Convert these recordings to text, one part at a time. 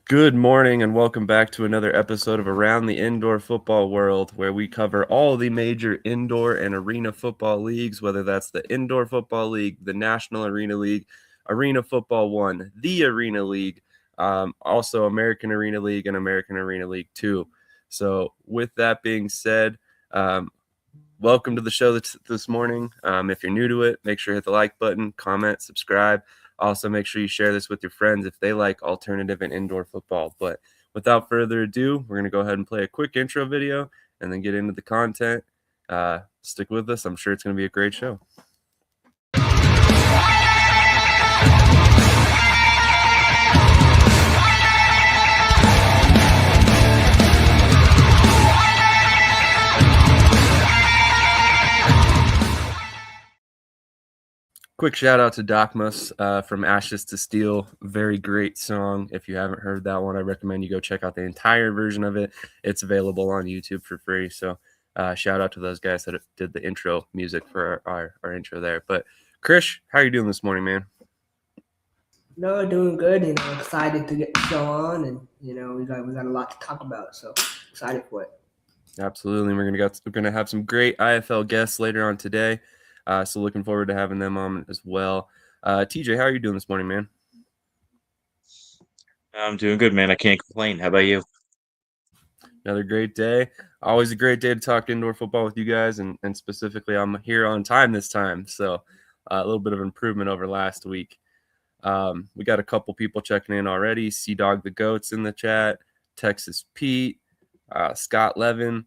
Good morning and welcome back to another episode of Around the Indoor Football World, where we cover all the major indoor and arena football leagues, whether that's the Indoor Football League, the National Arena League, Arena Football 1, the Arena League, also American Arena League and American Arena League 2. So with that being said, welcome to the show this morning. If you're new to it, make sure to hit the like button, comment, subscribe. Also, make sure you share this with your friends if they like alternative and indoor football. But without further ado, we're going to go ahead and play a quick intro video and then get into the content. Stick with us. I'm sure it's going to be a great show. Quick shout out to Docmus from Ashes to Steel. Very great song. If you haven't heard that one, I recommend you go check out the entire version of it. It's available on YouTube for free. So shout out to those guys that did the intro music for our intro there. But Krish, how are you doing this morning, man? No, doing good. Excited to get the show on, and we got a lot to talk about. So excited for it. Absolutely. We're gonna have some great IFL guests later on today. So looking forward to having them on as well. TJ, how are you doing this morning, man? I'm doing good, man. I can't complain. How about you? Another great day. Always a great day to talk indoor football with you guys, and specifically, I'm here on time this time, so a little bit of improvement over last week. We got a couple people checking in already. Sea Dog the Goats in the chat, Texas Pete, Scott Levin,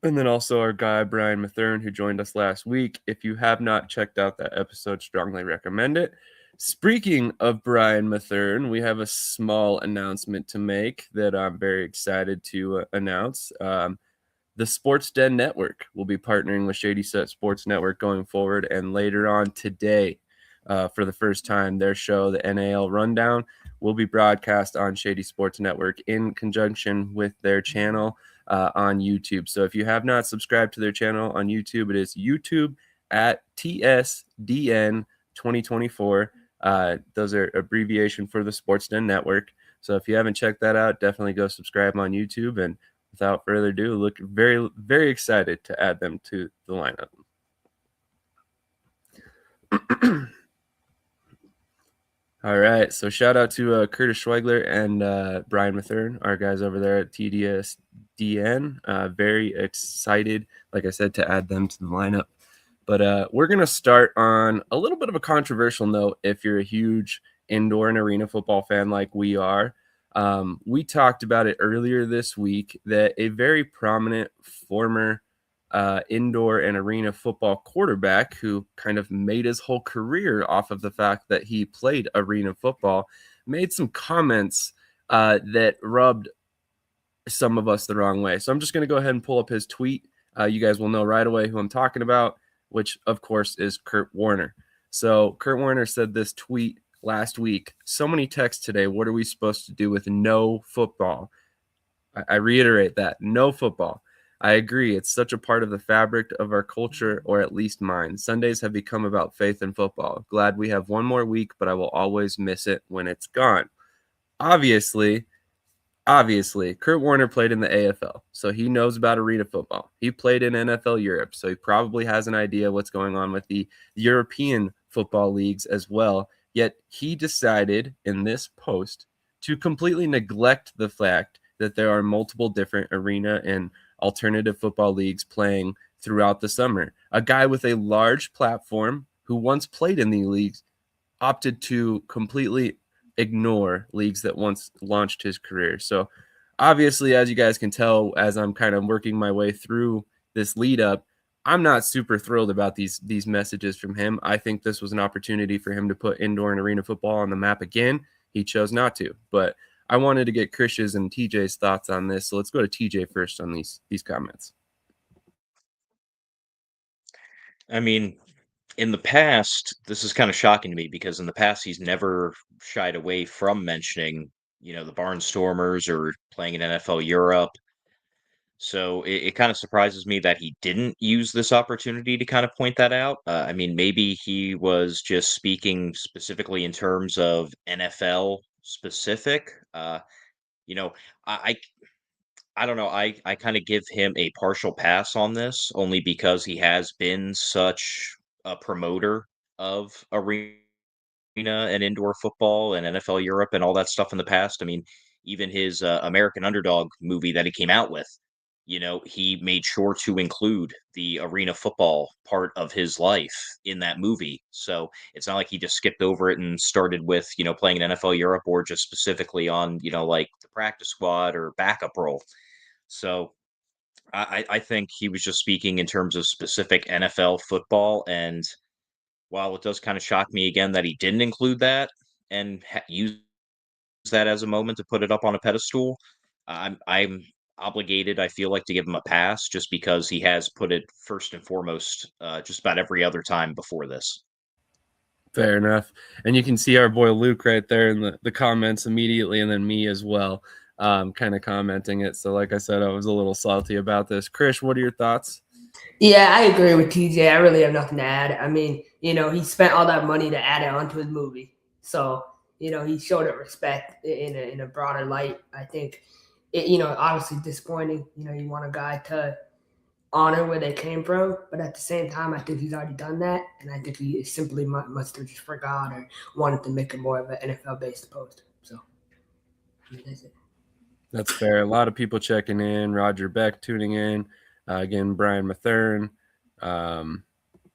and then also our guy Brian Mathern, who joined us last week. If you have not checked out that episode, strongly recommend it. Speaking of Brian Mathern, we have a small announcement to make that I'm very excited to announce. The Sports Den Network will be partnering with Shady Set Sports Network going forward, and later on today, for the first time, their show, the NAL Rundown, will be broadcast on Shady Sports Network in conjunction with their channel on YouTube. So if you have not subscribed to their channel on YouTube, it is YouTube at TSDN 2024. Those are abbreviation for the Sports Den Network. So if you haven't checked that out, definitely go subscribe on YouTube. And without further ado, look very, very excited to add them to the lineup. All right. So shout out to Curtis Schweigler and Brian Mathern, our guys over there at TDSDN. Very excited, like I said, to add them to the lineup. But we're going to start on a little bit of a controversial note if you're a huge indoor and arena football fan like we are. We talked about it earlier this week that a very prominent former indoor and arena football quarterback who kind of made his whole career off of the fact that he played arena football made some comments that rubbed some of us the wrong way. So I'm just going to go ahead and pull up his tweet. You guys will know right away who I'm talking about, which of course is Kurt Warner. So Kurt Warner said this tweet last week. So many texts today. What are we supposed to do with no football? I reiterate that, no football. I agree. It's such a part of the fabric of our culture, or at least mine. Sundays have become about faith in football. Glad we have one more week, but I will always miss it when it's gone. Obviously, Kurt Warner played in the AFL, so he knows about arena football. He played in NFL Europe, so he probably has an idea what's going on with the European football leagues as well. Yet he decided in this post to completely neglect the fact that there are multiple different arena and alternative football leagues playing throughout the summer. A guy with a large platform who once played in the leagues opted to completely ignore leagues that once launched his career. So obviously, as you guys can tell, as I'm kind of working my way through this lead up, I'm not super thrilled about these messages from him. I think this was an opportunity for him to put indoor and arena football on the map again. He chose not to, but I wanted to get Krish's and TJ's thoughts on this. So let's go to TJ first on these comments. I mean, in the past, this is kind of shocking to me because in the past he's never shied away from mentioning, the Barnstormers or playing in NFL Europe. So it kind of surprises me that he didn't use this opportunity to kind of point that out. I mean, maybe he was just speaking specifically in terms of NFL specific. You know, I I don't know. I kind of give him a partial pass on this only because he has been such a promoter of arena and indoor football and NFL Europe and all that stuff in the past. I mean, even his American Underdog movie that he came out with, he made sure to include the arena football part of his life in that movie. So it's not like he just skipped over it and started with, playing in NFL Europe or just specifically on, like the practice squad or backup role. So I think he was just speaking in terms of specific NFL football. And while it does kind of shock me again that he didn't include that and use that as a moment to put it up on a pedestal, I'm obligated. I feel like to give him a pass just because he has put it first and foremost just about every other time before this. Fair enough. And you can see our boy Luke right there in the comments immediately, and then me as well, kind of commenting it. So, like I said, I was a little salty about this. Krish, what are your thoughts? Yeah, I agree with TJ. I really have nothing to add. I mean, he spent all that money to add it onto his movie. So, he showed it respect in a broader light. I think, obviously disappointing. You want a guy to honor where they came from, but at the same time, I think he's already done that. And I think he simply must have just forgot or wanted to make it more of an NFL based post. So, I mean, that's it. That's fair. A lot of people checking in. Roger Beck tuning in. Again, Brian Mathern,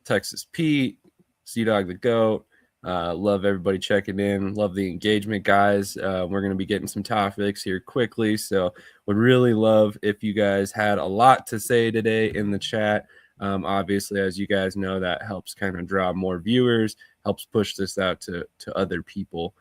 Texas Pete, Sea Dog the Goat. Love everybody checking in. Love the engagement, guys. We're going to be getting some topics here quickly. So, would really love if you guys had a lot to say today in the chat. Obviously, as you guys know, that helps kind of draw more viewers, helps push this out to other people.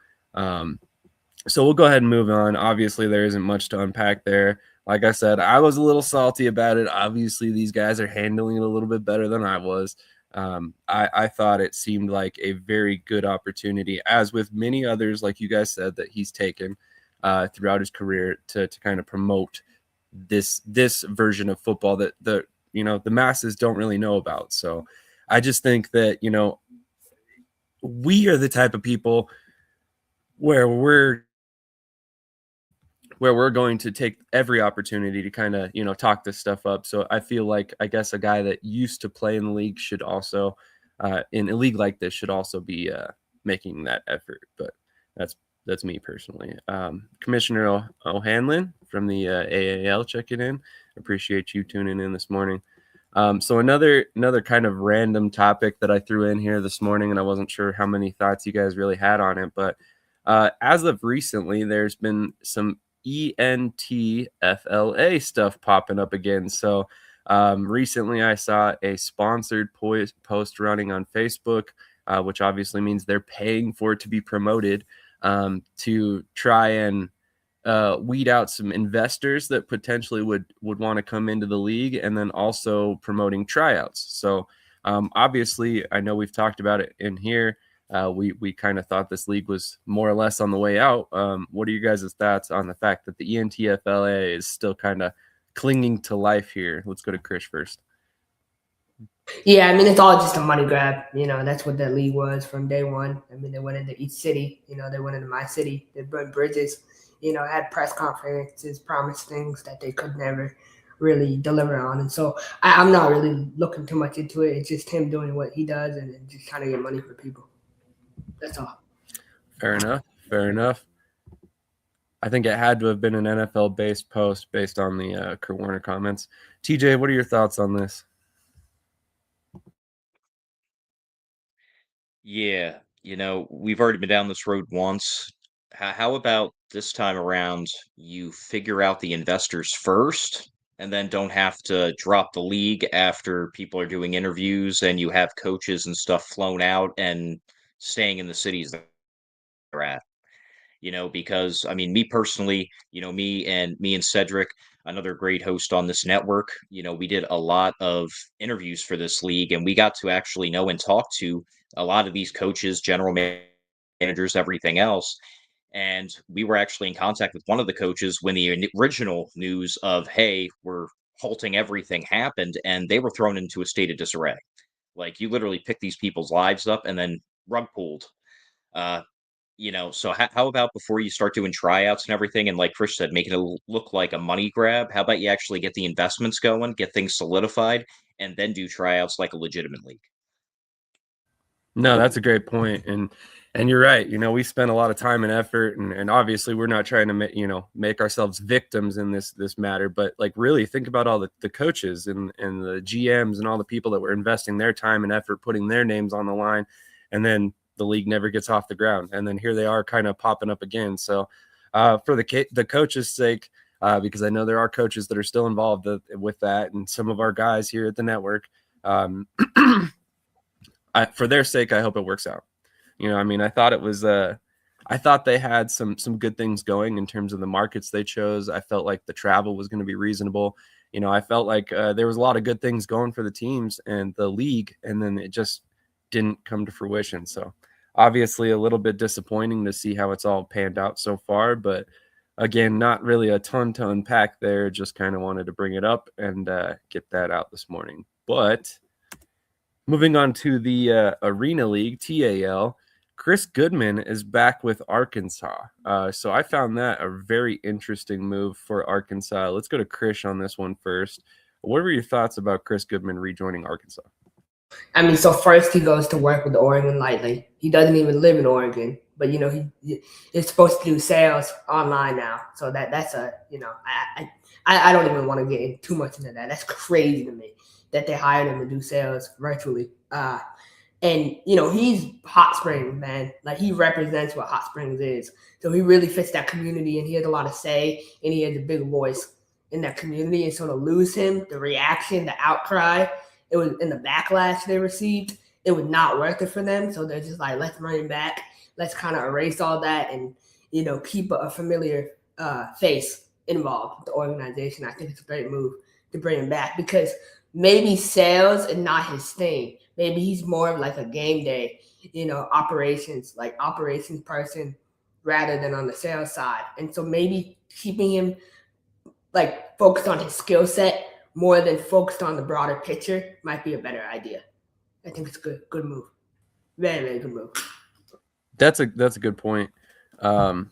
So we'll go ahead and move on. Obviously, there isn't much to unpack there. Like I said, I was a little salty about it. Obviously, these guys are handling it a little bit better than I was. I thought it seemed like a very good opportunity, as with many others, like you guys said, that he's taken throughout his career to kind of promote this version of football that the masses don't really know about. So I just think that we are the type of people where we're going to take every opportunity to kind of talk this stuff up. So I feel like, I guess, a guy that used to play in the league should also in a league like this should also be making that effort. But that's me personally. Commissioner O'Hanlon from the AAL checking in. Appreciate you tuning in this morning. So another kind of random topic that I threw in here this morning, and I wasn't sure how many thoughts you guys really had on it, but as of recently, there's been some ENTFLA stuff popping up again. So recently I saw a sponsored post running on Facebook, which obviously means they're paying for it to be promoted, to try and weed out some investors that potentially would want to come into the league, and then also promoting tryouts. So obviously, I know we've talked about it in here. We kind of thought this league was more or less on the way out. What are you guys' thoughts on the fact that the ENTFLA is still kind of clinging to life here? Let's go to Krish first. Yeah, I mean, it's all just a money grab. That's what that league was from day one. I mean, they went into each city. They went into my city. They burned bridges. Had press conferences, promised things that they could never really deliver on. And so I'm not really looking too much into it. It's just him doing what he does and just trying to get money for people. That's all. Fair enough. Fair enough. I think it had to have been an NFL-based post based on the Kurt Warner comments. TJ, what are your thoughts on this? Yeah, we've already been down this road once. How about this time around, you figure out the investors first and then don't have to drop the league after people are doing interviews and you have coaches and stuff flown out and staying in the cities they're at? Because I mean, me personally, me and Cedric, another great host on this network, we did a lot of interviews for this league and we got to actually know and talk to a lot of these coaches, managers, everything else. And we were actually in contact with one of the coaches when the original news of, hey, we're halting everything happened, and they were thrown into a state of disarray. Like, you literally pick these people's lives up and then rug pulled. Uh, So how about before you start doing tryouts and everything, and like Chris said, making it look like a money grab? How about you actually get the investments going, get things solidified, and then do tryouts like a legitimate league? No, that's a great point, and you're right. We spent a lot of time and effort, and obviously we're not trying to make ourselves victims in this matter, but like really think about all the coaches and the GMs and all the people that were investing their time and effort, putting their names on the line, and then the league never gets off the ground, and then here they are kind of popping up again. So, for the coaches' sake, because I know there are coaches that are still involved with that, and some of our guys here at the network. Um, for their sake, I hope it works out. I mean, I thought it was I thought they had some good things going in terms of the markets they chose. I felt like the travel was going to be reasonable. I felt like there was a lot of good things going for the teams and the league, and then it just didn't come to fruition. So obviously a little bit disappointing to see how it's all panned out so far, but again, not really a ton to unpack there. Just kind of wanted to bring it up and get that out this morning. But moving on to the Arena League, TAL, Chris Goodman is back with Arkansas. So I found that a very interesting move for Arkansas. Let's go to Krish on this one first. What were your thoughts about Chris Goodman rejoining Arkansas? I mean, so first he goes to work with Oregon Lightly. He doesn't even live in Oregon, but he's supposed to do sales online now. So that's I don't even want to get in too much into that. That's crazy to me that they hired him to do sales virtually. And he's Hot Springs, man. Like, he represents what Hot Springs is. So he really fits that community, and he has a lot of say, and he has a big voice in that community. And so to lose him, the reaction, the outcry, it was in the backlash they received, it was not worth it for them. So they're just like, let's bring him back. Let's kind of erase all that and, keep a familiar face involved with the organization. I think it's a great move to bring him back, because maybe sales is not his thing. Maybe he's more of like a game day, operations person rather than on the sales side. And so maybe keeping him like focused on his skill set more than focused on the broader picture might be a better idea. I think it's a good move. Very, very good move. That's a good point. That's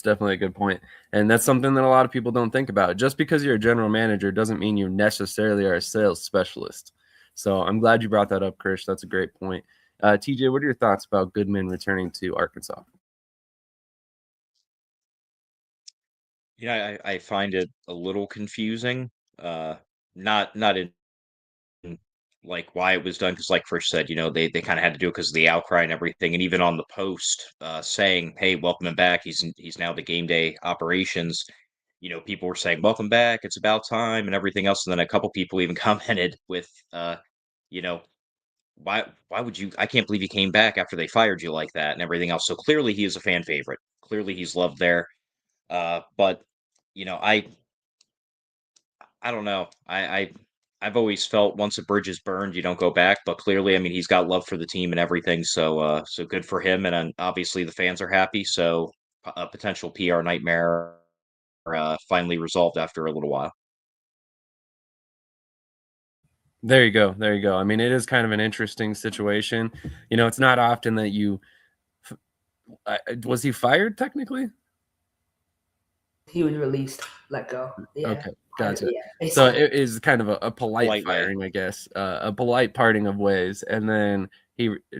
definitely a good point. And that's something that a lot of people don't think about. Just because you're a general manager doesn't mean you necessarily are a sales specialist. So I'm glad you brought that up, Krish. That's a great point. TJ, what are your thoughts about Goodman returning to Arkansas? Yeah, I find it a little confusing. Not in like why it was done, because like Chris said, they kind of had to do it because of the outcry and everything. And even on the post saying, "Hey, welcome him back. He's now the game day operations." People were saying, "Welcome back. It's about time," and everything else. And then a couple people even commented with, you know, why would you? I can't believe you came back after they fired you like that and everything else. So clearly he is a fan favorite. Clearly he's loved there. But you know, I don't know. I've always felt once a bridge is burned, you don't go back. But clearly, I mean, he's got love for the team and everything. So good for him. And obviously, the fans are happy. So a potential PR nightmare finally resolved after a little while. There you go. There you go. I mean, it is kind of an interesting situation. It's not often that was he fired technically? He was released, let go. Yeah. Okay, gotcha. Yeah. So it is kind of a polite Polite way. firing, I guess, a polite parting of ways, and then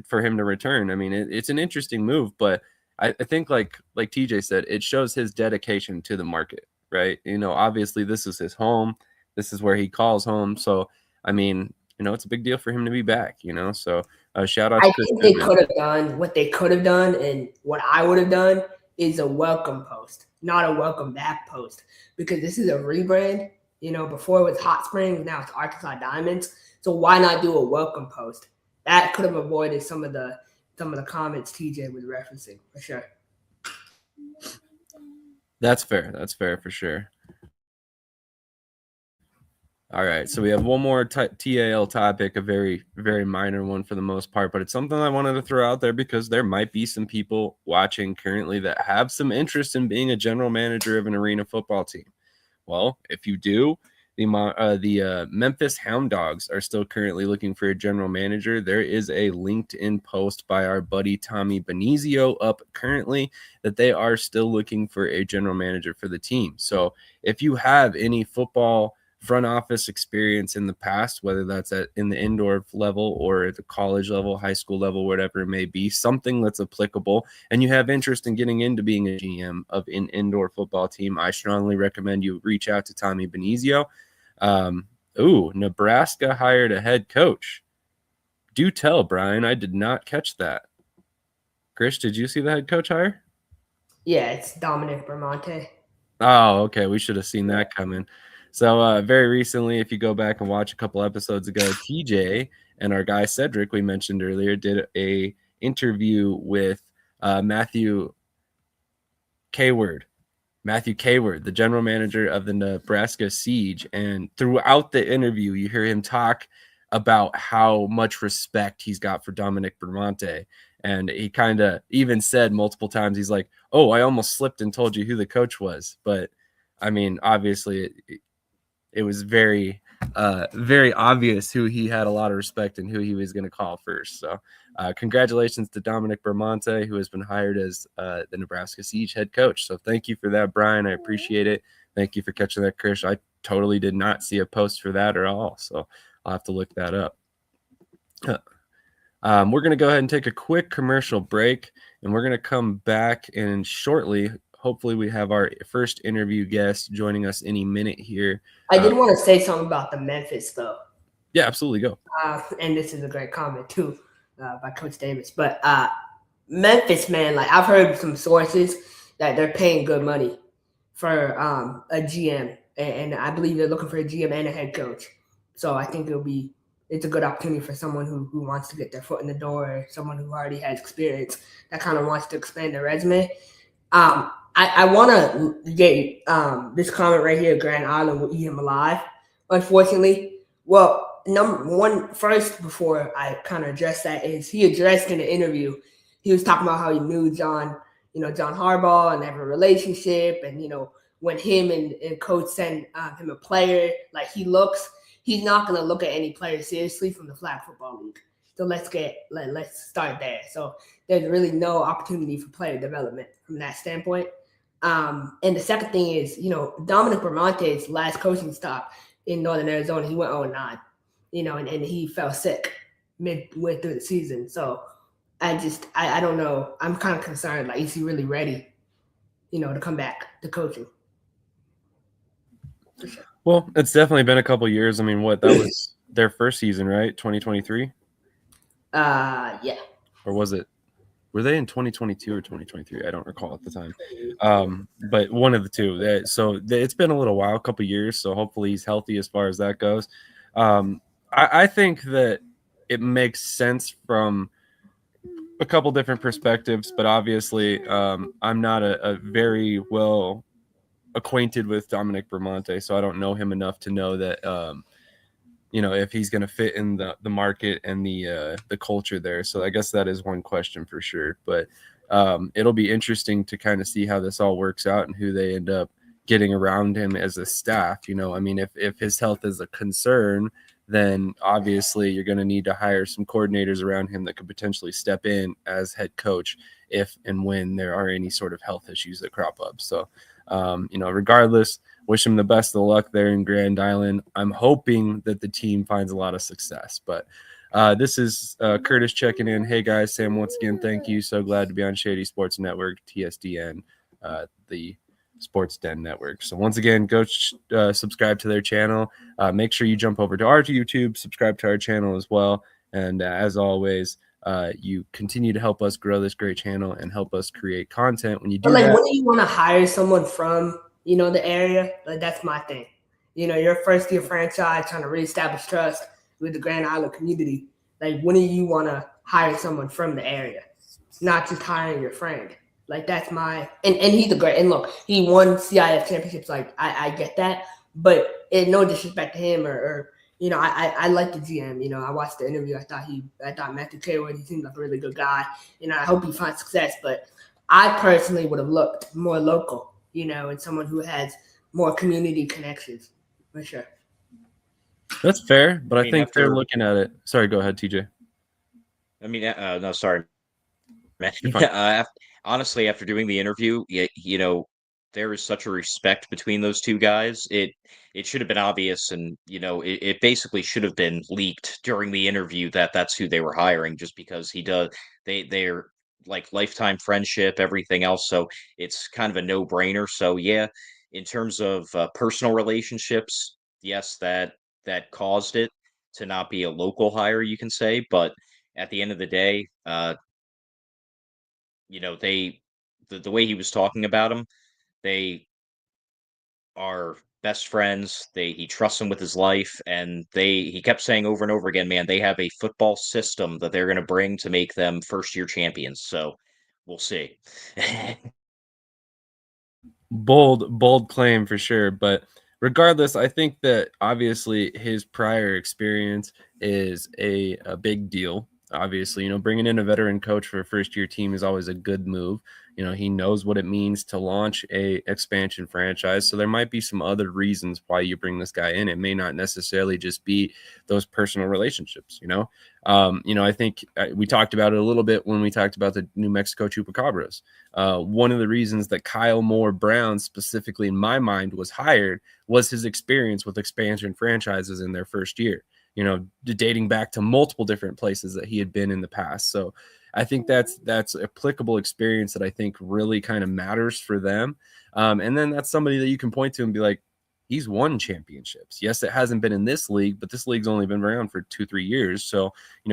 for him to return. I mean, it's an interesting move, but I think like TJ said, it shows his dedication to the market, right? Obviously this is his home, this is where he calls home. So I mean, it's a big deal for him to be back. So shout out I to Chris think they Goodman. could have done what they could have done, and what I would have done is a welcome post, not a welcome back post, because this is a rebrand. Before it was Hot Springs, now it's Arkansas Diamonds. So why not do a welcome post? That could have avoided some of the comments TJ was referencing, for sure. That's fair. That's fair for sure. All right, so we have one more TAL topic, a very, very minor one for the most part, but it's something I wanted to throw out there because there might be some people watching currently that have some interest in being a general manager of an arena football team. Well, if you do, The Memphis Hound Dogs are still currently looking for a general manager. There is a LinkedIn post by our buddy Tommy Benizio up currently that they are still looking for a general manager for the team. So if you have any football front office experience in the past, whether that's in the indoor level or at the college level, high school level, whatever it may be, something that's applicable, and you have interest in getting into being a GM of an indoor football team, I strongly recommend you reach out to Tommy Benizio. Nebraska hired a head coach. Do tell, Brian. I did not catch that. Krish, did you see the head coach hire? Yeah, it's Dominic Bramante. Oh, okay. We should have seen that coming. So very recently, if you go back and watch a couple episodes ago, TJ and our guy Cedric, we mentioned earlier, did a interview with Matthew Kayward, the general manager of the Nebraska Siege. And throughout the interview, you hear him talk about how much respect he's got for Dominic Bramante. And he kind of even said multiple times, he's like, oh, I almost slipped and told you who the coach was. But I mean, obviously it was very, very obvious who he had a lot of respect and who he was going to call first. So congratulations to Dominic Bramante, who has been hired as the Nebraska Siege head coach. So thank you for that, Brian. I appreciate it. Thank you for catching that, Krish. I totally did not see a post for that at all. So I'll have to look that up. We're going to go ahead and take a quick commercial break, and we're going to come back and shortly. Hopefully we have our first interview guest joining us any minute here. I did want to say something about the Memphis, though. Yeah, absolutely. Go. And this is a great comment, too, by Coach Davis. But Memphis, man, like I've heard some sources that they're paying good money for a GM. And I believe they're looking for a GM and a head coach. So I think it's a good opportunity for someone who wants to get their foot in the door, someone who already has experience that kind of wants to expand their resume. I want to get this comment right here. Grand Island will eat him alive, unfortunately. Well, number one, first, before I kind of address that, is he addressed in the interview, he was talking about how he knew John Harbaugh and they have a relationship. And, when him and coach send him a player, like he's not going to look at any player seriously from the Flag Football League. So let's start there. So there's really no opportunity for player development from that standpoint. And the second thing is, Dominic Bramante's last coaching stop in Northern Arizona, he went 0-9, and he fell sick midway through the season. So I don't know. I'm kind of concerned. Like, is he really ready, to come back to coaching? For sure. Well, it's definitely been a couple years. I mean, that was their first season, right? 2023? Yeah. Or was it? Were they in 2022 or 2023? I don't recall at the time. But one of the two. So it's been a little while, a couple years. So hopefully he's healthy as far as that goes. I think that it makes sense from a couple different perspectives, but obviously I'm not a very well acquainted with Dominic Bramante, so I don't know him enough to know that if he's going to fit in the market and the culture there. So I guess that is one question for sure. But it'll be interesting to kind of see how this all works out and who they end up getting around him as a staff. I mean, if his health is a concern, then obviously you're going to need to hire some coordinators around him that could potentially step in as head coach if and when there are any sort of health issues that crop up. So, regardless, wish him the best of luck there in Grand Island. I'm hoping that the team finds a lot of success. But this is Curtis checking in. Hey, guys, Sam, once again, thank you. So glad to be on Shady Sports Network, TSDN, the Sports Den Network. So once again, go subscribe to their channel. Make sure you jump over to our YouTube, subscribe to our channel as well. And as always, you continue to help us grow this great channel and help us create content. When you do that, when do you want to hire someone from the area? Like, that's my thing. You're a first-year franchise trying to reestablish trust with the Grand Island community. Like, when do you want to hire someone from the area, not just hiring your friend? Like, that's my and he's a great, and look, he won CIF championships. Like, I get that, but no disrespect to him or I like the GM. I watched the interview. I thought Matthew Kayward, he seemed like a really good guy. I hope he finds success. But I personally would have looked more local, and someone who has more community connections, for sure. That's fair, but I think they're after looking at it. Sorry, go ahead, TJ. no, sorry, man. You're fine. Honestly, after doing the interview, there is such a respect between those two guys. It should have been obvious, and it basically should have been leaked during the interview that that's who they were hiring, just because he does. They're like lifetime friendship, everything else. So it's kind of a no brainer. So yeah, in terms of personal relationships, yes, that caused it to not be a local hire, you can say, but at the end of the day, they the way he was talking about him, they are best friends. He trusts him with his life, and he kept saying over and over again, man, they have a football system that they're going to bring to make them first year champions. So we'll see. Bold claim for sure, but regardless, I think that obviously his prior experience is a big deal. Obviously, bringing in a veteran coach for a first year team is always a good move. He knows what it means to launch a expansion franchise. So there might be some other reasons why you bring this guy in. It may not necessarily just be those personal relationships. I think we talked about it a little bit when we talked about the New Mexico Chupacabras. One of the reasons that Kyle Moore Brown, specifically in my mind, was hired was his experience with expansion franchises in their first year, dating back to multiple different places that he had been in the past. So I think that's applicable experience that I think really kind of matters for them. And then that's somebody that you can point to and be like, he's won championships. Yes, it hasn't been in this league, but this league's only been around for 2-3 years. So,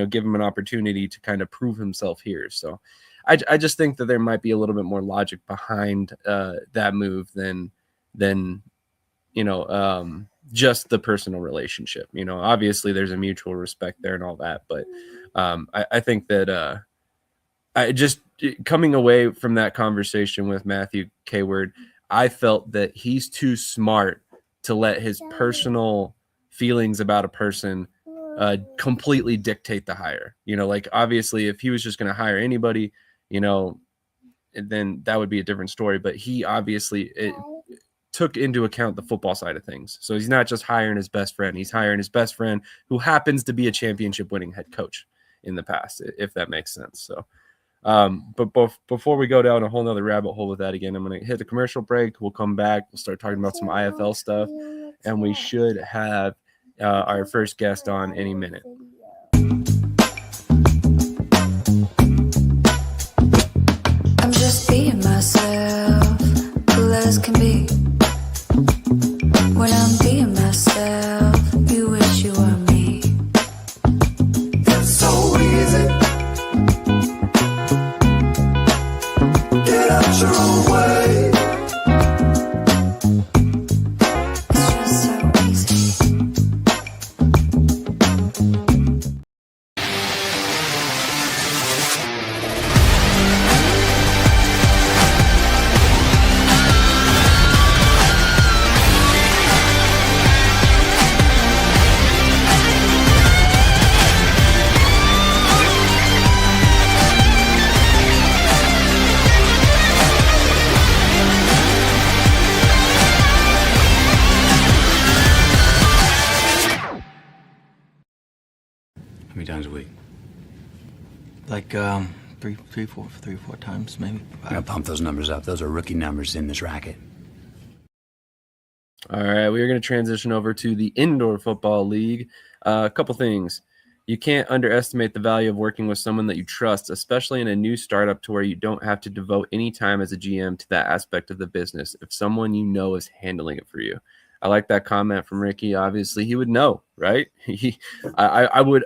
give him an opportunity to kind of prove himself here. So I just think that there might be a little bit more logic behind that move than just the personal relationship. Obviously there's a mutual respect there and all that, but I think that I just coming away from that conversation with Matthew K-Word, I felt that he's too smart to let his personal feelings about a person completely dictate the hire. Like obviously if he was just going to hire anybody, then that would be a different story. But he obviously took into account the football side of things. So he's not just hiring his best friend. He's hiring his best friend who happens to be a championship winning head coach in the past, if that makes sense. So, but before we go down a whole nother rabbit hole with that again, I'm going to hit the commercial break. We'll come back. We'll start talking about some IFL stuff, and we should have our first guest on any minute. I'm just being myself, cool as can be. When I'm being myself, you wish you were me. It's so easy. Get out your own way. It's just so easy. How many times a week? Like three or four times, maybe. I gotta pump those numbers up. Those are rookie numbers in this racket. All right, we are going to transition over to the Indoor Football League. A couple things. You can't underestimate the value of working with someone that you trust, especially in a new startup to where you don't have to devote any time as a GM to that aspect of the business if someone is handling it for you. I like that comment from Ricky. Obviously, he would know, right? I would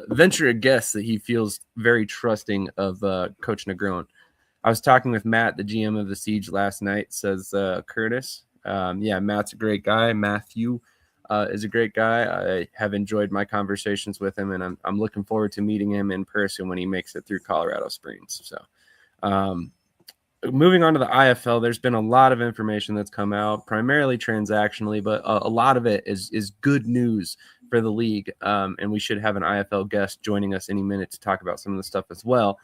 venture a guess that he feels very trusting of Coach Negron. I was talking with Matt, the GM of the Siege, last night, says Curtis. Yeah, Matt's a great guy. Matthew is a great guy. I have enjoyed my conversations with him, and I'm looking forward to meeting him in person when he makes it through Colorado Springs. So moving on to the IFL, there's been a lot of information that's come out, primarily transactionally, but a lot of it is good news for the league. And we should have an IFL guest joining us any minute to talk about some of the stuff as well.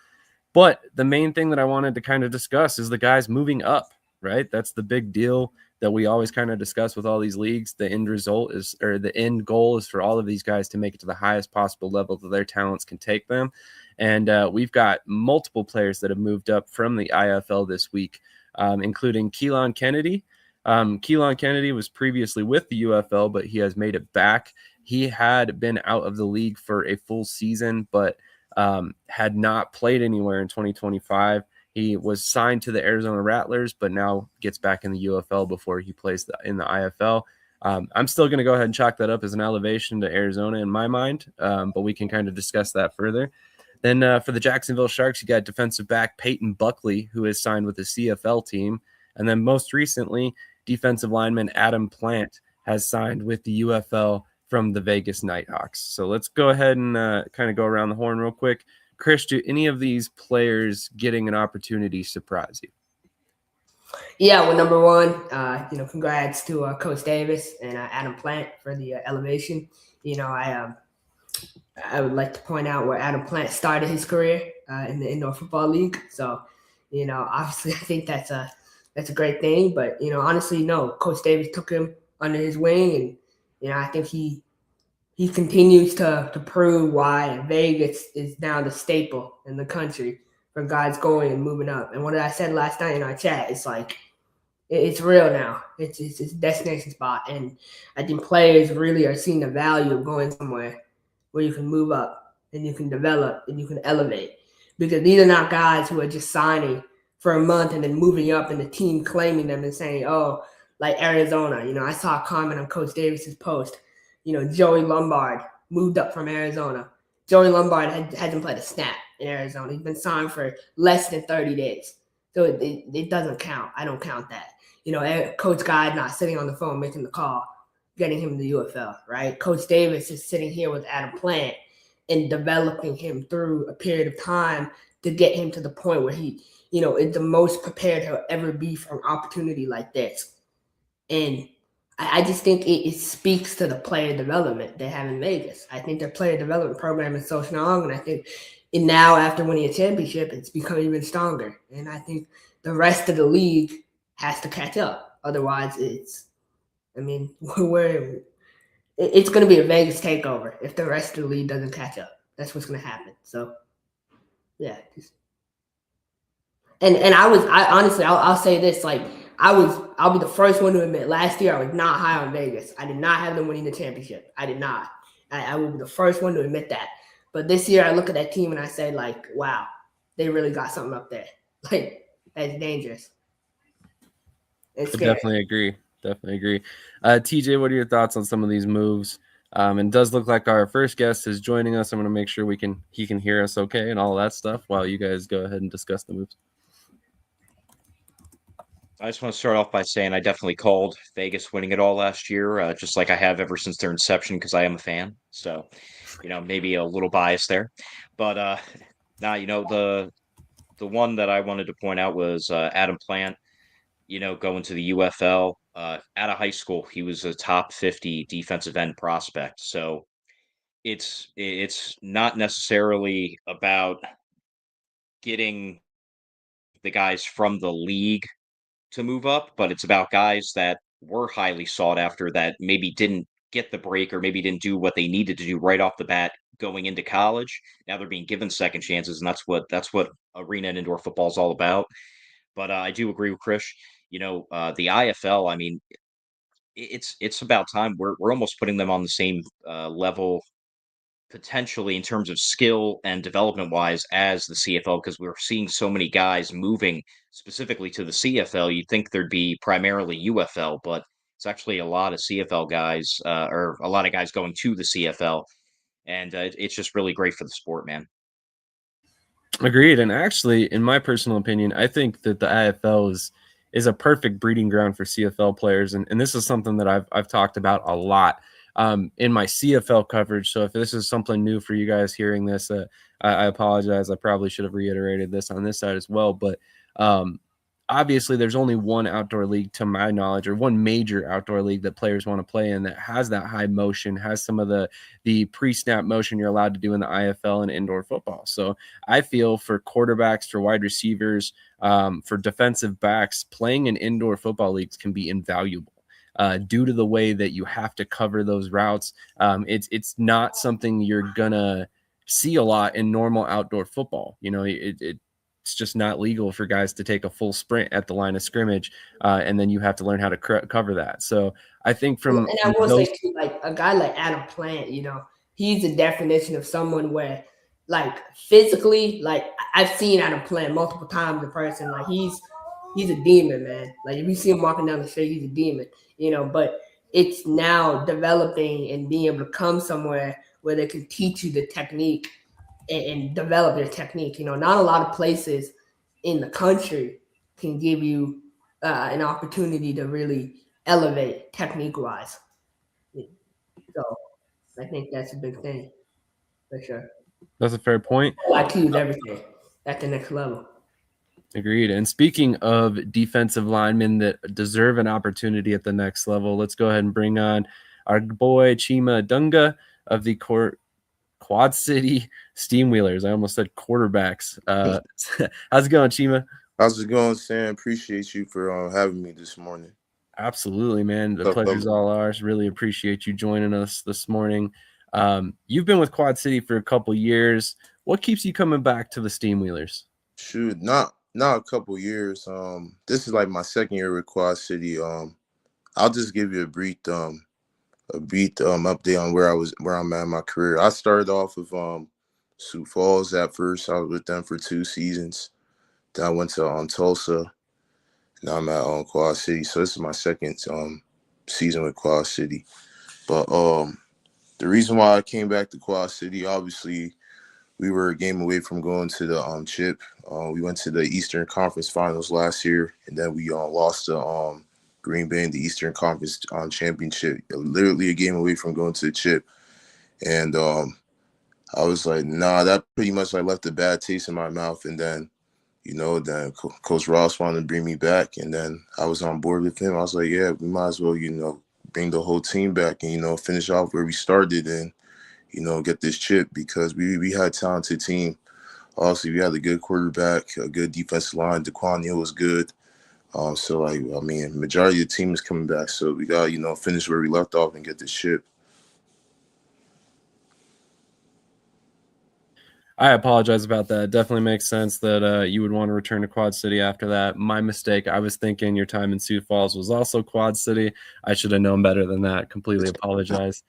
But the main thing that I wanted to kind of discuss is the guys moving up. right? That's the big deal that we always kind of discuss with all these leagues. The end result is, or the end goal is for all of these guys to make it to the highest possible level that their talents can take them. And we've got multiple players that have moved up from the IFL this week, including Keelan Kennedy. Keelan Kennedy was previously with the UFL, but he has made it back. He had been out of the league for a full season, but had not played anywhere in 2025. He was signed to the Arizona Rattlers, but now gets back in the UFL before he plays in the IFL. I'm still going to go ahead and chalk that up as an elevation to Arizona in my mind, but we can kind of discuss that further. Then for the Jacksonville Sharks, you got defensive back Peyton Buckley, who is signed with the CFL team. And then most recently, defensive lineman Adam Plant has signed with the UFL from the Vegas Nighthawks. So let's go ahead and kind of go around the horn real quick. Krish, do any of these players getting an opportunity surprise you? Yeah, well, number one, congrats to Coach Davis and Adam Plant for the elevation. I would like to point out where Adam Plant started his career in the Indoor Football League. So, obviously, I think that's a great thing. But honestly, no, Coach Davis took him under his wing, and I think he continues to prove why Vegas is now the staple in the country for guys going and moving up. And what I said last night in our chat, it's like it's real now. It's a destination spot, and I think players really are seeing the value of going somewhere where you can move up and you can develop and you can elevate. Because these are not guys who are just signing for a month and then moving up and the team claiming them and saying, oh, like Arizona. I saw a comment on Coach Davis's post. Joey Lombard moved up from Arizona. Joey Lombard hasn't played a snap in Arizona. He's been signed for less than 30 days. So it doesn't count. I don't count that. Coach Guy not sitting on the phone making the call, getting him to the UFL, right? Coach Davis is sitting here with Adam Plant and developing him through a period of time to get him to the point where he, is the most prepared he'll ever be for an opportunity like this. And I just think it speaks to the player development they have in Vegas. I think their player development program is so strong, and I think now after winning a championship, it's become even stronger. And I think the rest of the league has to catch up. Otherwise, it's going to be a Vegas takeover if the rest of the league doesn't catch up. That's what's going to happen. So, yeah. I'll say this, like, I'll be the first one to admit, last year I was not high on Vegas. I did not have them winning the championship. I did not. I will be the first one to admit that. But this year I look at that team and I say, like, wow, they really got something up there. Like, that's dangerous. It's scary. Definitely agree. TJ, what are your thoughts on some of these moves? It does look like our first guest is joining us. I'm going to make sure he can hear us okay and all of that stuff while you guys go ahead and discuss the moves. I just want to start off by saying I definitely called Vegas winning it all last year, just like I have ever since their inception, because I am a fan. So, maybe a little bias there. But the one that I wanted to point out was Adam Plant, going to the UFL. Out of high school, he was a top 50 defensive end prospect. So it's not necessarily about getting the guys from the league to move up, but it's about guys that were highly sought after that maybe didn't get the break or maybe didn't do what they needed to do right off the bat going into college. Now they're being given second chances, and that's what arena and indoor football is all about. But I do agree with Krish. The IFL. I mean, it's about time. We're almost putting them on the same level potentially in terms of skill and development wise as the CFL, because we're seeing so many guys moving specifically to the CFL. You'd think there'd be primarily UFL, but it's actually a lot of CFL guys or a lot of guys going to the CFL. And it's just really great for the sport, man. Agreed. And actually, in my personal opinion, I think that the IFL is a perfect breeding ground for CFL players. And this is something that I've talked about a lot in my CFL coverage. So if this is something new for you guys hearing this, I apologize. I probably should have reiterated this on this side as well. But obviously there's only one outdoor league to my knowledge, or one major outdoor league that players want to play in that has that high motion, has some of the pre-snap motion you're allowed to do in the IFL and indoor football. So I feel for quarterbacks, for wide receivers, for defensive backs, playing in indoor football leagues can be invaluable. Due to the way that you have to cover those routes, it's not something you're gonna see a lot in normal outdoor football. It's just not legal for guys to take a full sprint at the line of scrimmage, and then you have to learn how to cover that. So I think And I will those, say too, like a guy like Adam Plant, he's the definition of someone where, like physically, like I've seen Adam Plant multiple times in person. Like he's a demon, man. Like if you see him walking down the street, he's a demon. But it's now developing and being able to come somewhere where they can teach you the technique and develop your technique. Not a lot of places in the country can give you an opportunity to really elevate technique wise. So I think that's a big thing for sure. that's a fair point. IQ is everything at the next level. Agreed. And speaking of defensive linemen that deserve an opportunity at the next level, let's go ahead and bring on our boy Chima Dunga of the Quad City Steamwheelers. I almost said quarterbacks. How's it going, Chima? How's it going, Sam? Appreciate you for having me this morning. Absolutely, man. The pleasure's all ours. Really appreciate you joining us this morning. You've been with Quad City for a couple years. What keeps you coming back to the Steamwheelers? Shoot, not a couple years. This is like my second year with Quad City. I'll just give you a brief update on where I'm at in my career. I started off with Sioux Falls at first. I was with them for 2 seasons. Then I went to Tulsa. Now I'm at Quad City. So this is my second season with Quad City. But the reason why I came back to Quad City, obviously, we were a game away from going to the chip. We went to the Eastern Conference Finals last year, and then we lost to Green Bay in the Eastern Conference championship. Literally a game away from going to the chip. And I was like, nah, that pretty much like left a bad taste in my mouth. And then, then Coach Ross wanted to bring me back, and then I was on board with him. I was like, yeah, we might as well, bring the whole team back and, finish off where we started and, get this chip, because we had a talented team. Obviously, we had a good quarterback, a good defensive line. DeQuan Neal was good. So, majority of the team is coming back. So we got, finish where we left off and get this chip. I apologize about that. It definitely makes sense that you would want to return to Quad City after that. My mistake. I was thinking your time in Sioux Falls was also Quad City. I should have known better than that. Completely apologize.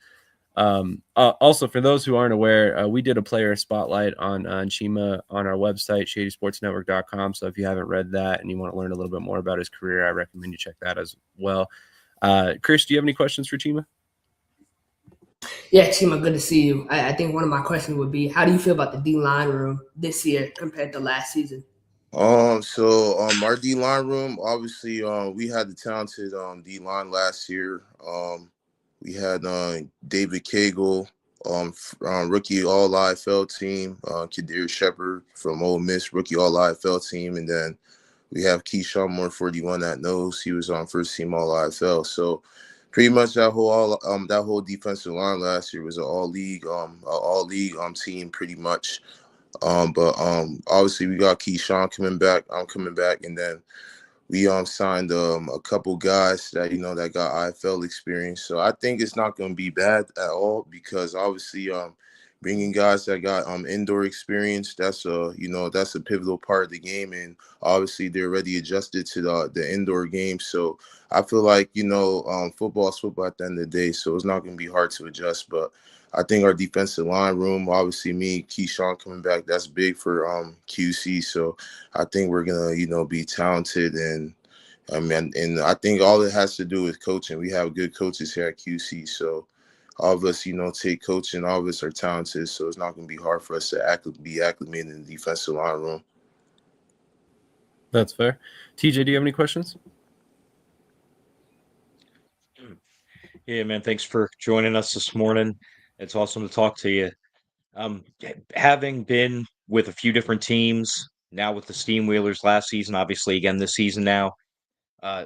Also, for those who aren't aware, we did a player spotlight on Chima on our website, shadysportsnetwork.com. So if you haven't read that and you want to learn a little bit more about his career, I recommend you check that as well. Krish, do you have any questions for Chima? Yeah, Chima, good to see you. I think one of my questions would be, how do you feel about the D-line room this year compared to last season? Our D-line room, obviously, we had the talented D-line last year. We had David Cagle, rookie All-IFL team, Kadir Shepard from Ole Miss, rookie All-IFL team, and then we have Keyshawn Moore, 41 at nose. He was on first team All-IFL. So pretty much that whole defensive line last year was an all-league team pretty much. But obviously we got Keyshawn coming back. I'm coming back, and then we signed a couple guys that that got IFL experience. So I think it's not going to be bad at all, because obviously bringing guys that got indoor experience, that's a pivotal part of the game, and obviously they're already adjusted to the indoor game. So I feel like football is football at the end of the day, so it's not going to be hard to adjust. But I think our defensive line room, obviously me, Keyshawn coming back, that's big for QC. So I think we're gonna be talented, and I think all it has to do with coaching. We have good coaches here at QC, so all of us, take coaching. All of us are talented, so it's not going to be hard for us to be acclimated in the defensive line room. That's fair. TJ, do you have any questions? Yeah, man. Thanks for joining us this morning. It's awesome to talk to you. Having been with a few different teams, now with the Steamwheelers last season, obviously again this season now. Uh,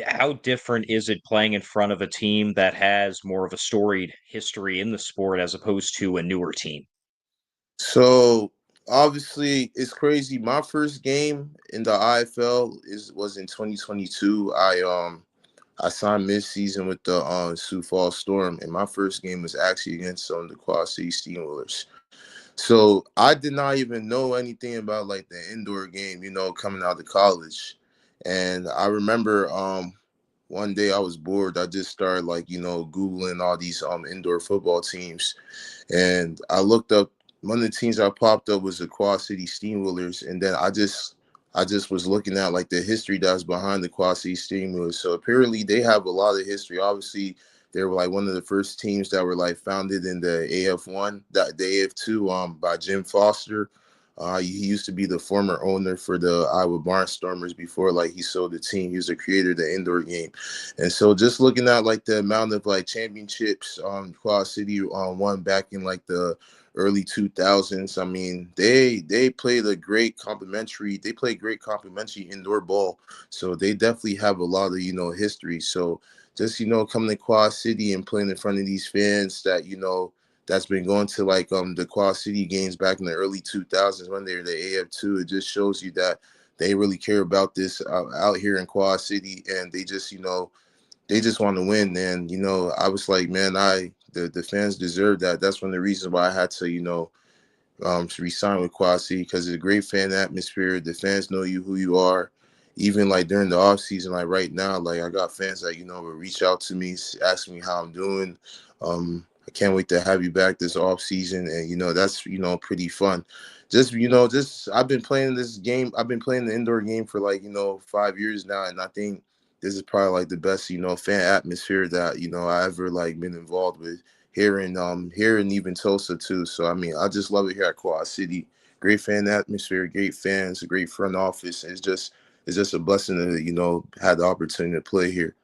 how different is it playing in front of a team that has more of a storied history in the sport as opposed to a newer team? So obviously it's crazy. My first game in the IFL was in 2022. I signed mid-season with the Sioux Falls Storm, and my first game was actually against the Quad City Steamwheelers. So I did not even know anything about like the indoor game, coming out of college. And I remember one day I was bored. I just started like, Googling all these indoor football teams. And I looked up one of the teams that popped up was the Quad City Steamwheelers. And then I just was looking at like the history that's behind the Quad City Steamwheelers. So apparently they have a lot of history. Obviously, they were like one of the first teams that were like founded in the AF1, the AF2 by Jim Foster. He used to be the former owner for the Iowa Barnstormers before like he sold the team. He was the creator of the indoor game. And so just looking at like the amount of like championships Quad City won back in like the early 2000s. I mean, they played great complementary indoor ball. So they definitely have a lot of, history. So just, coming to Quad City and playing in front of these fans that, that's been going to like the Quad City games back in the early 2000s when they were the AF2. It just shows you that they really care about this out here in Quad City, and they just, they just want to win. And, I was like, man, the fans deserve that. That's one of the reasons why I had to, to resign with Quad City, because it's a great fan atmosphere. The fans know you who you are. Even like during the off season, like right now, like I got fans that will reach out to me, asking me how I'm doing. I can't wait to have you back this off season, and that's pretty fun. Just I've been playing this game. I've been playing the indoor game for like 5 years now, and I think this is probably like the best fan atmosphere that I ever like been involved with here in even Tulsa too. So I mean, I just love it here at Quad City. Great fan atmosphere, great fans, a great front office. It's just a blessing to have the opportunity to play here.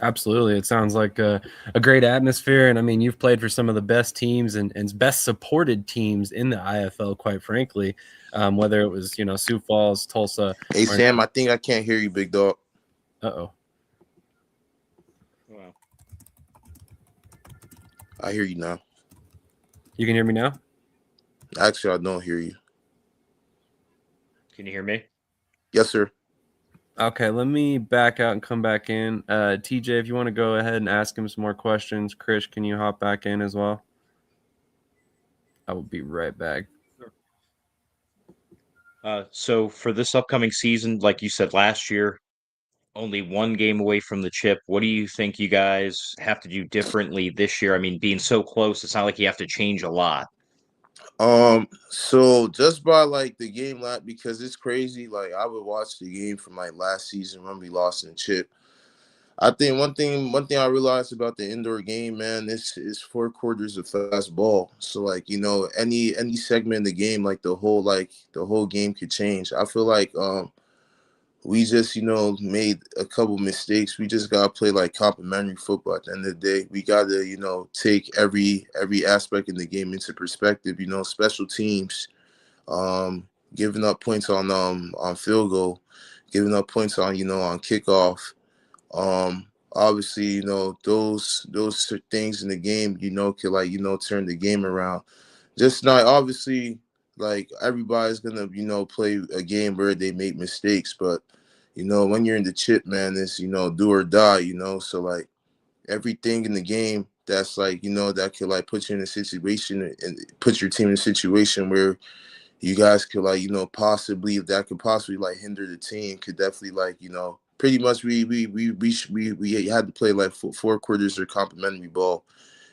Absolutely. It sounds like a great atmosphere. And I mean, you've played for some of the best teams and best supported teams in the IFL, quite frankly, whether it was, Sioux Falls, Tulsa. Hey, Sam, I think I can't hear you, big dog. Uh-oh. Wow. I hear you now. You can hear me now? Actually, I don't hear you. Can you hear me? Yes, sir. Okay, let me back out and come back in. TJ, if you want to go ahead and ask him some more questions. Krish, can you hop back in as well? I will be right back. So for this upcoming season, like you said last year, only one game away from the chip. What do you think you guys have to do differently this year? I mean, being so close, it's not like you have to change a lot. So just by like the game because it's crazy. Like I would watch the game from like last season when we lost in the chip. I think one thing I realized about the indoor game, man, is 4 quarters of fast ball. So like, any segment in the game, like the whole game could change. I feel like we just, made a couple mistakes. We just gotta play like complimentary football at the end of the day. We gotta, take every aspect in the game into perspective, special teams, giving up points on field goal, giving up points on, on kickoff. Obviously, those things in the game, could like, turn the game around. Just not obviously like everybody's gonna, play a game where they make mistakes, but when you're in the chip, man, it's do or die, so like everything in the game that's like, that could like put you in a situation and put your team in a situation where you guys could like, possibly, if that could possibly like hinder the team, could definitely like, pretty much we had to play like 4 quarters of complimentary ball.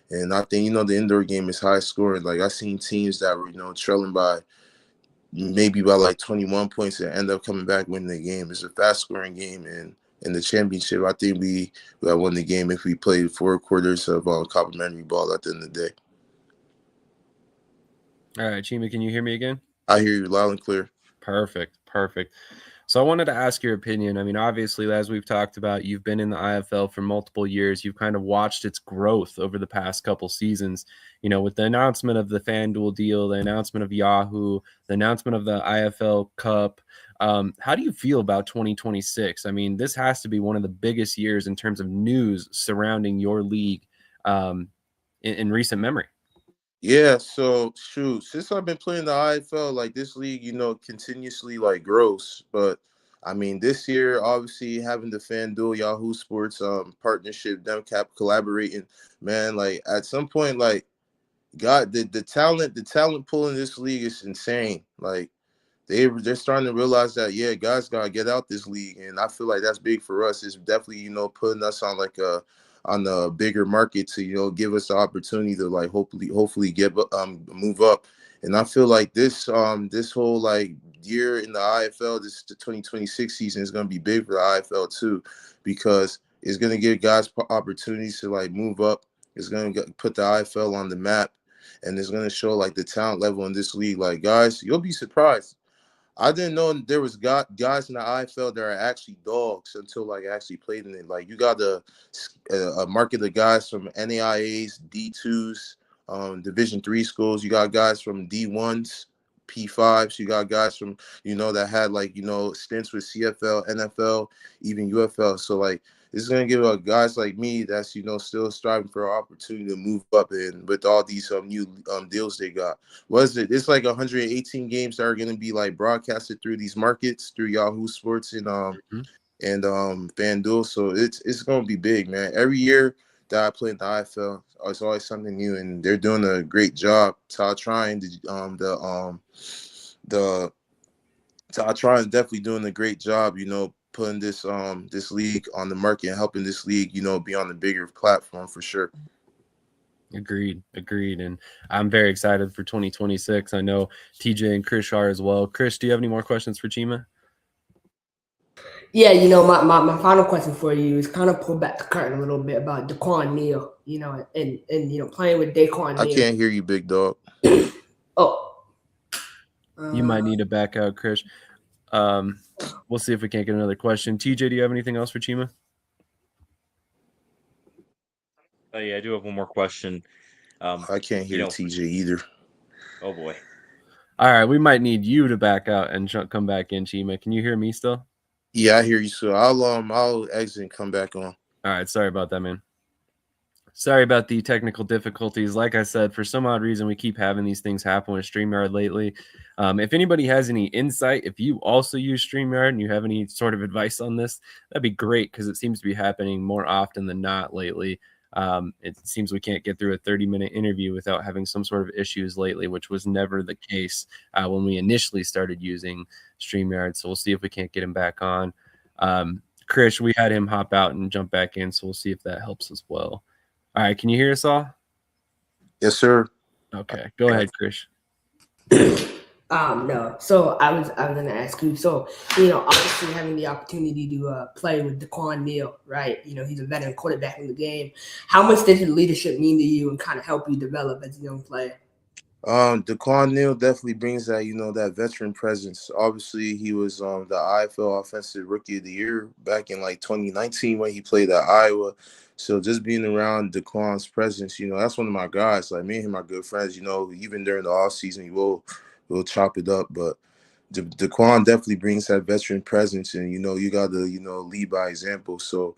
And I think, the indoor game is high scoring. Like I seen teams that were, trailing by maybe by like 21 points and end up coming back winning the game. It's a fast scoring game, and in the championship, I think we won the game if we played 4 quarters of complimentary ball at the end of the day. All right, Chima, can you hear me again? I hear you loud and clear. Perfect. So I wanted to ask your opinion. I mean, obviously, as we've talked about, you've been in the IFL for multiple years. You've kind of watched its growth over the past couple seasons. You know, with the announcement of the FanDuel deal, the announcement of Yahoo, the announcement of the IFL Cup. How do you feel about 2026? I mean, this has to be one of the biggest years in terms of news surrounding your league in recent memory. Yeah, so shoot, since I've been playing the IFL, like this league, continuously like grows. But I mean, this year, obviously having the FanDuel Yahoo Sports partnership, them collaborating, man, like at some point, like God, the talent pool in this league is insane. Like they're starting to realize that guys gotta get out this league, and I feel like that's big for us. It's definitely putting us on like a bigger market to give us the opportunity to like hopefully get move up. And I feel like this whole like year in the IFL, the 2026 season is gonna be big for the IFL too, because it's gonna give guys opportunities to like move up. It's gonna put the IFL on the map, and it's gonna show like the talent level in this league. Like guys, you'll be surprised. I didn't know there was guys in the IFL that are actually dogs until like I actually played in it. Like you got a market of guys from NAIAs, D2s, Division III schools. You got guys from D1s, P5s. You got guys from that had like stints with CFL, NFL, even UFL. So like this is gonna give guys like me that's still striving for an opportunity to move up, and with all these new deals they got. It's like 118 games that are going to be like broadcasted through these markets through Yahoo Sports and FanDuel. So it's going to be big, man. Every year that I play in the IFL, it's always something new, and they're doing a great job. Todd Tryon, Todd Tryon definitely doing a great job. Putting this league on the market and helping this league be on the bigger platform for sure. Agreed. And I'm very excited for 2026. I know TJ and Krish are as well. Krish, do you have any more questions for Chima? Yeah, my final question for you is kind of pull back the curtain a little bit about Daquan Neal, and playing with Daquan Neal. I can't hear you, big dog. Oh. You might need to back out, Krish. We'll see if we can't get another question. TJ, do you have anything else for Chima? Yeah, I do have one more question. I can't hear TJ either. Oh boy. All right, we might need you to back out and come back in, Chima. Can you hear me still? Yeah, I hear you. So I'll exit and come back on. All right, sorry about that, man. Sorry about the technical difficulties. Like I said, for some odd reason, we keep having these things happen with StreamYard lately. If anybody has any insight, if you also use StreamYard and you have any sort of advice on this, that'd be great, because it seems to be happening more often than not lately. It seems we can't get through a 30-minute interview without having some sort of issues lately, which was never the case when we initially started using StreamYard. So we'll see if we can't get him back on. Krish, we had him hop out and jump back in, so we'll see if that helps as well. All right, can you hear us all? Yes, sir. Okay, go ahead, Krish. No. So I was gonna ask you. So obviously having the opportunity to play with Daquan Neal, right? He's a veteran quarterback in the game. How much did his leadership mean to you and kind of help you develop as a young player? Daquan Neal definitely brings that that veteran presence. Obviously, he was the IFL Offensive Rookie of the Year back in like 2019 when he played at Iowa. So just being around Daquan's presence, that's one of my guys. Like me and him are good friends. Even during the off season, we'll chop it up. But Daquan definitely brings that veteran presence, and you got to lead by example. So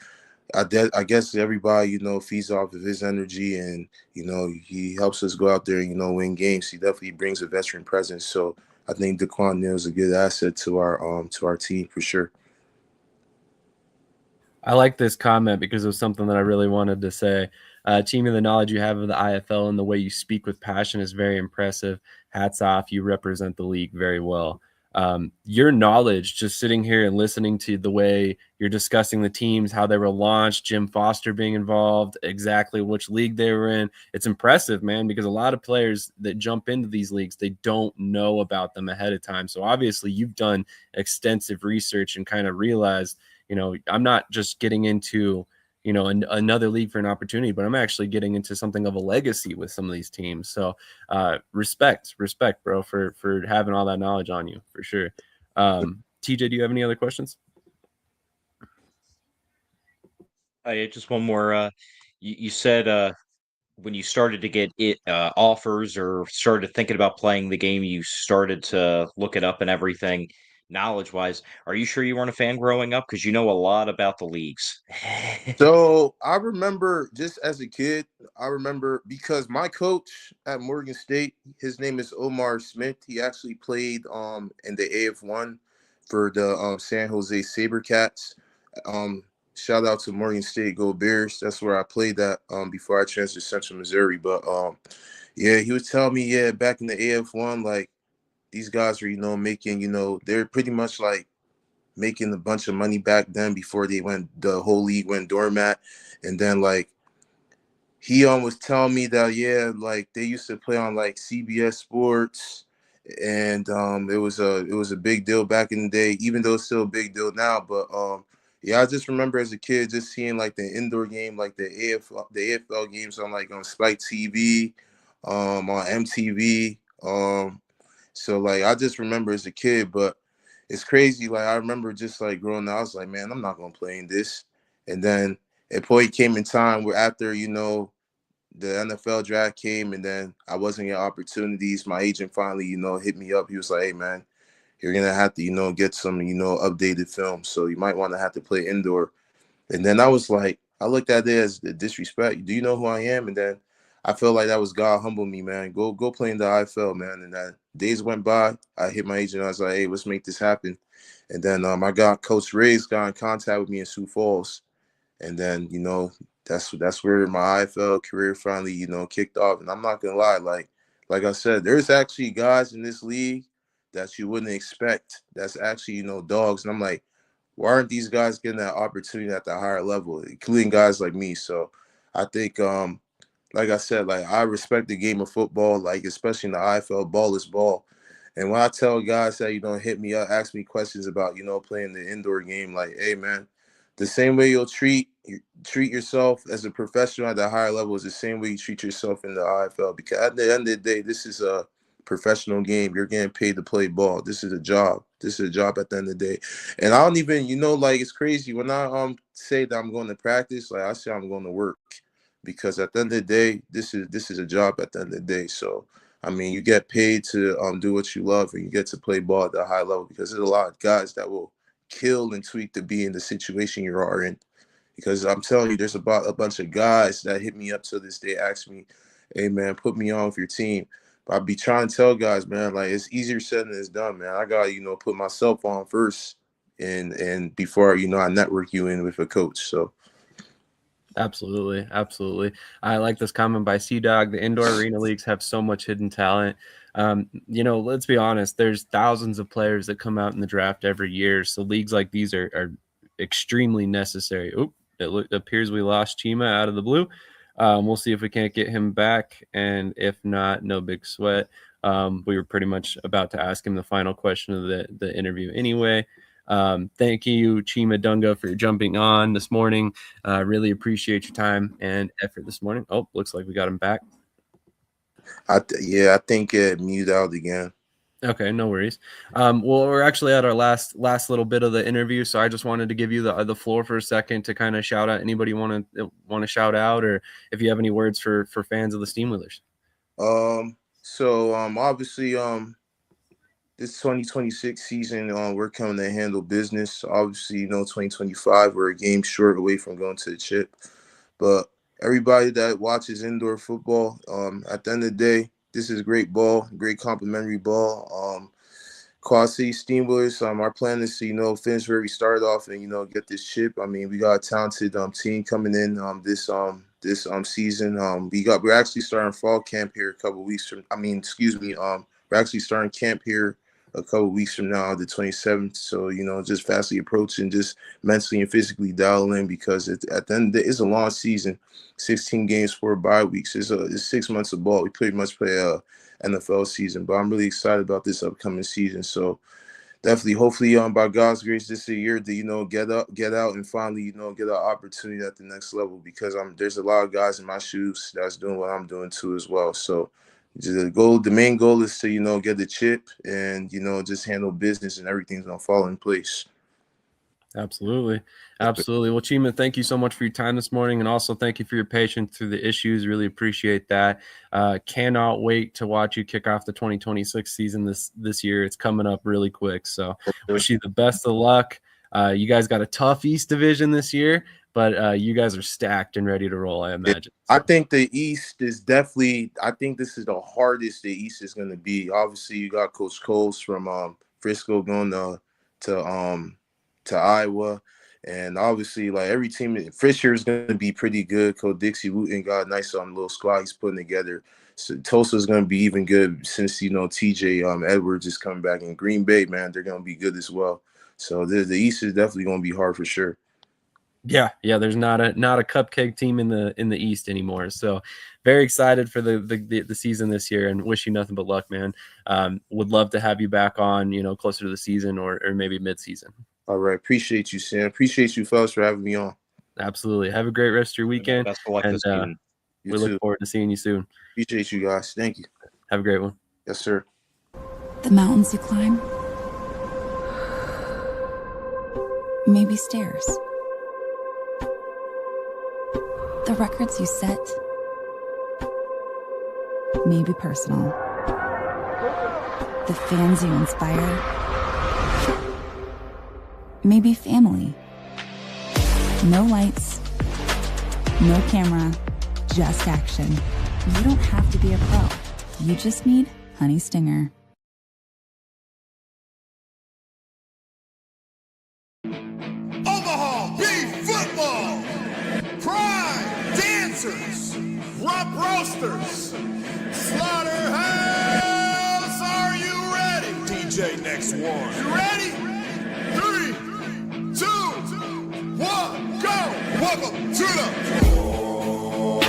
I guess everybody feeds off of his energy, and he helps us go out there and win games. He definitely brings a veteran presence. So I think Daquan Neal is a good asset to our team for sure. I like this comment because it was something that I really wanted to say. Chima, the knowledge you have of the IFL and the way you speak with passion is very impressive. Hats off. You represent the league very well. Your knowledge, just sitting here and listening to the way you're discussing the teams, how they were launched, Jim Foster being involved, exactly which league they were in. It's impressive, man, because a lot of players that jump into these leagues, they don't know about them ahead of time. So obviously you've done extensive research and kind of realized, I'm not just getting into, another league for an opportunity, but I'm actually getting into something of a legacy with some of these teams. So respect, bro, for having all that knowledge on you, for sure. TJ, do you have any other questions? Just one more. You said when you started to get offers or started thinking about playing the game, you started to look it up and everything. Knowledge wise, are you sure you weren't a fan growing up? Because you know a lot about the leagues. So I remember just as a kid, I remember because my coach at Morgan State, his name is Omar Smith. He actually played in the AF1 for the San Jose SaberCats. Um, Shout out to Morgan State, Go Bears. That's where I played at before I transferred to Central Missouri. But yeah, he was telling me, yeah, back in the AF1, like these guys were, making, they're pretty much like making a bunch of money back then before the whole league went doormat. And then like he was telling me that, yeah, like they used to play on like CBS Sports, and it was a big deal back in the day, even though it's still a big deal now. But yeah, I just remember as a kid just seeing like the indoor game, like the AFL games on like on Spike TV, on MTV. So like I just remember as a kid, but it's crazy. Like I remember just like growing up, I was like, man, I'm not gonna play in this. And then a point came in time where after, the NFL draft came and then I wasn't getting opportunities. My agent finally, hit me up. He was like, hey man, you're gonna have to, get some, updated film. So you might want to have to play indoor. And then I was like, I looked at it as the disrespect. Do you know who I am? And then I felt like that was God humbled me, man. Go play in the IFL, man. And then days went by. I hit my agent. I was like, hey, let's make this happen. And then I got Coach Ray's got in contact with me in Sioux Falls. And then, that's where my IFL career finally, kicked off. And I'm not gonna lie, like I said, there's actually guys in this league that you wouldn't expect. That's actually, dogs. And I'm like, why aren't these guys getting that opportunity at the higher level, including guys like me? So I think, like I said, like I respect the game of football, like especially in the IFL, ball is ball. And when I tell guys that, hit me up, ask me questions about, playing the indoor game, like, hey man, the same way you'll treat yourself as a professional at the higher level is the same way you treat yourself in the IFL. Because at the end of the day, this is a professional game. You're getting paid to play ball. This is a job. This is a job at the end of the day. And I don't even, like it's crazy when I say that I'm going to practice, like I say I'm going to work. Because at the end of the day, this is a job at the end of the day. So I mean, you get paid to do what you love, and you get to play ball at the high level. Because there's a lot of guys that will kill and tweak to be in the situation you are in. Because I'm telling you, there's about a bunch of guys that hit me up to this day, ask me, hey man, put me on with your team. But I be trying to tell guys, man, like it's easier said than it's done, man. I gotta, put myself on first and before, I network you in with a coach. So Absolutely. I like this comment by C-Dog. The indoor arena leagues have so much hidden talent. Let's be honest, there's thousands of players that come out in the draft every year. So leagues like these are extremely necessary. It appears we lost Chima out of the blue. We'll see if we can't get him back. And if not, no big sweat. We were pretty much about to ask him the final question of the interview anyway. Thank you, Chima Dunga, for jumping on this morning. Really appreciate your time and effort this morning. Oh, looks like we got him back. I think it muted out again. Okay, no worries. Well, we're actually at our last little bit of the interview, so I just wanted to give you the floor for a second to kind of shout out anybody want to shout out, or if you have any words for fans of the Steamwheelers. So obviously this 2026 season, we're coming to handle business. Obviously, 2025, we're a game short away from going to the chip. But everybody that watches indoor football, at the end of the day, this is great ball, great complimentary ball. Quad City Steamwheelers, our plan is to, finish where we started off and, get this chip. I mean, we got a talented team coming in this season. We're actually starting fall camp here a couple weeks from, we're actually starting camp here a couple weeks from now, the 27th. So, just fastly approaching, just mentally and physically dial in because at the end of the day, it's a long season, 16 games, 4 bye weeks. It's 6 months of ball. We pretty much play a NFL season, but I'm really excited about this upcoming season. So definitely, hopefully, by God's grace, this is a year to, get out and finally, get an opportunity at the next level because there's a lot of guys in my shoes that's doing what I'm doing too as well. So The main goal is to get the chip and just handle business, and everything's gonna fall in place. Absolutely. Absolutely. Well, Chima, thank you so much for your time this morning. And also thank you for your patience through the issues. Really appreciate that. Cannot wait to watch you kick off the 2026 season this year. It's coming up really quick. So wish you the best of luck. You guys got a tough East division this year, but you guys are stacked and ready to roll, I imagine. I think the East is definitely, I think this is the hardest the East is going to be. Obviously, you got Coach Coles from Frisco going to Iowa. And obviously, like every team, Fisher is going to be pretty good. Coach Dixie Wooten got a nice little squad he's putting together. So Tulsa is going to be even good since TJ Edwards is coming back. In Green Bay, man, they're going to be good as well. So the East is definitely going to be hard for sure. Yeah. There's not a cupcake team in the East anymore. So very excited for the season this year, and wish you nothing but luck, man. Would love to have you back on, closer to the season or maybe mid-season. All right. Appreciate you, Sam. Appreciate you, fellas, for having me on. Absolutely. Have a great rest of your weekend. Best of luck and this season. We look forward to seeing you soon. Appreciate you guys. Thank you. Have a great one. Yes, sir. The mountains you climb, maybe stairs. The records you set, maybe personal. The fans you inspire, maybe family. No lights, no camera, just action. You don't have to be a pro. You just need HoneyStinger. Omaha Beef football. Prime dancers. Rump roasters. Slaughterhouse. Are you ready? DJ next one. You ready? 3, 2, 1, go. Welcome to the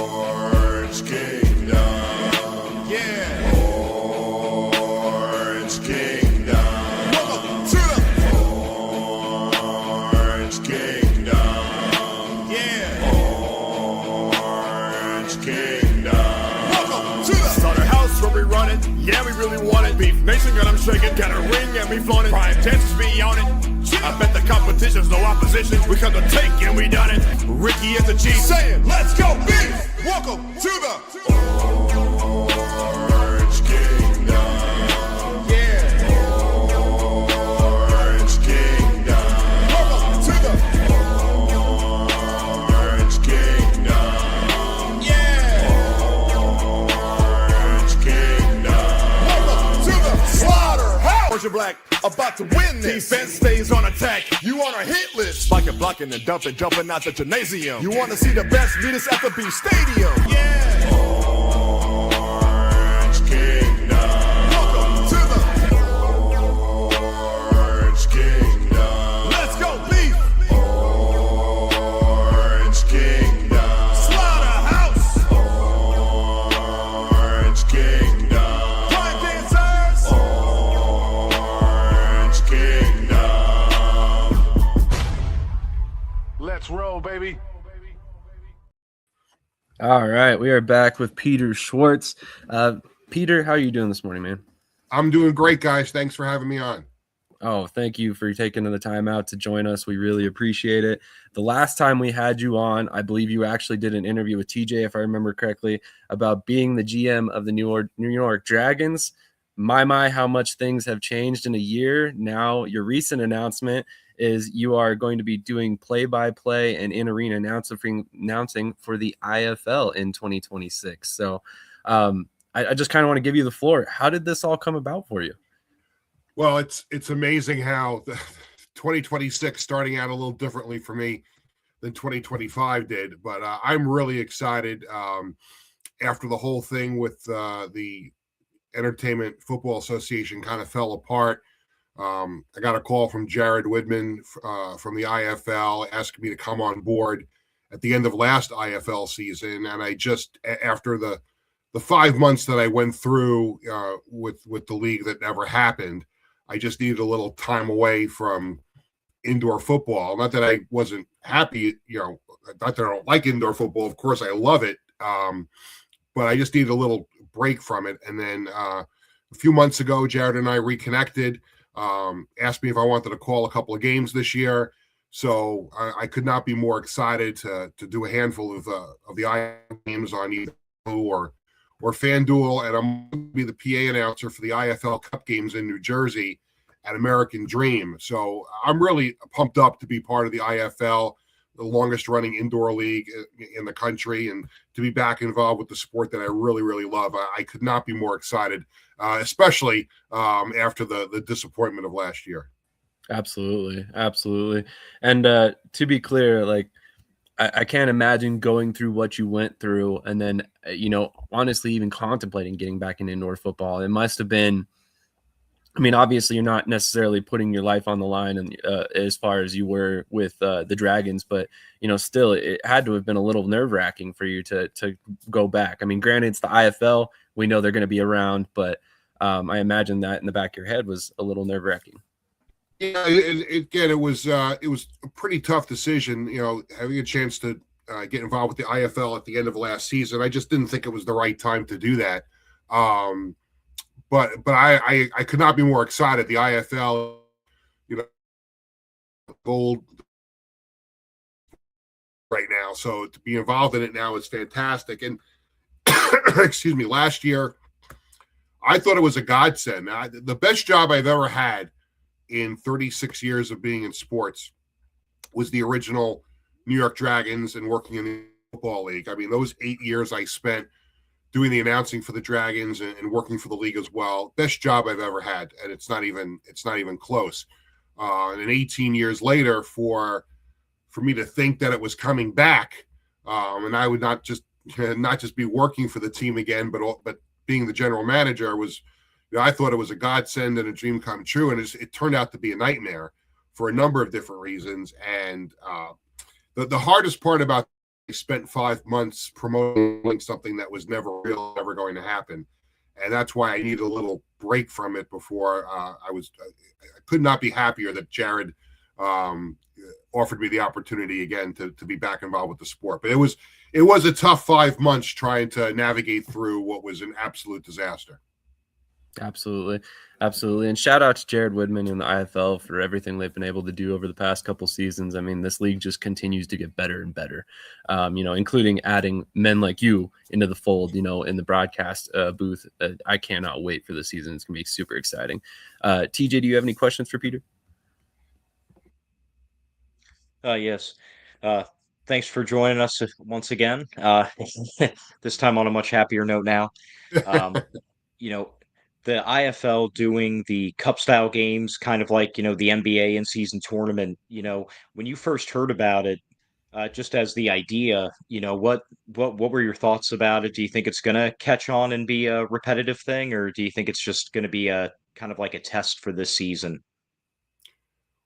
Orange Kingdom. Yeah. Orange Kingdom. Welcome to the Orange Kingdom. Yeah. Orange Kingdom. Welcome to the Slaughterhouse where we run it. Yeah, we really want it. Beef Nation got them shaking. Got a ring and we flown it. Prime chances be on it. I bet the competition's no opposition. We come to take and we done it. Ricky is the chief saying, let's go Beef. Welcome to the Orange Kingdom. Yeah. Orange Kingdom. Welcome to the Orange Kingdom. Yeah. Orange Kingdom. Welcome to the Slaughterhouse. Orange and Black about to win this. Defense stays on attack. You on a hit list. Spiking, blocking, and dumping, jumping out the gymnasium. You want to see the best? Meet us at the Beef Stadium. Yeah. Orange Kingdom. Welcome to the Orange Kingdom. Let's go Beef. Orange Kingdom. Slaughterhouse. Orange Kingdom. Prime dancers. Orange Kingdom. Let's roll, baby. All right. We are back with Peter Schwartz. Peter, how are you doing this morning, man? I'm doing great, guys. Thanks for having me on. Oh, thank you for taking the time out to join us. We really appreciate it. The last time we had you on, I believe you actually did an interview with TJ, if I remember correctly, about being the GM of the New York Dragons. My, how much things have changed in a year. Now, your recent announcement is you are going to be doing play-by-play and in-arena announcing for the IFL in 2026. So I just kind of want to give you the floor. How did this all come about for you? Well, it's amazing how the 2026 starting out a little differently for me than 2025 did, but I'm really excited after the whole thing with the Entertainment Football Association kind of fell apart. I got a call from Jared Widman from the IFL asking me to come on board at the end of last IFL season, and I just, after the 5 months that I went through with the league that never happened, I just needed a little time away from indoor football. Not that I wasn't happy, not that I don't like indoor football. Of course, I love it. But I just needed a little break from it. And then a few months ago, Jared and I reconnected, asked me if I wanted to call a couple of games this year. So I could not be more excited to do a handful of the IFL games on either or FanDuel, and I'm going to be the PA announcer for the IFL Cup games in New Jersey at American Dream. So I'm really pumped up to be part of the IFL, the longest running indoor league in the country, and to be back involved with the sport that I really, really love. I could not be more excited, especially after the disappointment of last year. Absolutely. And to be clear, like, I can't imagine going through what you went through and then, honestly, even contemplating getting back into indoor football. It must have been, I mean, obviously you're not necessarily putting your life on the line and as far as you were with the Dragons, but, still it had to have been a little nerve wracking for you to go back. I mean, granted, it's the IFL. We know they're going to be around, but I imagine that in the back of your head was a little nerve wracking. Yeah, again, it was a pretty tough decision, having a chance to get involved with the IFL at the end of last season. I just didn't think it was the right time to do that. But I could not be more excited. The IFL, gold right now. So to be involved in it now is fantastic. And excuse me, last year, I thought it was a godsend. The best job I've ever had in 36 years of being in sports was the original New York Dragons and working in the football league. I mean, those 8 years I spent doing the announcing for the Dragons and working for the league as well. Best job I've ever had. And it's not even close. And 18 years later for me to think that it was coming back, and I would not just be working for the team again, but being the general manager was, I thought it was a godsend and a dream come true, and it turned out to be a nightmare for a number of different reasons. And the hardest part about it, I spent 5 months promoting something that was never going to happen, and that's why I needed a little break from it before I could not be happier that Jared offered me the opportunity again to be back involved with the sport. But it was a tough 5 months trying to navigate through what was an absolute disaster. Absolutely. And shout out to Jared Woodman and the IFL for everything they've been able to do over the past couple seasons. I mean, this league just continues to get better and better, including adding men like you into the fold, in the broadcast booth. I cannot wait for the season. It's going to be super exciting. TJ, do you have any questions for Peter? Yes. Thanks for joining us once again. This time on a much happier note now. The IFL doing the cup style games, kind of like, the NBA in-season tournament, when you first heard about it, just as the idea, what were your thoughts about it? Do you think it's going to catch on and be a repetitive thing, or do you think it's just going to be a kind of like a test for this season?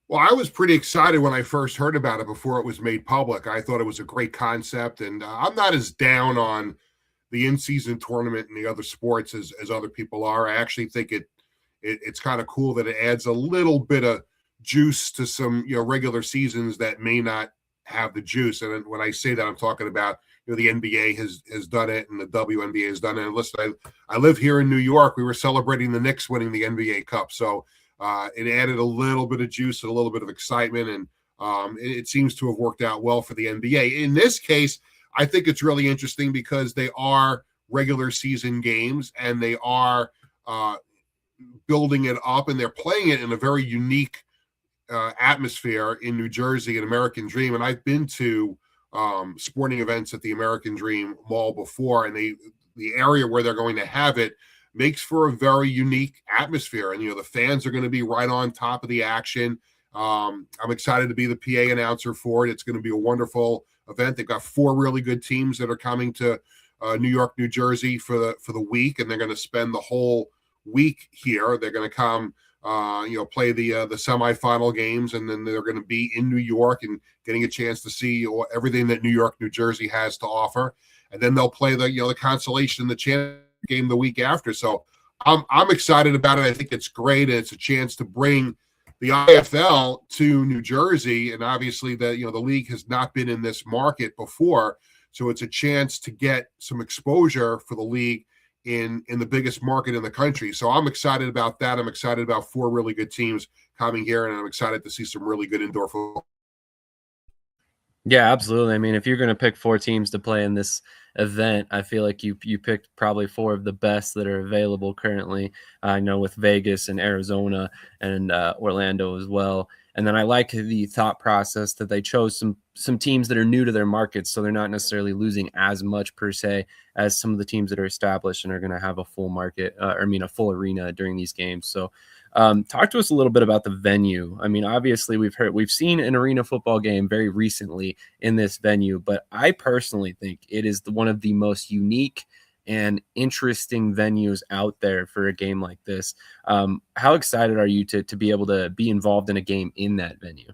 Well, I was pretty excited when I first heard about it before it was made public. I thought it was a great concept, and I'm not as down on the in-season tournament and the other sports as other people are. I actually think it's kind of cool that it adds a little bit of juice to some regular seasons that may not have the juice. And when I say that, I'm talking about the NBA has done it and the WNBA has done it. And listen, I live here in New York. We were celebrating the Knicks winning the NBA Cup, so it added a little bit of juice and a little bit of excitement, and it seems to have worked out well for the NBA. In this case, I think it's really interesting because they are regular season games and they are building it up, and they're playing it in a very unique atmosphere in New Jersey, an American Dream. And I've been to sporting events at the American Dream Mall before, and the area where they're going to have it makes for a very unique atmosphere. And, the fans are going to be right on top of the action. I'm excited to be the PA announcer for it. It's going to be a wonderful event. They've got 4 really good teams that are coming to New York, New Jersey for the week, and they're going to spend the whole week here. They're going to come, play the semifinal games, and then they're going to be in New York and getting a chance to see everything that New York, New Jersey has to offer. And then they'll play the consolation and the championship game the week after. So I'm excited about it. I think it's great, and it's a chance to bring the IFL to New Jersey, and obviously the league has not been in this market before, so it's a chance to get some exposure for the league in the biggest market in the country. So I'm excited about that. I'm excited about 4 really good teams coming here, and I'm excited to see some really good indoor football. Yeah, absolutely. I mean, if you're going to pick 4 teams to play in this event, I feel like you picked probably 4 of the best that are available currently. I know with Vegas and Arizona and Orlando as well. And then I like the thought process that they chose some teams that are new to their markets, so they're not necessarily losing as much per se as some of the teams that are established and are going to have a full market, a full arena during these games. So talk to us a little bit about the venue. I mean, obviously we've seen an arena football game very recently in this venue, but I personally think it is one of the most unique and interesting venues out there for a game like this. How excited are you to be able to be involved in a game in that venue?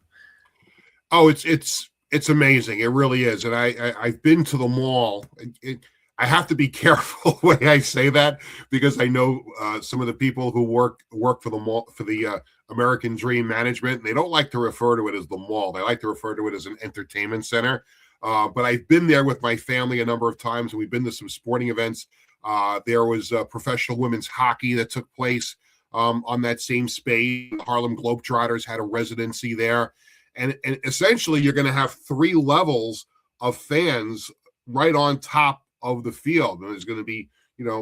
Oh, it's amazing. It really is. And I've been to the mall. I have to be careful the way I say that, because I know some of the people who work for the mall, for the American Dream management, and they don't like to refer to it as the mall. They like to refer to it as an entertainment center. But I've been there with my family a number of times, and we've been to some sporting events. There was professional women's hockey that took place on that same space. The Harlem Globetrotters had a residency there. And essentially, you're going to have 3 levels of fans right on top of the field. And there's going to be,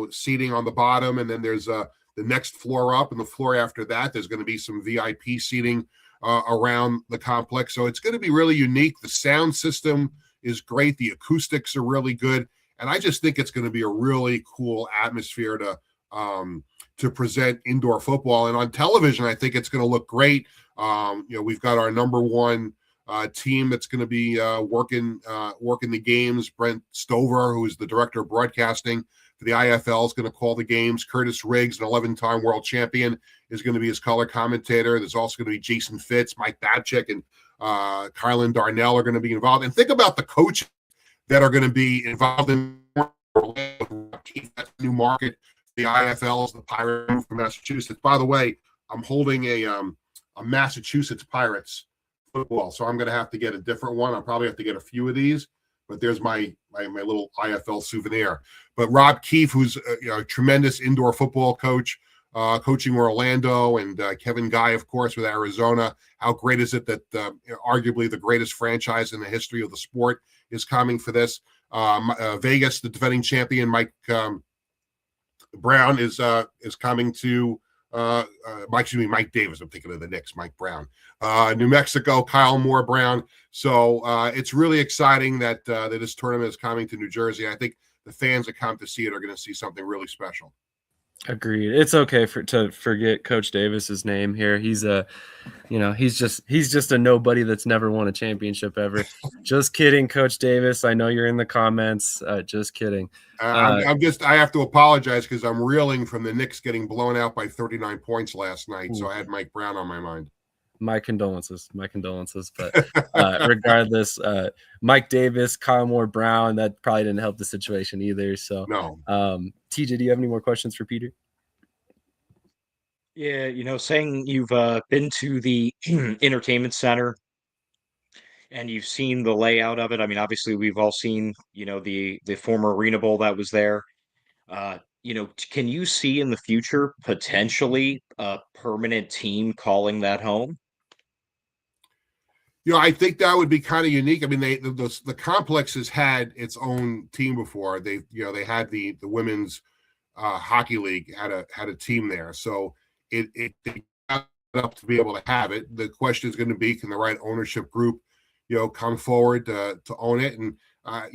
seating on the bottom, and then there's the next floor up, and the floor after that, there's going to be some VIP seating around the complex. So it's going to be really unique. The sound system is great. The acoustics are really good. And I just think it's going to be a really cool atmosphere to present indoor football. And on television, I think it's going to look great. We've got our number 1 team that's going to be working the games. Brent Stover, who is the director of broadcasting for the IFL, is going to call the games. Curtis Riggs, an 11-time world champion, is going to be his color commentator. There's also going to be Jason Fitz, Mike Babchick, and Kylan Darnell are going to be involved. And think about the coaches that are going to be involved in that new market. The IFL is the Pirates from Massachusetts. By the way, I'm holding a Massachusetts Pirates football, so I'm going to have to get a different one. I'll probably have to get a few of these, but there's my little IFL souvenir. But Rob Keefe, who's a tremendous indoor football coach, coaching Orlando, and Kevin Guy, of course, with Arizona. How great is it that arguably the greatest franchise in the history of the sport is coming for this? Vegas, the defending champion, Mike Brown is coming to Mike Davis. I'm thinking of the Knicks, Mike Brown. New Mexico, Kyle Moore Brown. So it's really exciting that this tournament is coming to New Jersey. I think the fans that come to see it are going to see something really special. Agreed. It's okay to forget Coach Davis's name here. He's he's just a nobody that's never won a championship ever. Just kidding, Coach Davis. I know you're in the comments. Just kidding. I have to apologize because I'm reeling from the Knicks getting blown out by 39 points last night. So I had Mike Brown on my mind. My condolences. But regardless, Mike Davis, Kyle Moore Brown, that probably didn't help the situation either. So no. TJ, do you have any more questions for Peter? Yeah, saying you've been to the entertainment center and you've seen the layout of it. I mean, obviously we've all seen, the former Arena Bowl that was there. Can you see in the future potentially a permanent team calling that home? I think that would be kind of unique. I mean, the complex has had its own team before. They had the women's hockey league had a team there, so it got up to be able to have it. The question is going to be, can the right ownership group, come forward to own it? And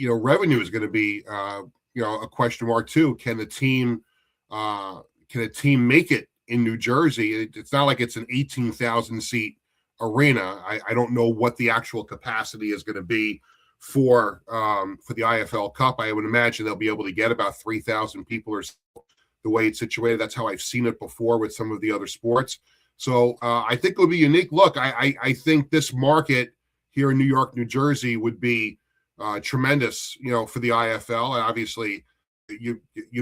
revenue is going to be a question mark too. Can a team make it in New Jersey? It's not like it's an 18,000 seat arena. I don't know what the actual capacity is going to be for the IFL Cup. I would imagine they'll be able to get about 3,000 people or so, the way it's situated. That's how I've seen it before with some of the other sports. So I think it would be unique. Look, I think this market here in New York, New Jersey would be tremendous, for the IFL. And obviously,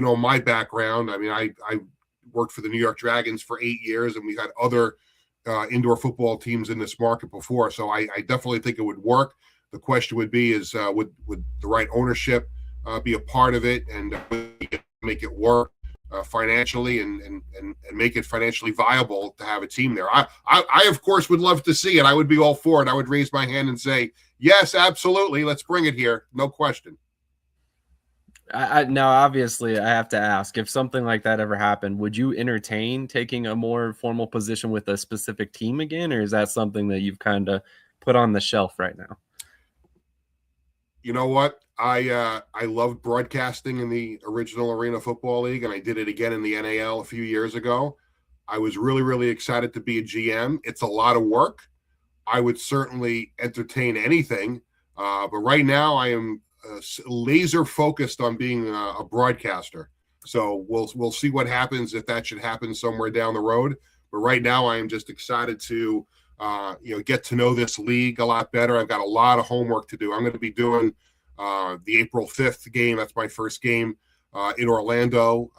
my background. I mean, I worked for the New York Dragons for 8 years, and we had other indoor football teams in this market before. So I definitely think it would work. The question would be would the right ownership be a part of it and make it work? financially and make it financially viable to have a team there. I of course would love to see it. I would be all for it. I would raise my hand and say, yes, absolutely. Let's bring it here. No question. Now, obviously, I have to ask, if something like that ever happened, would you entertain taking a more formal position with a specific team again, or is that something that you've kind of put on the shelf right now? You know what? I loved broadcasting in the original Arena Football League, and I did it again in the NAL a few years ago. I was really, really excited to be a GM. It's a lot of work. I would certainly entertain anything, but right now I am laser focused on being a broadcaster. So we'll see what happens if that should happen somewhere down the road. But right now I am just excited to get to know this league a lot better. I've got a lot of homework to do. I'm going to be doing the April 5th game. That's my first game in Orlando.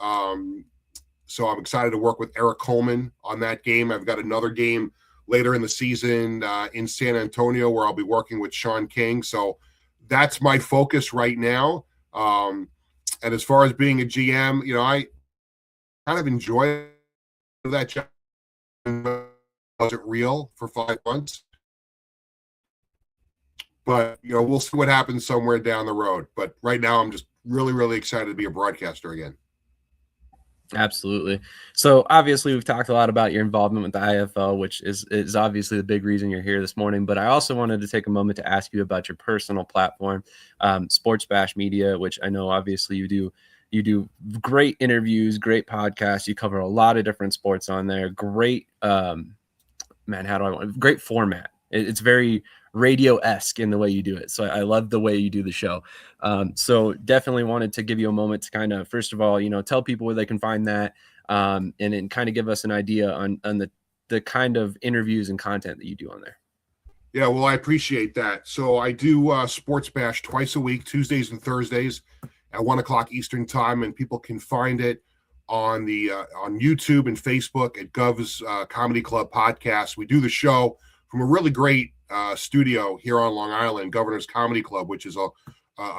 So I'm excited to work with Eric Coleman on that game. I've got another game later in the season in San Antonio where I'll be working with Sean King. So that's my focus right now. And as far as being a GM, I kind of enjoy that job. Was it real for 5 months? But, we'll see what happens somewhere down the road. But right now I'm just really, really excited to be a broadcaster again. Absolutely. So obviously we've talked a lot about your involvement with the IFL, which is obviously the big reason you're here this morning. But I also wanted to take a moment to ask you about your personal platform, Sports Bash Media, which I know obviously you do great interviews, great podcasts. You cover a lot of different sports on there. Great, great format. It's very radio-esque in the way you do it. So I love the way you do the show. So definitely wanted to give you a moment to kind of, first of all, tell people where they can find that, and then kind of give us an idea on the kind of interviews and content that you do on there. Yeah, well, I appreciate that. So I do Sports Bash twice a week, Tuesdays and Thursdays at 1:00 Eastern time, and people can find it on on YouTube and Facebook at Gov's Comedy Club Podcast. We do the show from a really great studio here on Long Island, Governor's Comedy Club, which is a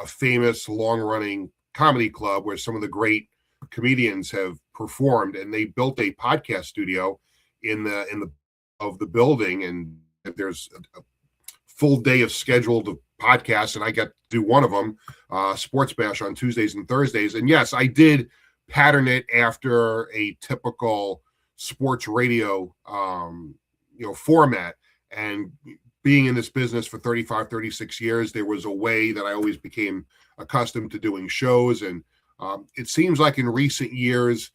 famous long-running comedy club where some of the great comedians have performed. And they built a podcast studio in the building, and there's a full day of scheduled podcasts, and I get to do one of them, Sports Bash, on Tuesdays and Thursdays. And yes, I did pattern it after a typical sports radio format. And being in this business for 35, 36 years, there was a way that I always became accustomed to doing shows. And it seems like in recent years,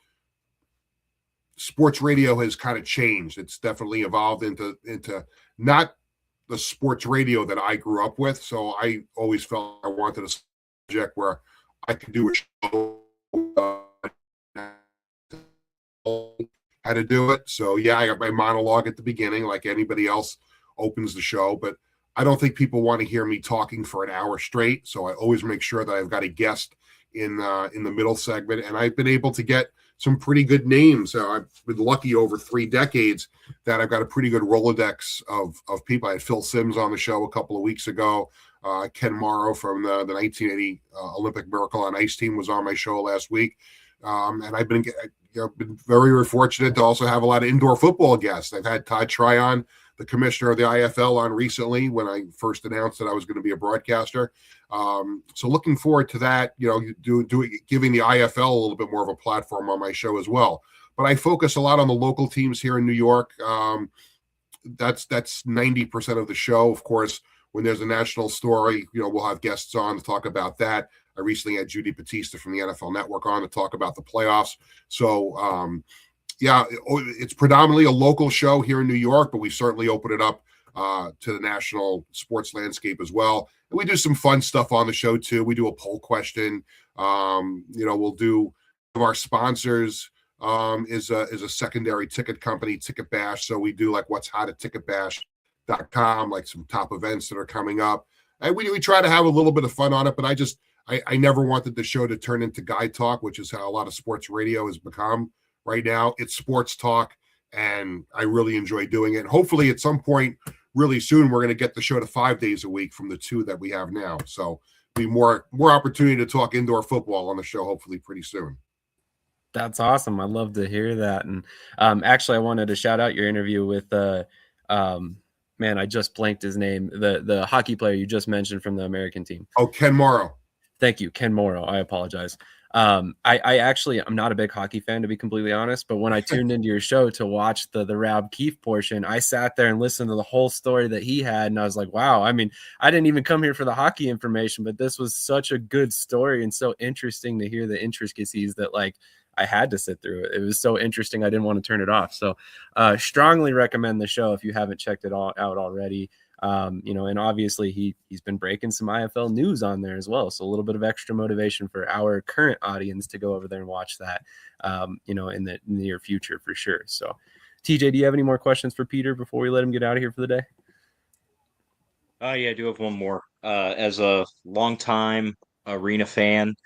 sports radio has kind of changed. It's definitely evolved into not the sports radio that I grew up with. So I always felt I wanted a subject where I could do a show, how to do it. So yeah, I got my monologue at the beginning, like anybody else opens the show, but I don't think people want to hear me talking for an hour straight. So I always make sure that I've got a guest in the middle segment, and I've been able to get some pretty good names. I've been lucky over 3 decades that I've got a pretty good Rolodex of people. I had Phil Simms on the show a couple of weeks ago. Ken Morrow from the 1980 Olympic Miracle on Ice team was on my show last week. And I've been very fortunate to also have a lot of indoor football guests. I've had Todd Tryon, the commissioner of the IFL, on recently when I first announced that I was going to be a broadcaster. So looking forward to that, giving the IFL a little bit more of a platform on my show as well. But I focus a lot on the local teams here in New York. That's 90% of the show. Of course, when there's a national story, we'll have guests on to talk about that. I recently had Judy Battista from the NFL Network on to talk about the playoffs. So, it's predominantly a local show here in New York, but we certainly open it up to the national sports landscape as well. And we do some fun stuff on the show too. We do a poll question. We'll do our sponsors is a secondary ticket company, Ticket Bash. So we do like what's hot at ticketbash.com, like some top events that are coming up. And we try to have a little bit of fun on it, but I never wanted the show to turn into guy talk, which is how a lot of sports radio has become right now. It's sports talk, and I really enjoy doing it. And hopefully at some point really soon, we're going to get the show to 5 days a week from the 2 that we have now. So be more opportunity to talk indoor football on the show, hopefully pretty soon. That's awesome. I love to hear that. And actually, I wanted to shout out your interview with man, I just blanked his name. The hockey player you just mentioned from the American team. Oh, Ken Morrow. Thank you, Ken Morrow. I apologize. I actually I'm not a big hockey fan, to be completely honest, but when I tuned into your show to watch the Rab Keefe portion, I sat there and listened to the whole story that he had, and I was like, wow. I mean, I didn't even come here for the hockey information, but this was such a good story and so interesting to hear the intricacies that like I had to sit through it. It was so interesting. I didn't want to turn it off. So strongly recommend the show if you haven't checked it all out already. And obviously he's been breaking some IFL news on there as well. So a little bit of extra motivation for our current audience to go over there and watch that, in the near future for sure. So TJ, do you have any more questions for Peter before we let him get out of here for the day? Yeah, I do have one more. As a longtime arena fan,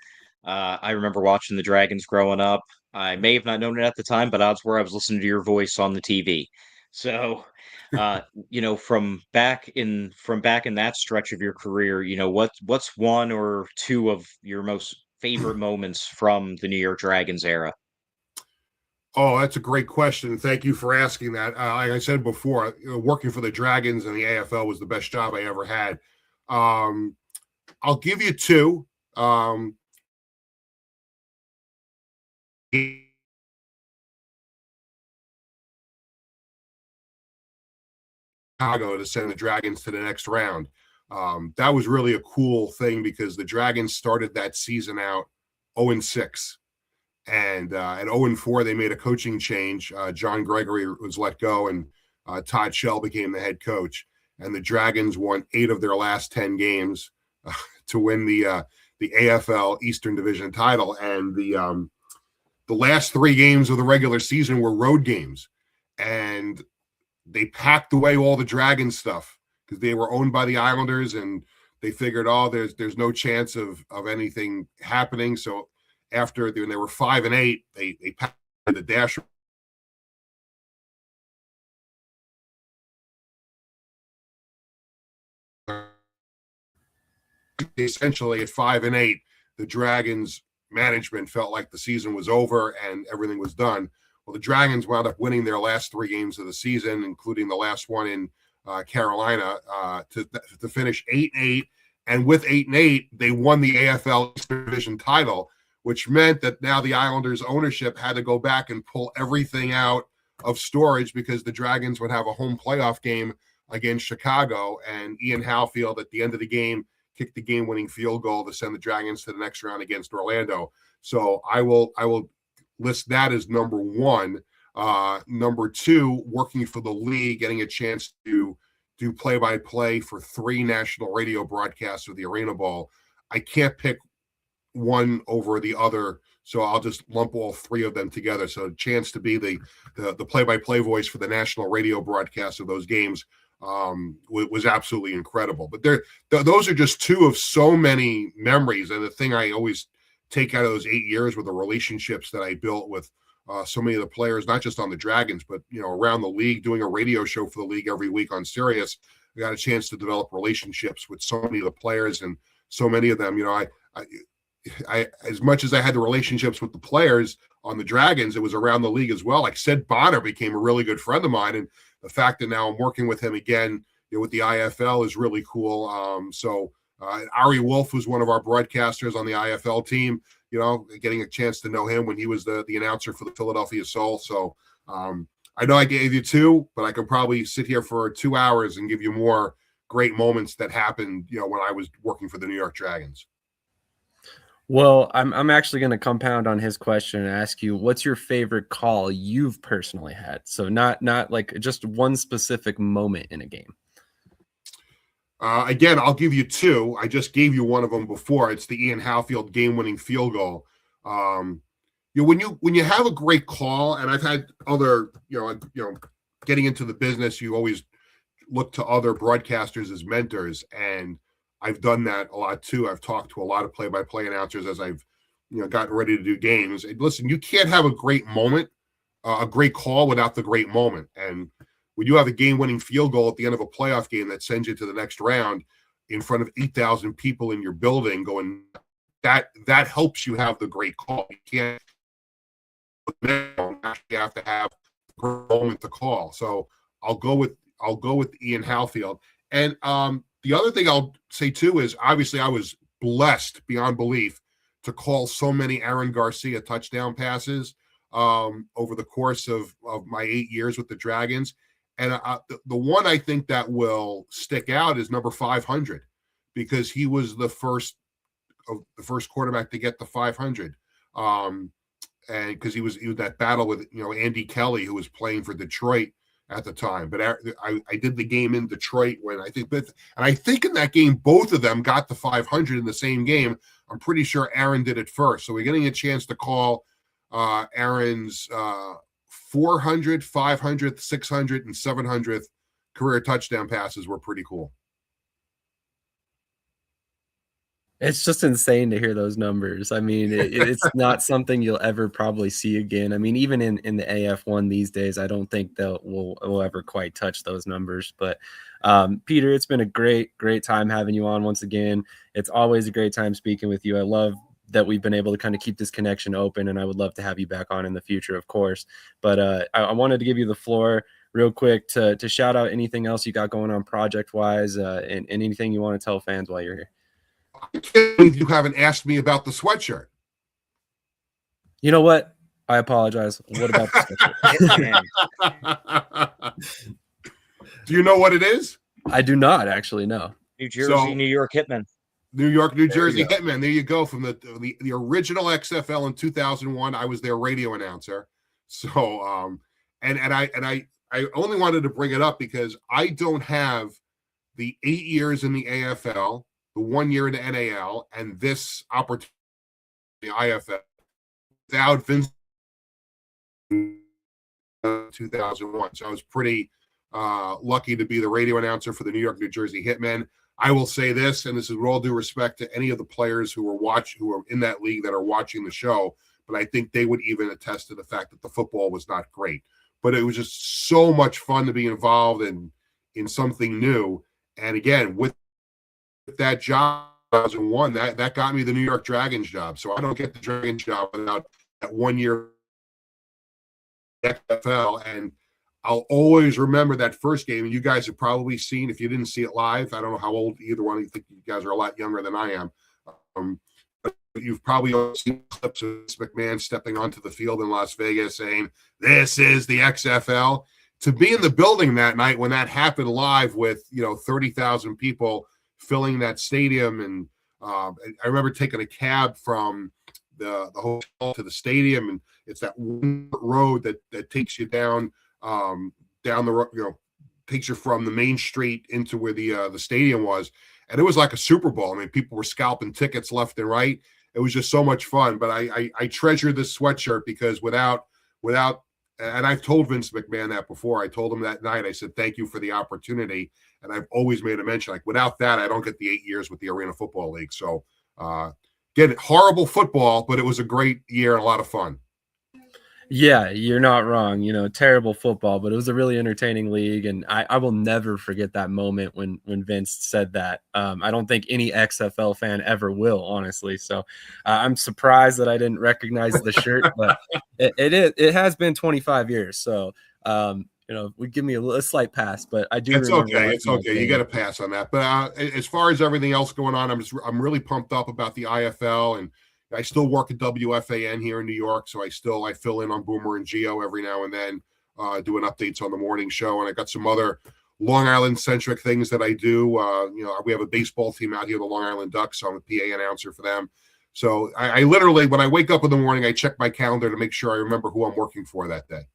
I remember watching the Dragons growing up. I may have not known it at the time, but odds were I was listening to your voice on the TV. So, from back in that stretch of your career, what's one or two of your most favorite moments from the New York Dragons era? Oh, that's a great question. Thank you for asking that. Like I said before, working for the Dragons and the AFL was the best job I ever had. I'll give you two. Chicago to send the Dragons to the next round. That was really a cool thing because the Dragons started that season out 0-6. And at 0-4, they made a coaching change. John Gregory was let go, and Todd Shell became the head coach. And the Dragons won 8 of their last 10 games to win the AFL Eastern Division title. And the last 3 games of the regular season were road games. And they packed away all the Dragon stuff because they were owned by the Islanders, and they figured, there's no chance of anything happening. So after when they were 5-8, they packed the dash. Essentially at 5-8, the Dragons management felt like the season was over and everything was done. Well, the Dragons wound up winning their last 3 games of the season, including the last one in Carolina, to finish 8-8. And with 8-8, they won the AFL Division title, which meant that now the Islanders ownership had to go back and pull everything out of storage because the Dragons would have a home playoff game against Chicago. And Ian Halfield at the end of the game kicked the game-winning field goal to send the Dragons to the next round against Orlando. So I will list that as number 1. Number 2, working for the league, getting a chance to do play-by-play for 3 national radio broadcasts of the Arena Bowl. I can't pick one over the other, so I'll just lump all 3 of them together. So a chance to be the play-by-play voice for the national radio broadcast of those games was absolutely incredible. But those are just 2 of so many memories. And the thing I always take out of those 8 years were the relationships that I built with so many of the players, not just on the Dragons, but around the league, doing a radio show for the league every week on Sirius. I got a chance to develop relationships with so many of the players, and so many of them, I as much as I had the relationships with the players on the Dragons, it was around the league as well. Like Sid Bonner became a really good friend of mine, and the fact that now I'm working with him again with the IFL is really cool. Ari Wolf was one of our broadcasters on the IFL team, getting a chance to know him when he was the announcer for the Philadelphia Soul. So I know I gave you 2, but I could probably sit here for 2 hours and give you more great moments that happened, when I was working for the New York Dragons. Well, I'm actually going to compound on his question and ask you, what's your favorite call you've personally had? So not like just one specific moment in a game. Again, I'll give you 2. I just gave you one of them before. It's the Ian Halfield game-winning field goal. When you have a great call, and I've had other, getting into the business, you always look to other broadcasters as mentors, and I've done that a lot too. I've talked to a lot of play-by-play announcers as I've, gotten ready to do games. And listen, you can't have a great moment, a great call without the great moment. And when you have a game-winning field goal at the end of a playoff game that sends you to the next round in front of 8,000 people in your building going, that helps you have the great call. You can't actually have to have a moment to call. So I'll go with Ian Halfield. And the other thing I'll say too is obviously I was blessed beyond belief to call so many Aaron Garcia touchdown passes over the course of my 8 years with the Dragons. And the one I think that will stick out is number 500, because he was the first quarterback to get the 500. And because he was that battle with Andy Kelly, who was playing for Detroit at the time. But I did the game in Detroit when I think in that game both of them got the 500 in the same game. I'm pretty sure Aaron did it first. So we're getting a chance to call Aaron's 400, 500, 600, and 700th career touchdown passes were pretty cool. It's just insane to hear those numbers. I mean, it's not something you'll ever probably see again. I mean, even in the AF1 these days, I don't think we'll ever quite touch those numbers. But Peter, it's been a great time having you on once again. It's always a great time speaking with you. I love that we've been able to kind of keep this connection open, and I would love to have you back on in the future, of course. But I wanted to give you the floor real quick to shout out anything else you got going on project-wise, and anything you want to tell fans while you're here. I can't believe you haven't asked me about the sweatshirt. You know what? I apologize. What about the sweatshirt? Do you know what it is? I do not actually know. New Jersey, New York Hitmen. New York, New Jersey Hitmen. There you go. From the original XFL in 2001, I was their radio announcer. So, and I only wanted to bring it up because I don't have the 8 years in the AFL, the 1 year in the NAL, and this opportunity, the IFL, without Vince 2001. So I was pretty lucky to be the radio announcer for the New York, New Jersey Hitmen. I will say this, and this is with all due respect to any of the players who are in that league that are watching the show, but I think they would even attest to the fact that the football was not great. But it was just so much fun to be involved in something new. And again, with that job, 2001, that got me the New York Dragons job. So I don't get the Dragons job without that 1 year XFL. And I'll always remember that first game. And you guys have probably seen, if you didn't see it live, I don't know how old either one of you think. You guys are a lot younger than I am. But you've probably seen clips of McMahon stepping onto the field in Las Vegas saying, "This is the XFL." To be in the building that night when that happened live with 30,000 people filling that stadium, and I remember taking a cab from the hotel to the stadium, and it's that one road that takes you down the road, takes you from the main street into where the stadium was, and it was like a Super Bowl. I mean, people were scalping tickets left and right. It was just so much fun. But I treasure this sweatshirt because without, and I've told Vince McMahon that before. I told him that night, I said, thank you for the opportunity. And I've always made a mention, like, without that, I don't get the 8 years with the Arena Football League. So, again, horrible football, but it was a great year and a lot of fun. Yeah, you're not wrong. Terrible football, but it was a really entertaining league. And I will never forget that moment when Vince said that. I don't think any XFL fan ever will, honestly. So I'm surprised that I didn't recognize the shirt, but it has been 25 years. So, would give me a slight pass, but I do. It's okay. It's okay. You got to pass on that. But as far as everything else going on, I'm really pumped up about the IFL, and I still work at WFAN here in New York, so I fill in on Boomer and Geo every now and then, doing updates on the morning show, and I got some other Long Island centric things that I do. We have a baseball team out here, the Long Island Ducks, so I'm a PA announcer for them. So I literally, when I wake up in the morning, I check my calendar to make sure I remember who I'm working for that day.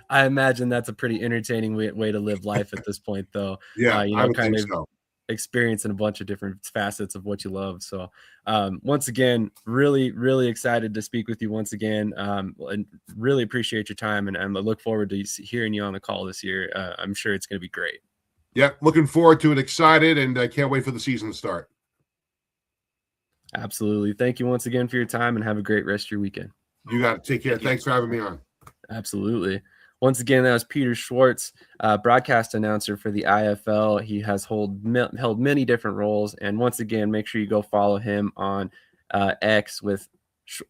I imagine that's a pretty entertaining way to live life at this point, though. Yeah, I would kind think of so. Experiencing a bunch of different facets of what you love. So once again, really, really excited to speak with you once again, and really appreciate your time, and I look forward to hearing you on the call this year. I'm sure it's going to be great. Yeah, looking forward to it, excited, and I can't wait for the season to start. Absolutely. Thank you once again for your time, and have a great rest of your weekend. You got it. Take care. Thanks for having me on. Absolutely. Once again, that was Peter Schwartz, broadcast announcer for the IFL. He has held many different roles. And once again, make sure you go follow him on X with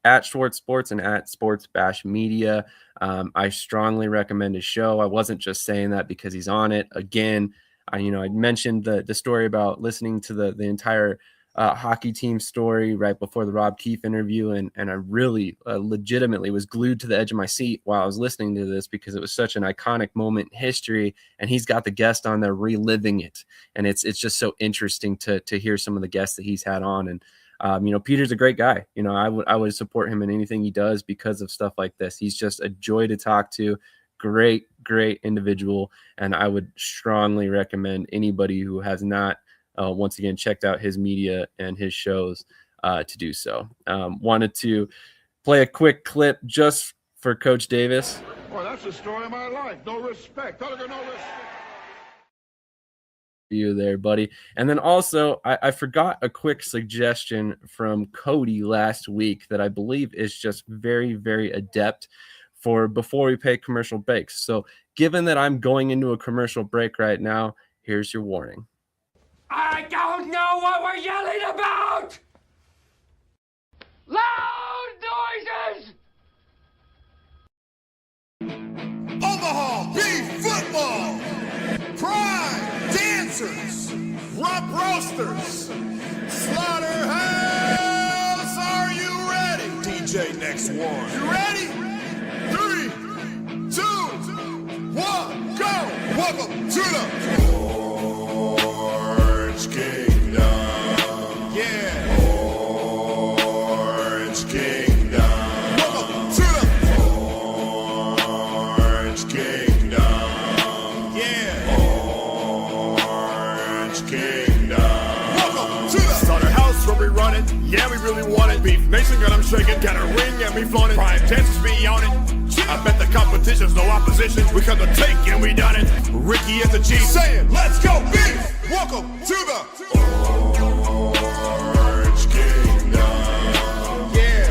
at Schwartz Sports and at Sports Bash Media. I strongly recommend his show. I wasn't just saying that because he's on it. Again, I mentioned the story about listening to the entire hockey team story right before the Rob Keefe interview, and I really legitimately was glued to the edge of my seat while I was listening to this because it was such an iconic moment in history, and he's got the guest on there reliving it, and it's just so interesting to hear some of the guests that he's had on. And Peter's a great guy. I would support him in anything he does because of stuff like this. He's just a joy to talk to. Great individual, and I would strongly recommend anybody who has not once again checked out his media and his shows to do so. Wanted to play a quick clip just for Coach Davis. Boy, that's the story of my life. No respect. No respect. You there, buddy. And then also I forgot a quick suggestion from Cody last week that I believe is just very, very adept for before we pay commercial breaks. So given that I'm going into a commercial break right now, here's your warning. I don't know what we're yelling about! Loud noises! Omaha Beef football. Prime dancers. Rump roasters. Slaughterhouse. Are you ready? DJ next one. You ready? 3, 2, 1, go! Welcome to the Orange Kingdom. Yeah. Orange Kingdom. Welcome to the Orange Kingdom. Yeah. Orange Kingdom. Welcome to the slaughterhouse where we run it. Yeah, we really want it. Beef Nation got 'em shaking. Got a ring and we flown it. Prime chances be on it. I bet the competition's no opposition. We come to take and we done it. Ricky is the chief saying, let's go Beef. Welcome to the Orange Kingdom. Yeah.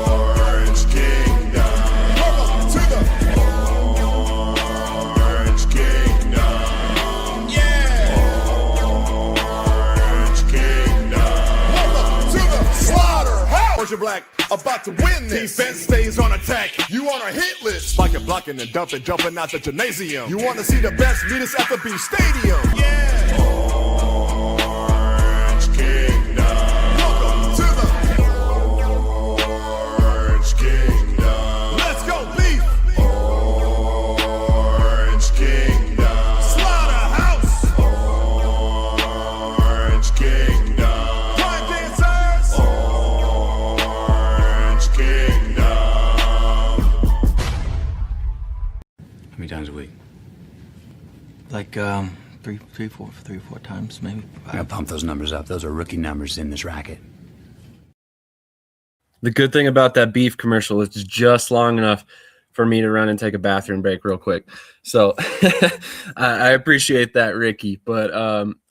Orange Kingdom. Welcome to the Orange Kingdom. Yeah. Orange Kingdom. Welcome to the slaughterhouse. Orange and black. About to win this. Defense stays on attack. You on a hit list. Spiking, blocking, and dumping, jumping out the gymnasium. You want to see the best? Meet us at the Beef Stadium. Yeah. Orange Kingdom. Welcome to the Orange Kingdom. Let's go Beef. Orange Kingdom. Slaughterhouse. Orange Kingdom. Prime dancers. Orange Kingdom. How many times a week? Like three or four times, maybe. I gotta pump those numbers up. Those are rookie numbers in this racket. The good thing about that beef commercial is it's just long enough for me to run and take a bathroom break real quick. So I appreciate that, Ricky. But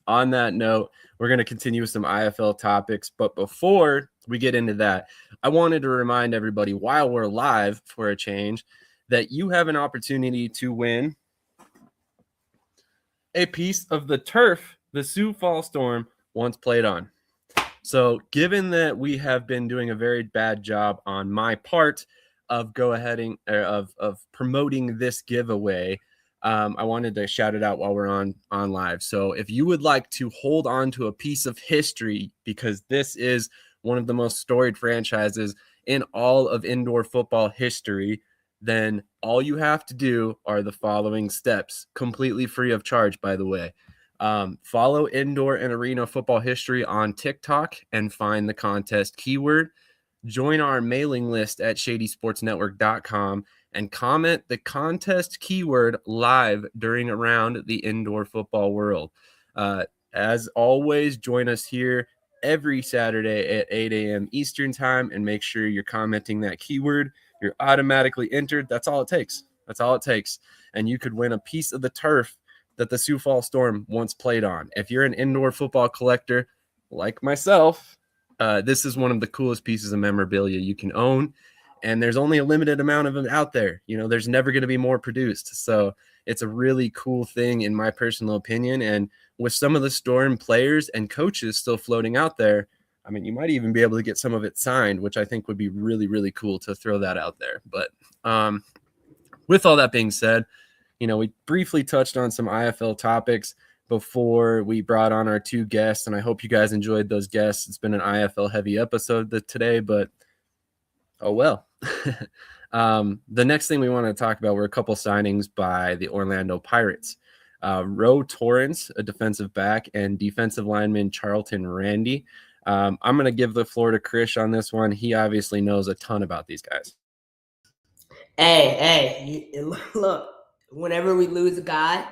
on that note, we're going to continue with some IFL topics. But before we get into that, I wanted to remind everybody while we're live for a change that you have an opportunity to win a piece of the turf the Sioux Falls Storm once played on. So given that we have been doing a very bad job on my part of of promoting this giveaway, I wanted to shout it out while we're on live. So if you would like to hold on to a piece of history, because this is one of the most storied franchises in all of indoor football history, then all you have to do are the following steps, completely free of charge, by the way. Follow Indoor and Arena Football History on TikTok and find the contest keyword. Join our mailing list at shadysportsnetwork.com and comment the contest keyword live during Around the Indoor Football World. As always, join us here every Saturday at 8 a.m. Eastern Time and make sure you're commenting that keyword. You're automatically entered. That's all it takes. That's all it takes. And you could win a piece of the turf that the Sioux Falls Storm once played on. If you're an indoor football collector like myself, this is one of the coolest pieces of memorabilia you can own. And there's only a limited amount of them out there. You know, there's never going to be more produced. So it's a really cool thing in my personal opinion. And with some of the Storm players and coaches still floating out there, I mean, you might even be able to get some of it signed, which I think would be really, really cool to throw that out there. But with all that being said, we briefly touched on some IFL topics before we brought on our two guests, and I hope you guys enjoyed those guests. It's been an IFL heavy episode today, but oh well. The next thing we want to talk about were a couple signings by the Orlando Pirates. Ro Torrance, a defensive back, and defensive lineman Charlton Randy. I'm going to give the floor to Krish on this one. He obviously knows a ton about these guys. Hey, look, whenever we lose a guy,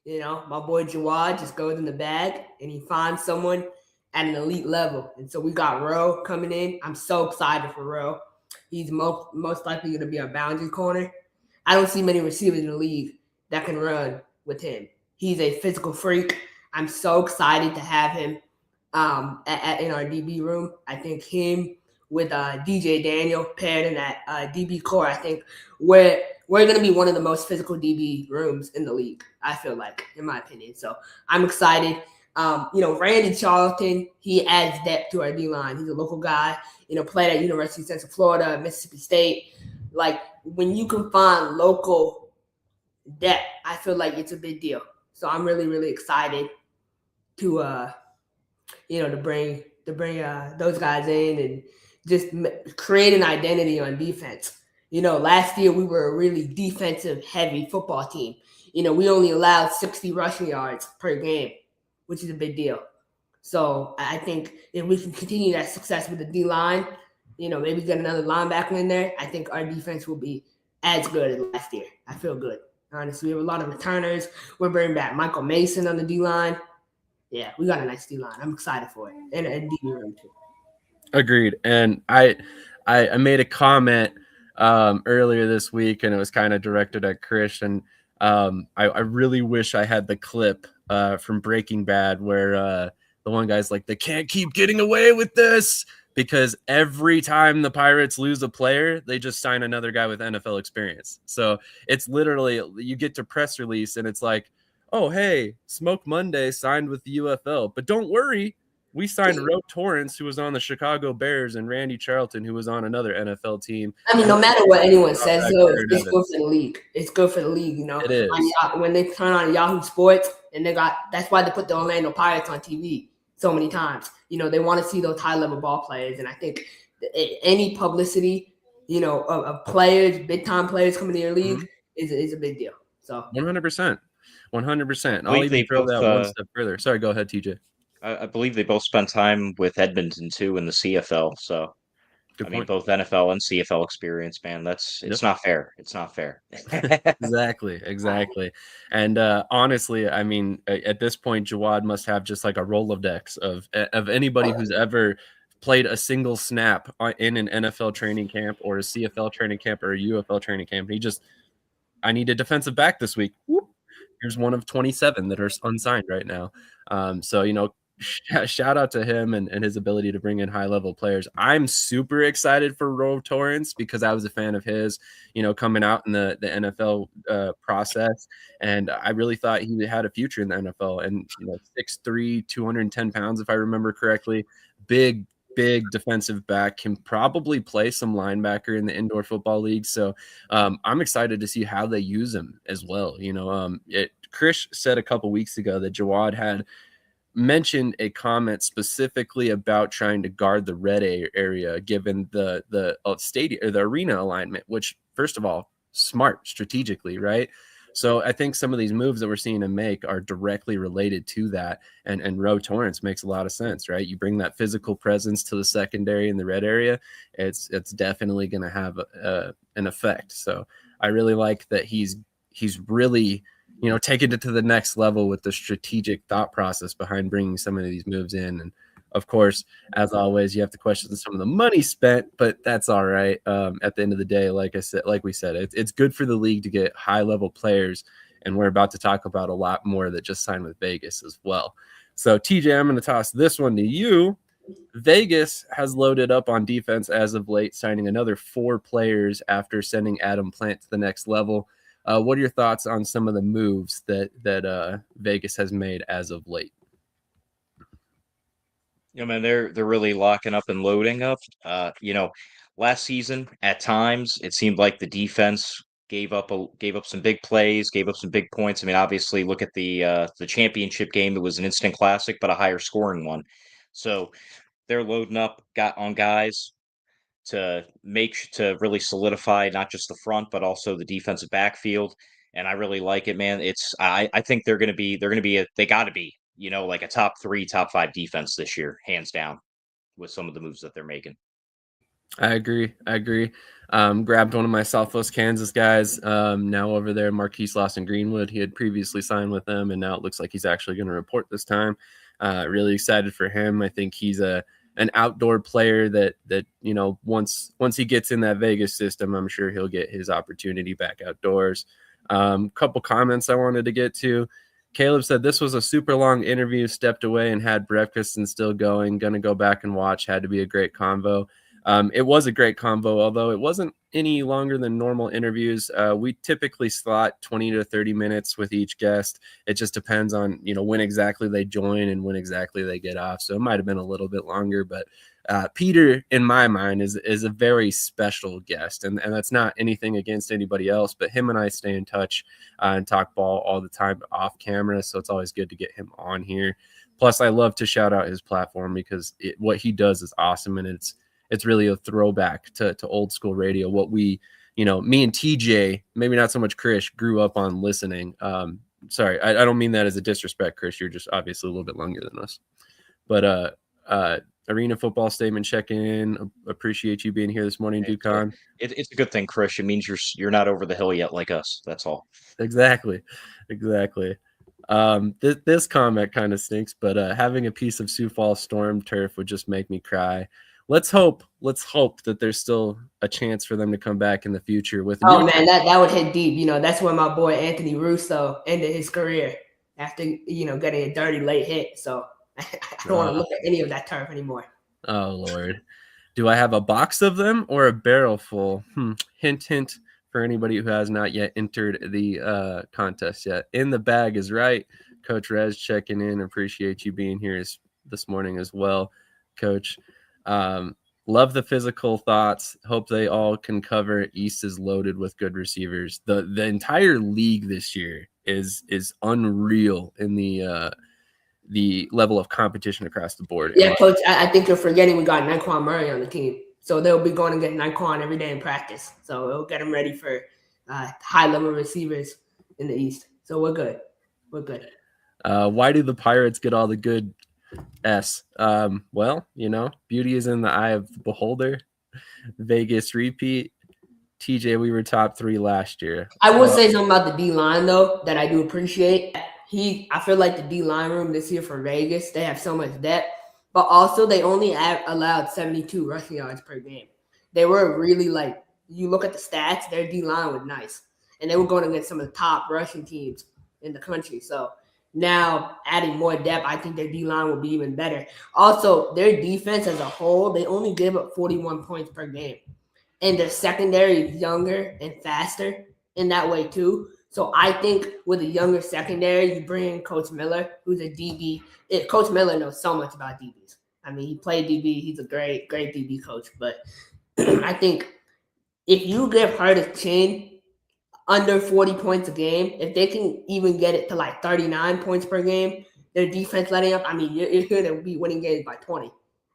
my boy Jawad just goes in the bag and he finds someone at an elite level. And so we got Ro coming in. I'm so excited for Ro. He's most likely going to be our boundary corner. I don't see many receivers in the league that can run with him. He's a physical freak. I'm so excited to have him in our DB room. I think him with DJ Daniel paired in that DB core, I think we're going to be one of the most physical DB rooms in the league, I feel like, in my opinion. So I'm excited. Randy Charlton, he adds depth to our D-line. He's a local guy, played at University of Central Florida, Mississippi State. Like, when you can find local depth, I feel like it's a big deal. So I'm really, really excited to bring those guys in and just create an identity on defense. Last year we were a really defensive-heavy football team. We only allowed 60 rushing yards per game, which is a big deal. So I think if we can continue that success with the D-line, maybe get another linebacker in there, I think our defense will be as good as last year. I feel good. Honestly, we have a lot of returners. We're bringing back Michael Mason on the D-line. Yeah, we got a nice D-line. I'm excited for it. And DB room too. Agreed. And I made a comment earlier this week, and it was kind of directed at Krish. And I really wish I had the clip from Breaking Bad where the one guy's like, they can't keep getting away with this, because every time the Pirates lose a player, they just sign another guy with NFL experience. So it's literally, you get to press release and it's like, oh, hey, Smoke Monday signed with the UFL. But don't worry, we signed Ro Torrance, who was on the Chicago Bears, and Randy Charlton, who was on another NFL team. I mean, no matter what anyone says, though, it's good for the league. It's good for the league, It is. When they turn on Yahoo Sports, and that's why they put the Orlando Pirates on TV so many times. They want to see those high-level ball players. And I think any publicity, of players, big-time players coming to your league is a big deal. So 100%. 100%. I'll even throw that one step further. Sorry, go ahead, TJ. I believe they both spent time with Edmonton too in the CFL. So, Good I mean, point. both NFL and CFL experience, man. It's not fair. It's not fair. Exactly. And honestly, I mean, at this point, Jawad must have just like a Rolodex of anybody who's ever played a single snap in an NFL training camp or a CFL training camp or a UFL training camp. I need a defensive back this week. Whoop. Here's one of 27 that are unsigned right now. So, shout out to him and his ability to bring in high-level players. I'm super excited for Ro Torrance because I was a fan of his, coming out in the NFL process. And I really thought he had a future in the NFL. And, 6'3", 210 pounds, if I remember correctly. Big defensive back, can probably play some linebacker in the indoor football league. So I'm excited to see how they use him as well. Krish said a couple weeks ago that Jawad had mentioned a comment specifically about trying to guard the red area given the stadium or the arena alignment, which, first of all, smart strategically, right? So I think some of these moves that we're seeing him make are directly related to that. And Ro Torrance makes a lot of sense, right? You bring that physical presence to the secondary in the red area, it's definitely going to have an effect. So I really like that he's really, taking it to the next level with the strategic thought process behind bringing some of these moves in. And of course, as always, you have to question some of the money spent, but that's all right. At the end of the day, like we said, it's good for the league to get high level players. And we're about to talk about a lot more that just signed with Vegas as well. So TJ, I'm going to toss this one to you. Vegas has loaded up on defense as of late, signing another 4 players after sending Adam Plant to the next level. What are your thoughts on some of the moves that Vegas has made as of late? Man, they're really locking up and loading up. Last season at times it seemed like the defense gave up some big plays, gave up some big points. I mean, obviously, look at the championship game. It was an instant classic, but a higher scoring one. So they're loading up, got on guys to really solidify not just the front but also the defensive backfield. And I really like it, man. I think they got to be like a top 3, top 5 defense this year, hands down, with some of the moves that they're making. I agree. Grabbed one of my Southwest Kansas guys now over there, Marquise Lawson Greenwood. He had previously signed with them, and now it looks like he's actually going to report this time. Really excited for him. I think he's an outdoor player that once he gets in that Vegas system, I'm sure he'll get his opportunity back outdoors. Couple comments I wanted to get to. Caleb said this was a super long interview, stepped away and had breakfast and still going. Gonna go back and watch. Had to be a great convo. It was a great convo, although it wasn't any longer than normal interviews. We typically slot 20 to 30 minutes with each guest. It just depends on, when exactly they join and when exactly they get off. So it might have been a little bit longer, but Peter, in my mind, is a very special guest. And that's not anything against anybody else, but him and I stay in touch and talk ball all the time off camera. So it's always good to get him on here. Plus, I love to shout out his platform because what he does is awesome. And it's really a throwback to old school radio. What we, me and TJ, maybe not so much Krish, grew up on listening. Sorry, I don't mean that as a disrespect, Krish. You're just obviously a little bit longer than us. But Arena Football Statement checking in. Appreciate you being here this morning, Ducon. It's a good thing, Krish. It means you're not over the hill yet like us. That's all. Exactly. This comment kind of stinks, but having a piece of Sioux Falls Storm turf would just make me cry. Let's hope that there's still a chance for them to come back in the future with. That would hit deep. That's where my boy Anthony Russo ended his career after getting a dirty late hit. So I don't want to look at any of that turf anymore. Oh Lord, do I have a box of them or a barrel full? Hint for anybody who has not yet entered the contest yet. In the bag is right. Coach Rez checking in. Appreciate you being here this morning as well, Coach. Love the physical thoughts. Hope they all can cover. East is loaded with good receivers. The entire league this year is unreal in the level of competition across the board. Yeah, Coach, I think you're forgetting we got Naquan Murray on the team. So they'll be going to get Naquan every day in practice. So it'll get them ready for high-level receivers in the East. So we're good. Why do the Pirates get all the good S? Well, beauty is in the eye of the beholder. Vegas repeat. TJ, we were top 3 last year. I will say something about the D-line, though, that I do appreciate. I feel like the D-line room this year for Vegas, they have so much depth, but also they only allowed 72 rushing yards per game. They were really you look at the stats, their D-line was nice, and they were going against some of the top rushing teams in the country. So now adding more depth, I think their D-line will be even better. Also, their defense as a whole, they only give up 41 points per game, and their secondary is younger and faster in that way too. So I think with a younger secondary, you bring in Coach Miller, who's a DB. Coach Miller knows so much about DBs. I mean, he played DB. He's a great DB coach. But I think if you give Curtis Chin under 40 points a game, if they can even get it to 39 points per game, their defense letting up, I mean, you're going to be winning games by 20,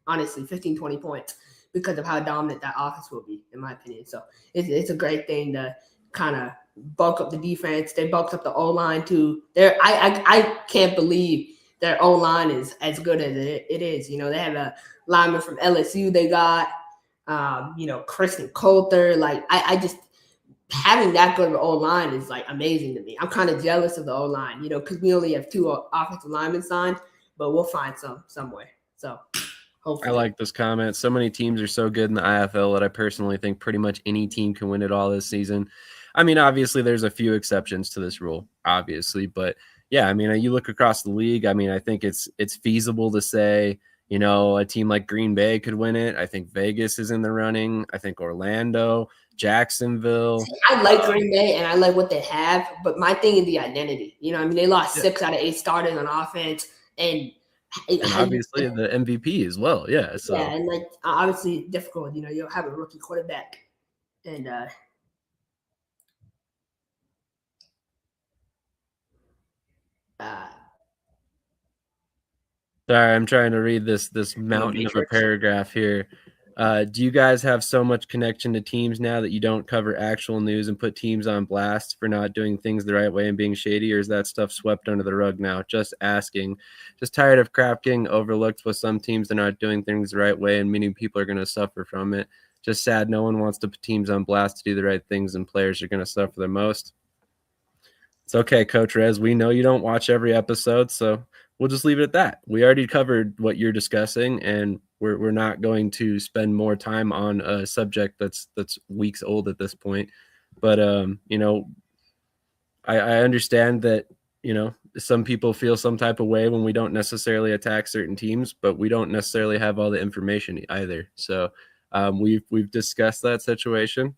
honestly, 15, 20 points because of how dominant that offense will be, in my opinion. So it's a great thing to kind of bulk up the defense. They bulked up the O-line too. I can't believe their O-line is as good as it is. They have a lineman from LSU they got, Kristen Coulter. I just having that good of an O-line is amazing to me. I'm kind of jealous of the O-line, because we only have 2 offensive linemen signed, but we'll find somewhere. So hopefully. I like this comment. So many teams are so good in the IFL that I personally think pretty much any team can win it all this season. I mean, obviously, there's a few exceptions to this rule, obviously. But, yeah, I mean, you look across the league, I mean, I think it's feasible to say, a team like Green Bay could win it. I think Vegas is in the running. I think Orlando, Jacksonville. I like Green Bay, and I like what they have. But my thing is the identity. They lost 6 out of 8 starters on offense. And And obviously the MVP as well. Yeah. So yeah, and like obviously difficult. You know, you'll have a rookie quarterback, and sorry, I'm trying to read this mountain of a paragraph here. Do you guys have so much connection to teams now that you don't cover actual news and put teams on blast for not doing things the right way and being shady, or is that stuff swept under the rug now? Just asking. Just tired of crap getting overlooked with some teams that are not doing things the right way and many people are going to suffer from it. Just sad no one wants to put teams on blast to do the right things and players are going to suffer the most. It's okay, Coach Rez. We know you don't watch every episode, so we'll just leave it at that. We already covered what you're discussing, and we're not going to spend more time on a subject that's weeks old at this point. But you know, I understand that, you know, some people feel some type of way when we don't necessarily attack certain teams, but we don't necessarily have all the information either. So we've discussed that situation.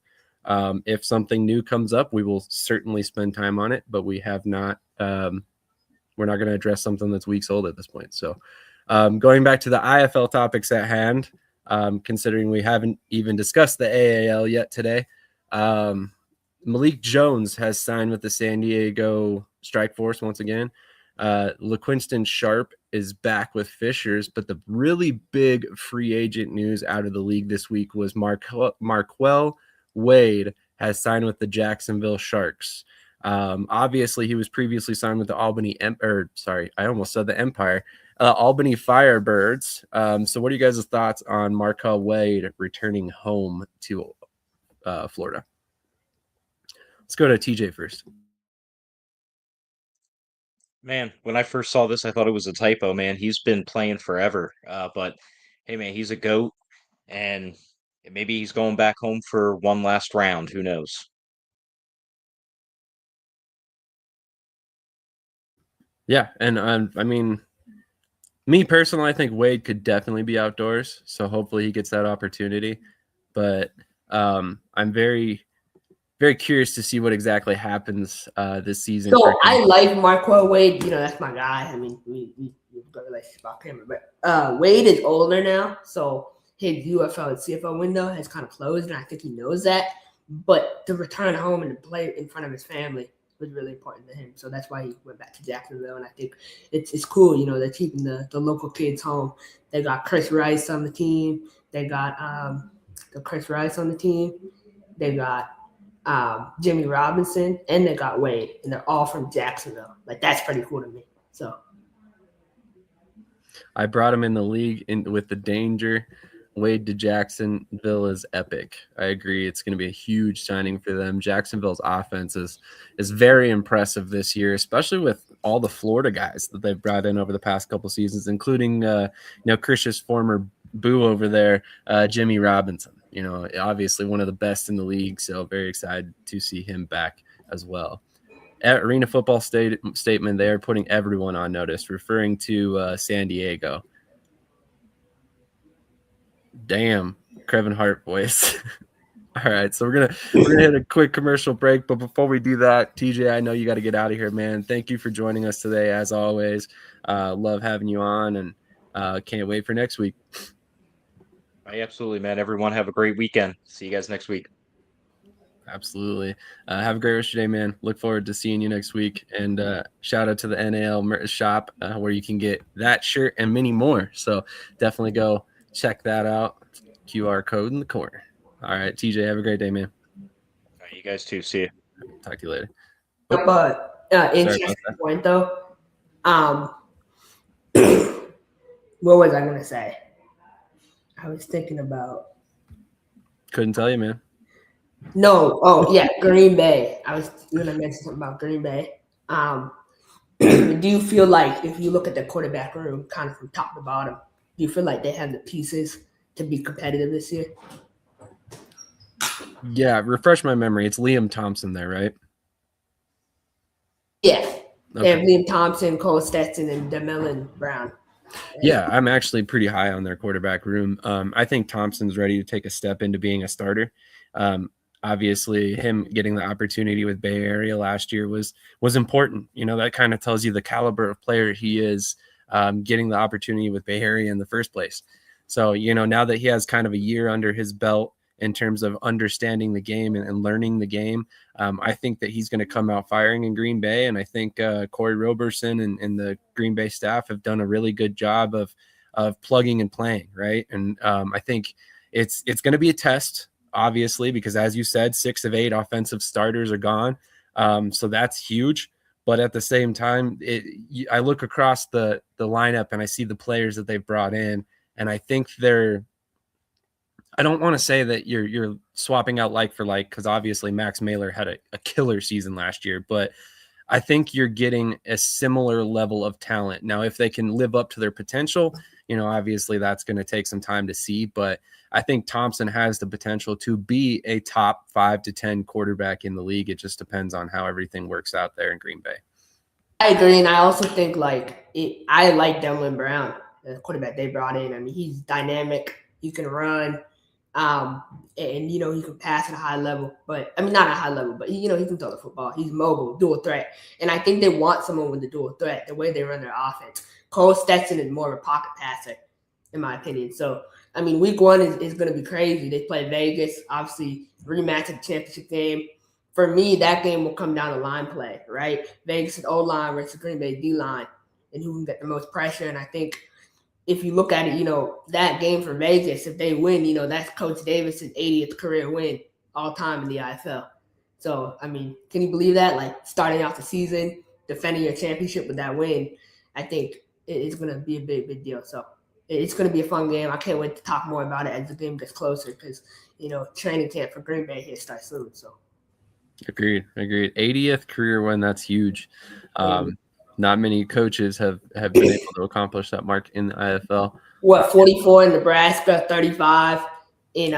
If something new comes up, we will certainly spend time on it, but we have not. We're not going to address something that's weeks old at this point. So going back to the IFL topics at hand, considering we haven't even discussed the AAL yet today, Malik Jones has signed with the San Diego Strike Force once again. LaQuinston Sharp is back with Fishers, but the really big free agent news out of the league this week was Marquell Wade has signed with the Jacksonville Sharks. Obviously, he was previously signed with the Albany Empire. Albany Firebirds. So what are you guys' thoughts on Marquell Wade returning home to Florida? Let's go to TJ first. Man, when I first saw this, I thought it was a typo, man. He's been playing forever. But hey, man, he's a GOAT, and maybe he's going back home for one last round. Who knows? Yeah, and I mean, me personally, I think Wade could definitely be outdoors, so hopefully he gets that opportunity. But I'm very, very curious to see what exactly happens this season. So I like Marquell Wade. You know, that's my guy. I mean, we've got a relationship about camera, but Wade is older now, so his UFL and CFL window has kind of closed, and I think he knows that. But to return home and to play in front of his family was really important to him. So that's why he went back to Jacksonville. And I think it's cool, you know, they're keeping the local kids home. They got Krish Vyas on the team. They got the Krish Vyas on the team. They got Jimmy Robinson, and they got Wade, and they're all from Jacksonville. Like, that's pretty cool to me. So I brought him in the league with the danger. Wade to Jacksonville is epic. I agree. It's going to be a huge signing for them. Jacksonville's offense is very impressive this year, especially with all the Florida guys that they've brought in over the past couple seasons, including Krish's former boo over there, Jimmy Robinson. You know, obviously one of the best in the league, so very excited to see him back as well. At Arena Football statement, they are putting everyone on notice, referring to San Diego. Damn, Kevin Hart voice. All right, so we're gonna hit a quick commercial break, but before we do that, TJ, I know you got to get out of here, man. Thank you for joining us today, as always. Love having you on, and can't wait for next week. Absolutely, man. Everyone have a great weekend. See you guys next week. Absolutely. Have a great rest of your day, man. Look forward to seeing you next week. And shout out to the NAL shop where you can get that shirt and many more. So definitely go check that out. QR code in the corner. All right, TJ, have a great day, man. All right, you guys too. See you. Talk to you later. But interesting point, though. What was I going to say? I was thinking about. Couldn't tell you, man. No. Oh, yeah, Green Bay. I was going to mention something about Green Bay. Do you feel like if you look at the quarterback room kind of from top to bottom, do you feel like they have the pieces to be competitive this year? Yeah, refresh my memory. It's Liam Thompson there, right? Yeah. Okay. They have Liam Thompson, Cole Stetson, and DeMillon Brown. Yeah, I'm actually pretty high on their quarterback room. I think Thompson's ready to take a step into being a starter. Obviously, him getting the opportunity with Bay Area last year was important. You know, that kind of tells you the caliber of player he is. getting the opportunity with Bay Area in the first place. So, now that he has kind of a year under his belt in terms of understanding the game and learning the game, I think that he's going to come out firing in Green Bay. And I think Corey Roberson and the Green Bay staff have done a really good job of plugging and playing, right? And I think it's going to be a test, obviously, because as you said, 6 of 8 offensive starters are gone. So that's huge. But at the same time, I look across the lineup and I see the players that they've brought in, and I think I don't want to say that you're swapping out like for like, because obviously Max Mailer had a killer season last year, but I think you're getting a similar level of talent. Now, if they can live up to their potential, obviously that's going to take some time to see, but I think Thompson has the potential to be a top 5 to 10 quarterback in the league. It just depends on how everything works out there in Green Bay. I agree, and I also think I like Devlin Brown, the quarterback they brought in. I mean, he's dynamic. He can run, and he can pass at a high level. But I mean, not at a high level, but he can throw the football. He's mobile, dual threat, and I think they want someone with the dual threat. The way they run their offense, Cole Stetson is more of a pocket passer, in my opinion. So, I mean, week 1 is going to be crazy. They play Vegas, obviously, rematch of the championship game. For me, that game will come down to line play, right? Vegas' O-line versus Green Bay D-line, and who can get the most pressure. And I think if you look at it, that game for Vegas, if they win, that's Coach Davis's 80th career win all time in the IFL. So, I mean, can you believe that? Like, starting off the season, defending your championship with that win, I think it's going to be a big deal. So, it's going to be a fun game. I can't wait to talk more about it as the game gets closer because, training camp for Green Bay here starts soon. So, Agreed. 80th career win. That's huge. Not many coaches have been able to accomplish that mark in the IFL. 44 in Nebraska, 35 in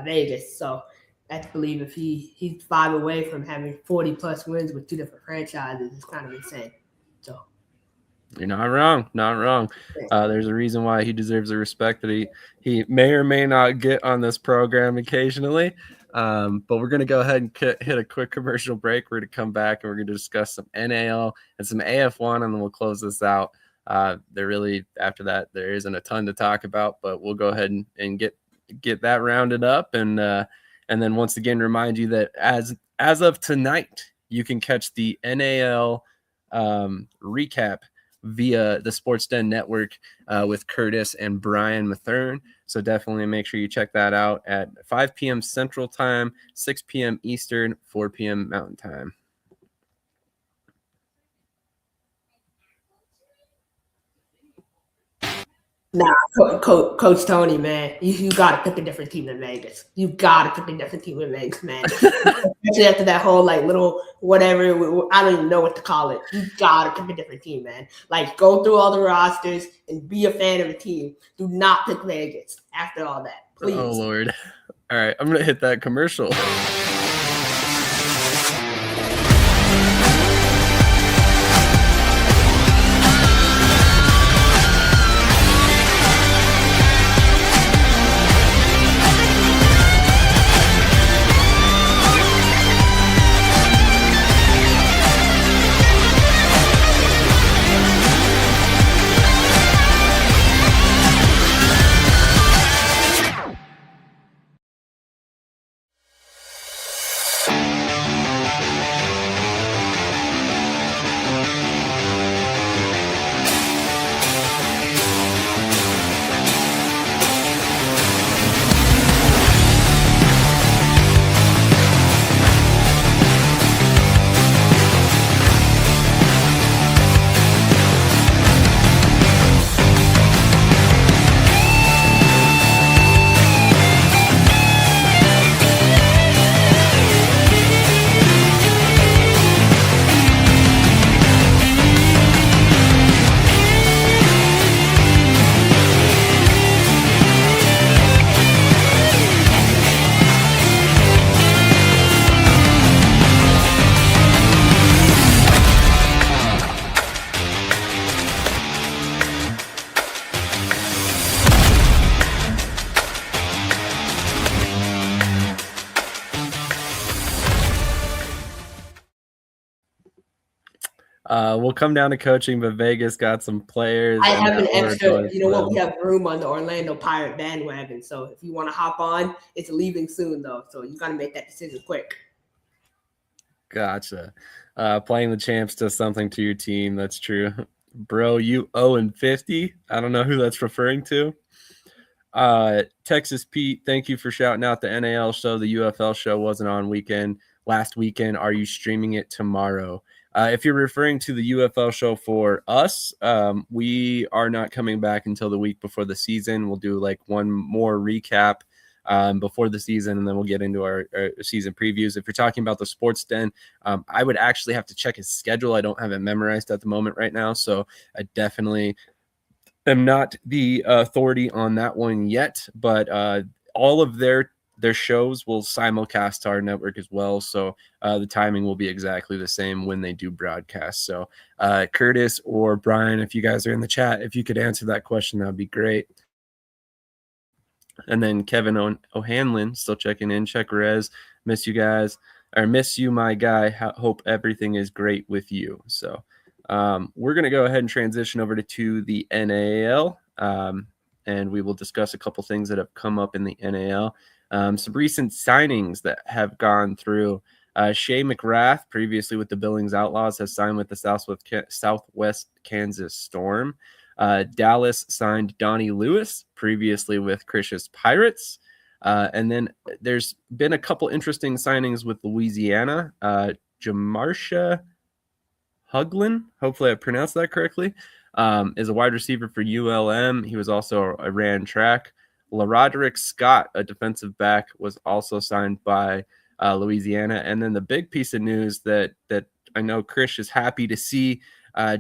Vegas. So I believe if he's 5 away from having 40 plus wins with 2 different franchises, it's kind of insane. So you're not wrong. There's a reason why he deserves the respect that he may or may not get on this program occasionally. But we're going to go ahead and hit a quick commercial break. We're going to come back and we're going to discuss some NAL and some AF1, and then we'll close this out. After that, there isn't a ton to talk about, but we'll go ahead and get that rounded up. And then once again, remind you that as of tonight, you can catch the NAL recap via the Sports Den Network with Curtis and Brian Mathern. So definitely make sure you check that out at 5 p.m. Central Time, 6 p.m. Eastern, 4 p.m. Mountain Time. Nah, Coach Tony, man, you got to pick a different team than Vegas. You got to pick a different team than Vegas, man. Especially after that whole little whatever, I don't even know what to call it. You got to pick a different team, man. Go through all the rosters and be a fan of a team. Do not pick Vegas after all that, please. Oh Lord! All right, I'm gonna hit that commercial. We'll come down to coaching, but Vegas got some players. I and have an we're extra, going you know for what? We them. have room on the Orlando Pirate bandwagon. So if you want to hop on, it's leaving soon though. So you got to make that decision quick. Gotcha. Playing the champs does something to your team. That's true. Bro, you 0-50. I don't know who that's referring to. Texas Pete, thank you for shouting out the NAL show. The UFL show wasn't on last weekend. Are you streaming it tomorrow? If you're referring to the UFL show for us, we are not coming back until the week before the season. We'll do like one more recap before the season, and then we'll get into our season previews. If you're talking about the Sports Den, I would actually have to check his schedule. I don't have it memorized at the moment right now, so I definitely am not the authority on that one yet, but all of their shows will simulcast to our network as well, so the timing will be exactly the same when they do broadcast. So Curtis or Brian, if you guys are in the chat, if you could answer that question, that would be great. And then Kevin O'Hanlon still checking in. Check Rez, miss you guys, or miss you, my guy. Hope everything is great with you. So we're going to go ahead and transition over to the NAL, and we will discuss a couple things that have come up in the NAL. Some recent signings that have gone through. Shea McGrath, previously with the Billings Outlaws, has signed with the Southwest Kansas Storm. Dallas signed Donnie Lewis, previously with Krish's Pirates. And then there's been a couple interesting signings with Louisiana. Jamarsha Huglin, hopefully I pronounced that correctly, is a wide receiver for ULM. He was also a ran track. LaRoderick Scott, a defensive back, was also signed by Louisiana. And then the big piece of news that I know Krish is happy to see,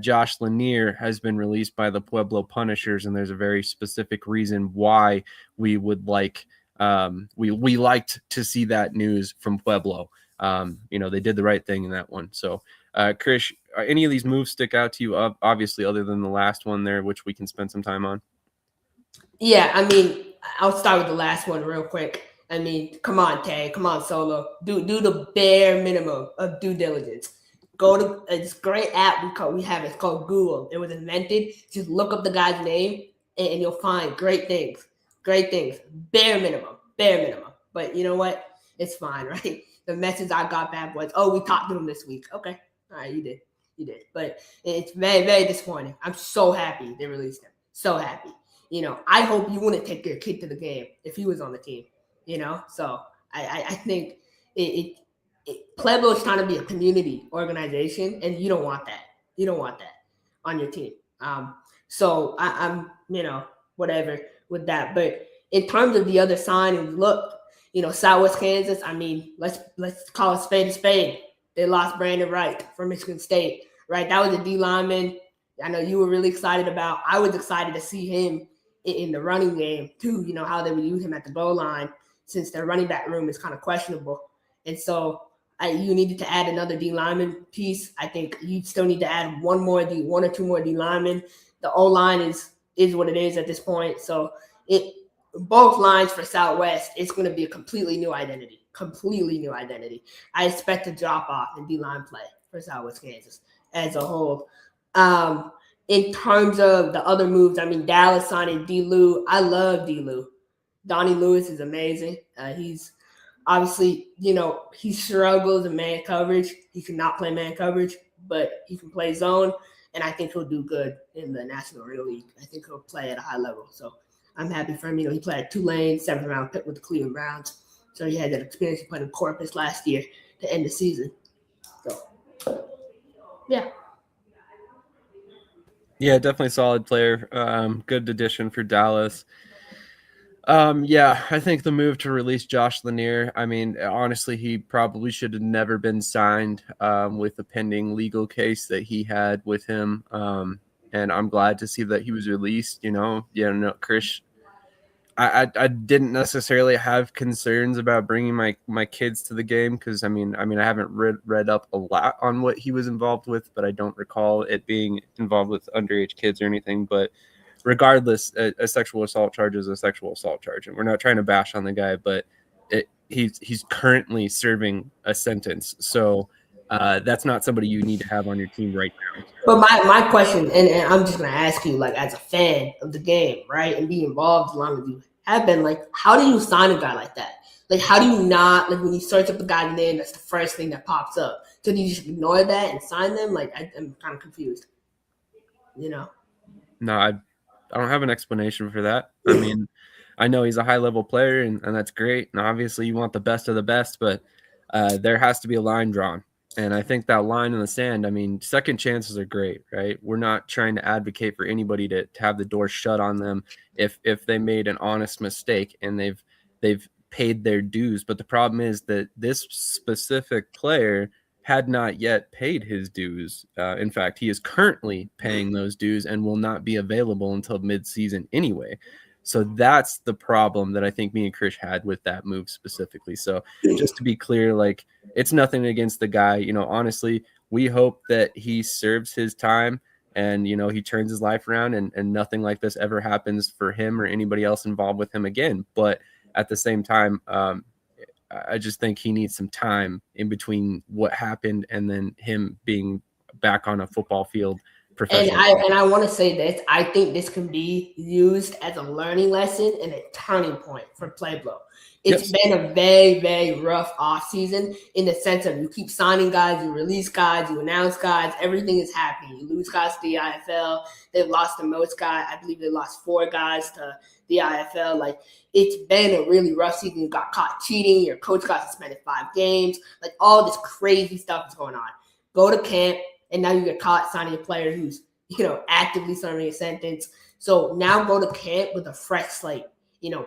Josh Lanier has been released by the Pueblo Punishers, and there's a very specific reason why we would like we liked to see that news from Pueblo. They did the right thing in that one. So Krish, any of these moves stick out to you, obviously, other than the last one there, which we can spend some time on? Yeah, I mean, I'll start with the last one real quick. I mean, come on, Tay, come on, Solo. Do the bare minimum of due diligence. Go to this great app we have. It's called Google. It was invented. Just look up the guy's name, and you'll find great things. Great things. Bare minimum. But you know what? It's fine, right? The message I got back was, "Oh, we talked to him this week." Okay, all right, you did. But it's very, very disappointing. I'm so happy they released him. So happy. I hope you wouldn't take your kid to the game if he was on the team. So I think Pueblo is trying to be a community organization, and you don't want that. You don't want that on your team. So I'm whatever with that. But in terms of the other signings, look, Southwest Kansas. I mean, let's call it spade a spade. They lost Brandon Wright from Michigan State. Right, that was a D lineman. I know you were really excited about. I was excited to see him in the running game too. How they would use him at the goal line, since their running back room is kind of questionable. And so you needed to add another D lineman piece. I think you still need to add one or two more D linemen. The O line is what it is at this point. So both lines for Southwest, it's going to be a completely new identity. I expect a drop off in D line play for Southwest Kansas as a whole. In terms of the other moves, I mean, Dallas signing D-Lou. I love D-Lou. Donnie Lewis is amazing. He's obviously, he struggles in man coverage. He cannot play man coverage, but he can play zone, and I think he'll do good in the National Real League. I think he'll play at a high level. So I'm happy for him. He played at Tulane, 7th round pick with the Cleveland Browns. So he had that experience. He played in Corpus last year to end the season. So, yeah. Yeah, definitely solid player. Good addition for Dallas. I think the move to release Josh Lanier, I mean, honestly, he probably should have never been signed with the pending legal case that he had with him. And I'm glad to see that he was released. Krish, I didn't necessarily have concerns about bringing my kids to the game because I haven't read up a lot on what he was involved with, but I don't recall it being involved with underage kids or anything. But regardless, a sexual assault charge is a sexual assault charge, and we're not trying to bash on the guy, but he's currently serving a sentence. So that's not somebody you need to have on your team right now. But my question, and I'm just gonna ask you, like, as a fan of the game, right, and be involved as long as you have been, like, how do you sign a guy like that? Like, how do you not, like, when you search up the guy's name, that's the first thing that pops up. So do you just ignore that and sign them? Like, I'm kind of confused. No, I don't have an explanation for that. I mean, I know he's a high-level player, and that's great. And obviously, you want the best of the best, but there has to be a line drawn. And I think that line in the sand, I mean, second chances are great, right? We're not trying to advocate for anybody to have the door shut on them if they made an honest mistake and they've paid their dues. But the problem is that this specific player had not yet paid his dues. In fact, he is currently paying those dues and will not be available until mid-season anyway. So that's the problem that I think me and Krish had with that move specifically. So just to be clear, like, it's nothing against the guy. Honestly, we hope that he serves his time and, he turns his life around and nothing like this ever happens for him or anybody else involved with him again. But at the same time, I just think he needs some time in between what happened and then him being back on a football field. And I want to say this. I think this can be used as a learning lesson and a turning point for Pueblo. It's been a very, very rough offseason in the sense of you keep signing guys, you release guys, you announce guys, everything is happening. You lose guys to the IFL. They've lost the most guys. I believe they lost 4 guys to the IFL. Like, it's been a really rough season. You got caught cheating. Your coach got suspended 5 games. Like, all this crazy stuff is going on. Go to camp. And now you get caught signing a player who's, actively serving a sentence. So now go to camp with a fresh slate.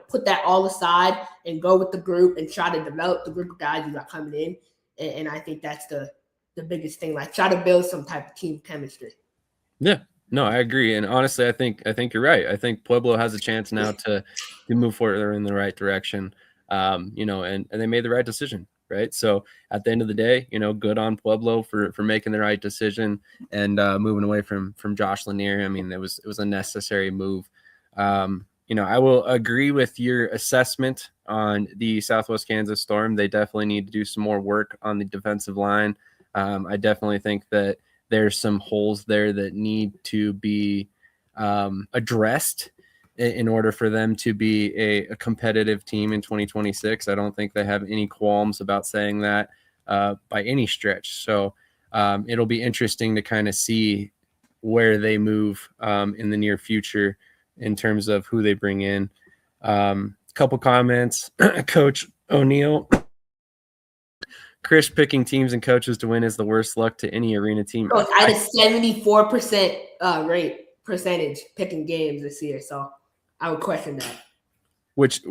Put that all aside and go with the group and try to develop the group of guys you got coming in. And I think that's the biggest thing. Like, try to build some type of team chemistry. Yeah. No, I agree. And honestly, I think you're right. I think Pueblo has a chance now to move forward in the right direction. And they made the right decision. Right. So at the end of the day, good on Pueblo for making the right decision and moving away from Josh Lanier. I mean, it was a necessary move. I will agree with your assessment on the Southwest Kansas Storm. They definitely need to do some more work on the defensive line. I definitely think that there's some holes there that need to be addressed in order for them to be a competitive team in 2026. I don't think they have any qualms about saying that by any stretch. So it'll be interesting to kind of see where they move in the near future in terms of who they bring in. Couple comments. Coach O'Neill. Krish picking teams and coaches to win is the worst luck to any arena team. Coach, I had a 74% rate percentage picking games this year, so I would question that. Which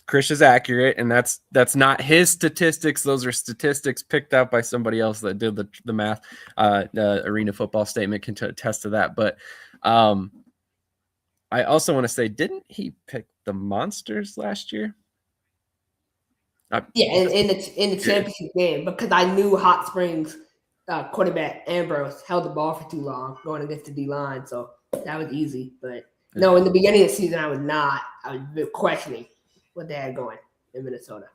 Krish is accurate, and that's not his statistics. Those are statistics picked out by somebody else that did the math. The Arena Football Statement can attest to that. But I also want to say, didn't he pick the Monsters last year? Yeah, in the championship game, because I knew Hot Springs quarterback Ambrose held the ball for too long going against the D-line, so that was easy. But no, in the beginning of the season, I was not. I was questioning what they had going in Minnesota.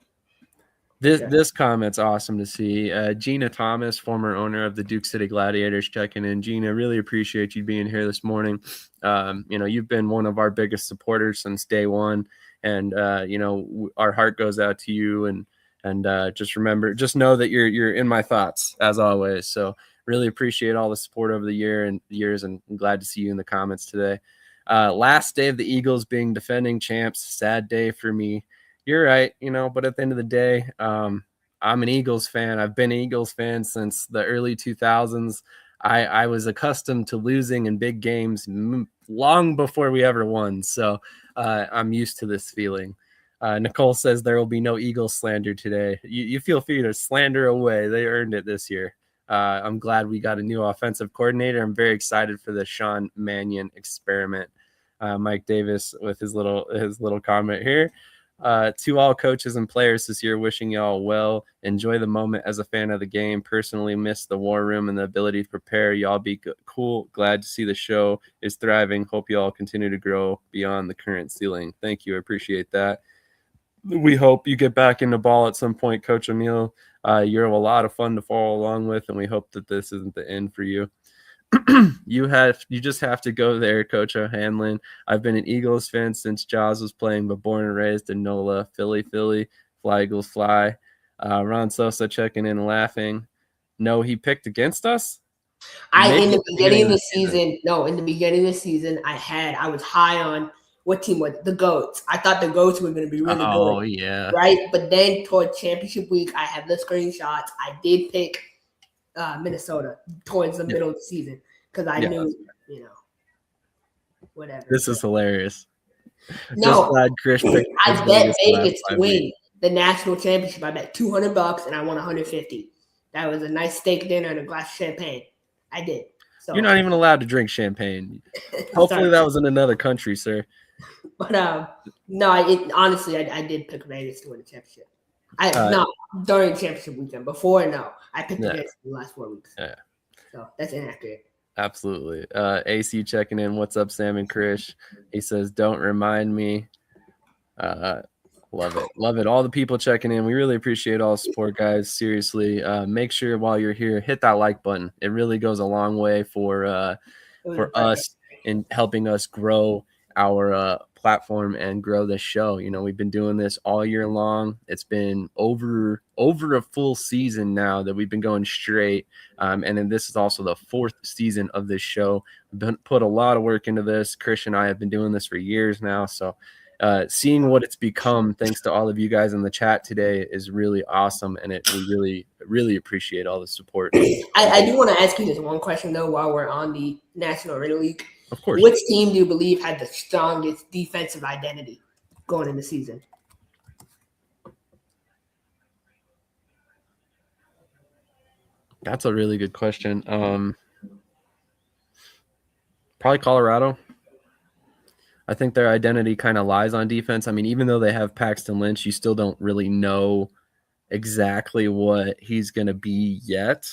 This comment's awesome to see. Gina Thomas, former owner of the Duke City Gladiators, checking in. Gina, really appreciate you being here this morning. You've been one of our biggest supporters since day one, and our heart goes out to you. And just know that you're in my thoughts as always. So really appreciate all the support over the years, and I'm glad to see you in the comments today. Last day of the Eagles being defending champs, sad day for me. You're right, but at the end of the day, I'm an Eagles fan. I've been an Eagles fan since the early 2000s. I was accustomed to losing in big games long before we ever won. So I'm used to this feeling. Nicole says there will be no Eagles slander today. You feel free to slander away. They earned it this year. I'm glad we got a new offensive coordinator. I'm very excited for the Sean Mannion experiment. Mike Davis with his little comment here. To all coaches and players this year, wishing y'all well. Enjoy the moment as a fan of the game. Personally miss the war room and the ability to prepare. Y'all be cool. Glad to see the show is thriving. Hope y'all continue to grow beyond the current ceiling. Thank you. I appreciate that. we hope you get back in the ball at some point, Coach O'Neill. You're a lot of fun to follow along with, and we hope that this isn't the end for you. You just have to go there, Coach O'Hanlon. I've been an Eagles fan since Jaws was playing, but born and raised in NOLA. Philly, fly Eagles fly. Ron Sosa checking in and laughing. No, he picked against us. In the beginning of the season, I was high on what team was the Goats. I thought the Goats were going to be really good. Oh yeah, right. But then towards championship week, I have the screenshots. I did pick Minnesota towards the middle of the season because I knew, whatever. This is hilarious. No, just glad Krish picked I bet Vegas to win the national championship. I bet $200 and I won $150. That was a nice steak dinner and a glass of champagne. I did. So you're not even allowed to drink champagne. Hopefully that was in another country, sir. But no, honestly, I did pick Vegas to win the championship. Not during championship weekend. Before, no, I picked Vegas in the last 4 weeks. Yeah, so that's inaccurate. Absolutely. AC checking in. What's up, Sam and Krish? He says, "Don't remind me." Love it. All the people checking in. We really appreciate all the support, guys. Seriously, make sure while you're here, hit that like button. It really goes a long way for us in helping us grow our platform and grow this show. We've been doing this all year long. It's been over a full season now that we've been going straight. And then this is also the 4th season of this show. We've put a lot of work into this. Krish and I have been doing this for years now. So seeing what it's become, thanks to all of you guys in the chat today, is really awesome. And we really, really appreciate all the support. I do want to ask you this one question, though, while we're on the National Arena League. Of course. Which team do you believe had the strongest defensive identity going in the season? That's a really good question. Probably Colorado. I think their identity kind of lies on defense. I mean, even though they have Paxton Lynch, you still don't really know exactly what he's going to be yet.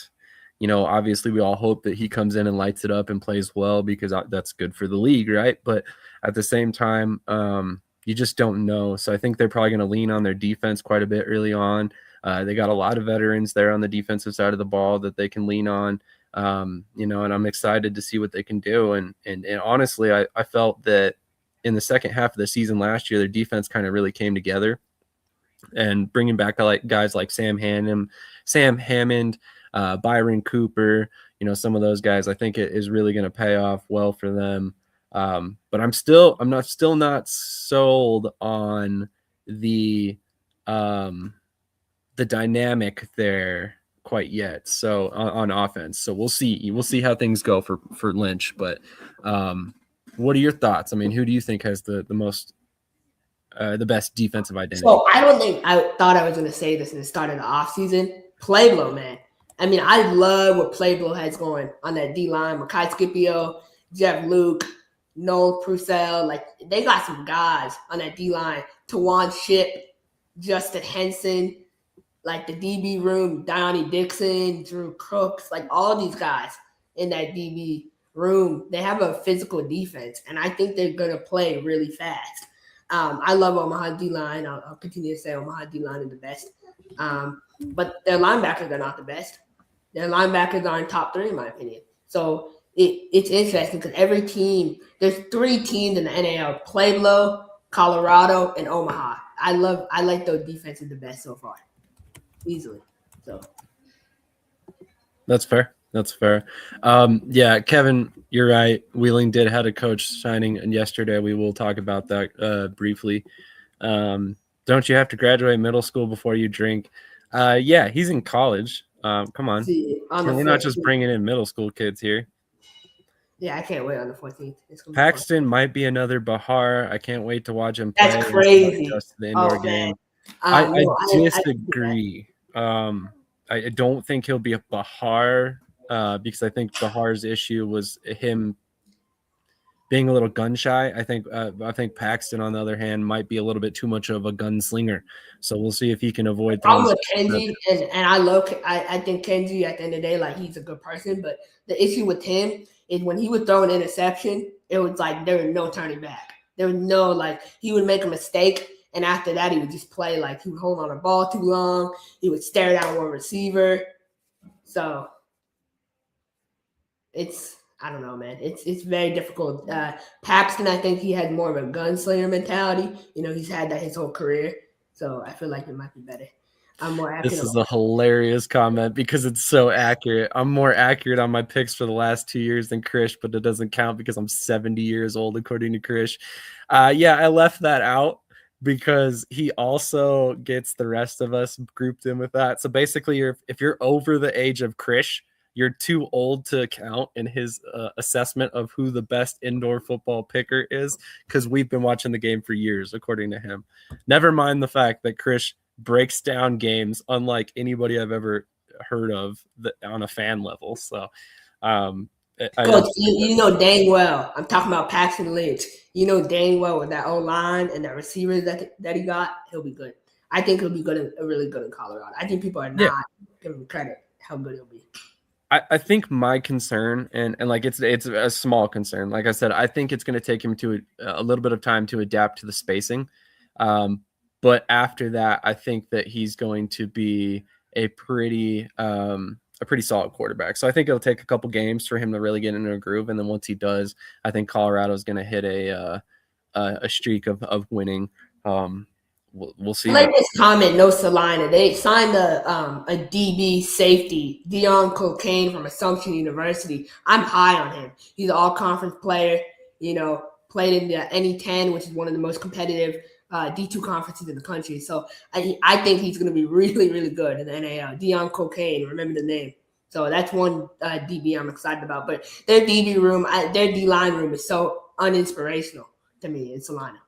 Obviously we all hope that he comes in and lights it up and plays well because that's good for the league, right? But at the same time, you just don't know. So I think they're probably going to lean on their defense quite a bit early on. They got a lot of veterans there on the defensive side of the ball that they can lean on, and I'm excited to see what they can do. And honestly, I felt that in the second half of the season last year, their defense kind of really came together, and bringing back guys like Sam Hammond, Byron Cooper, some of those guys, I think it is really going to pay off well for them. But I'm still not sold on the dynamic there quite yet. So on offense, so we'll see how things go for Lynch. But what are your thoughts? I mean, who do you think has the best defensive identity? So I thought I was going to say this in the start of the offseason. Pueblo, man. I mean, I love what Pueblo has going on that D-line. Makai Scipio, Jeff Luke, Noel Purcell. Like, they got some guys on that D-line. Tawan Ship, Justin Henson, like the DB room, Donnie Dixon, Drew Crooks, like all these guys in that DB room. They have a physical defense, and I think they're going to play really fast. I love Omaha D-line. I'll continue to say Omaha D-line is the best. But their linebackers are not the best. Their linebackers are in top 3, in my opinion. So it's interesting because every team, there's 3 teams in the NAL: Pueblo, Colorado, and Omaha. I like those defenses the best so far, easily. So that's fair. Yeah, Kevin, you're right. Wheeling did have a coach signing yesterday. We will talk about that briefly. Don't you have to graduate middle school before you drink? Yeah, he's in college. Come on. We're not just bringing in middle school kids here. Yeah, I can't wait on the 14th. Paxton might be another Bahar. I can't wait to watch him play. That's crazy. Just the indoor game. I disagree. I don't think he'll be a Bahar because I think Bahar's issue was him being a little gun shy. I think Paxton, on the other hand, might be a little bit too much of a gunslinger. So we'll see if he can avoid things. I'm with Kenji, and I think Kenji at the end of the day, like, he's a good person, but the issue with him is when he would throw an interception, it was like there was no turning back. There was no, like, he would make a mistake And after that, he would just play like he would hold on the ball too long. He would stare down one receiver. So I don't know, man. It's very difficult. Paxton, I think he had more of a gunslinger mentality. He's had that his whole career. So I feel like it might be better. I'm more accurate. This is a hilarious comment because it's so accurate. I'm more accurate on my picks for the last 2 years than Krish, but it doesn't count because I'm 70 years old, according to Krish. Yeah, I left that out because he also gets the rest of us grouped in with that. So basically, if you're over the age of Krish, you're too old to count in his assessment of who the best indoor football picker is, because we've been watching the game for years, according to him. Never mind the fact that Krish breaks down games unlike anybody I've ever heard of on a fan level. So, Coach, you know dang well. I'm talking about Paxton Lynch. You know dang well with that O-line and that receiver that he got, he'll be good. I think he'll be good, really good in Colorado. I think people are not giving him credit how good he'll be. I think my concern, and like it's a small concern. Like I said, I think it's going to take him to a little bit of time to adapt to the spacing. But after that, I think that he's going to be a pretty solid quarterback. So I think it'll take a couple games for him to really get into a groove. And then once he does, I think Colorado is going to hit a streak of winning. We'll see. I like this comment, no Salina. They signed a DB safety, Dion Cocaine from Assumption University. I'm high on him. He's an all-conference player, played in the NE10, which is one of the most competitive D2 conferences in the country. So I think he's going to be really, really good in the NAL. Dion Cocaine, remember the name. So that's one DB I'm excited about. But their DB room, their D-line room is so uninspirational to me in Salina.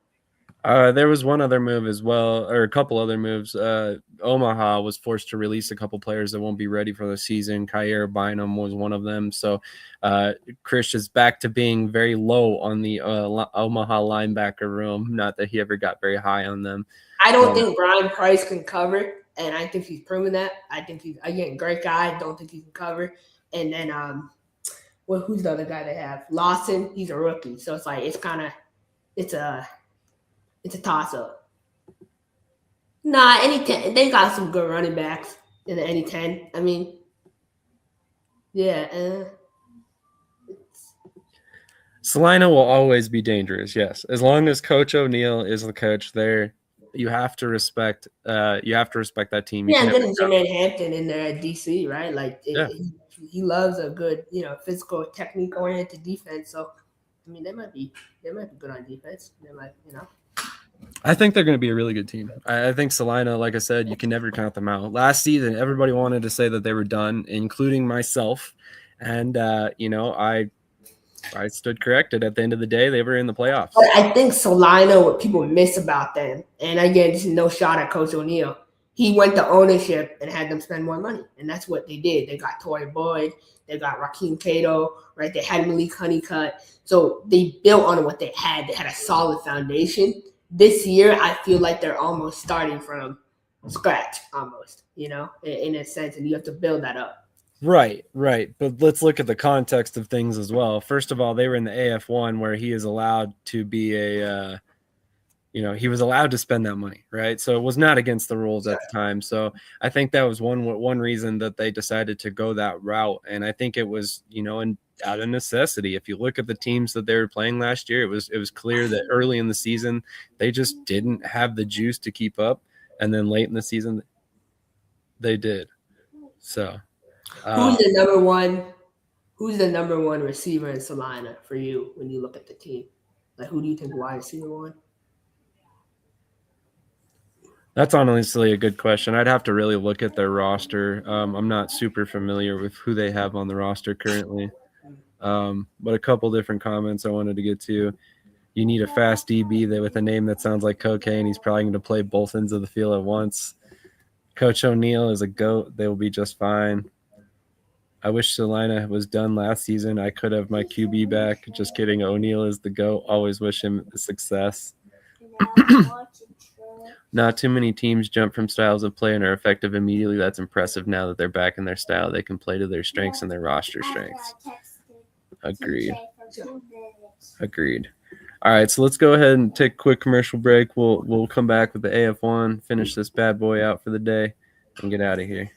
There was one other move as well, or a couple other moves. Omaha was forced to release a couple players that won't be ready for the season. Kyer Bynum was one of them. So Krish is back to being very low on the Omaha linebacker room. Not that he ever got very high on them. I don't think Brian Price can cover, and I think he's proven that. I think he's, again, great guy. Don't think he can cover. And then who's the other guy they have? Lawson, he's a rookie. So it's like it's a toss-up. Nah, NE10. They got some good running backs in the NE10. I mean, yeah. Salina will always be dangerous, yes. As long as Coach O'Neill is the coach there, you have to respect that team. Yeah, and then Jermaine Hampton in there at DC, right? Like, he loves a good, physical, technique-oriented defense. So, I mean, they might be good on defense. They might, I think they're going to be a really good team. I think Salina, like I said, you can never count them out. Last season, everybody wanted to say that they were done, including myself. And, I stood corrected. At the end of the day, they were in the playoffs. But I think Salina, what people miss about them, and again, this is no shot at Coach O'Neill, he went to ownership and had them spend more money. And that's what they did. They got Torrey Boyd. They got Rakeem Cato, right? They had Malik Honeycutt. So they built on what they had. They had a solid foundation. This year, I feel like they're almost starting from scratch, almost, in a sense, and you have to build that up. Right. But let's look at the context of things as well. First of all, they were in the AF1 where he is allowed to be he was allowed to spend that money, right? So it was not against the rules at the time. So I think that was one reason that they decided to go that route. And I think it was, out of necessity. If you look at the teams that they were playing last year, it was clear that early in the season they just didn't have the juice to keep up, and then late in the season they did. So who's the number one receiver in Salina for you when you look at the team? Like, who do you think wide receiver one? That's honestly a good question. I'd have to really look at their roster. I'm not super familiar with who they have on the roster currently. But a couple different comments I wanted to get to. You need a fast DB with a name that sounds like cocaine. He's probably going to play both ends of the field at once. Coach O'Neill is a GOAT. They will be just fine. I wish Salina was done last season. I could have my QB back. Just kidding. O'Neill is the GOAT. Always wish him success. Not too many teams jump from styles of play and are effective immediately. That's impressive. Now that they're back in their style, they can play to their strengths and their roster strengths. Agreed. All right, so let's go ahead and take a quick commercial break. We'll come back with the AF1, finish this bad boy out for the day, and get out of here.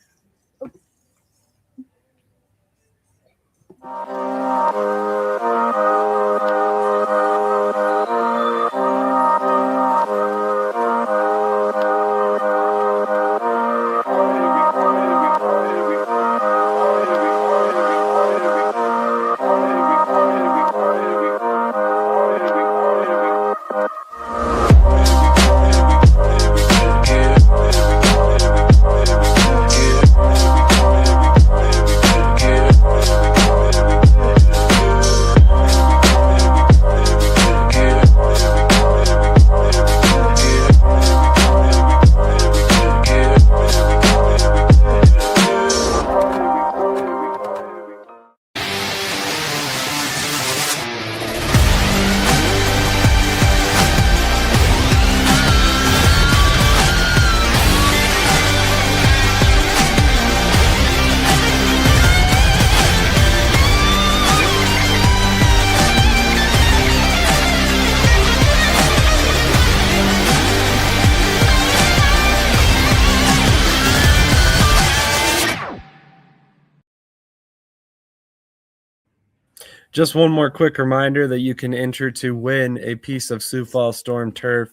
Just one more quick reminder that you can enter to win a piece of Sioux Falls Storm turf.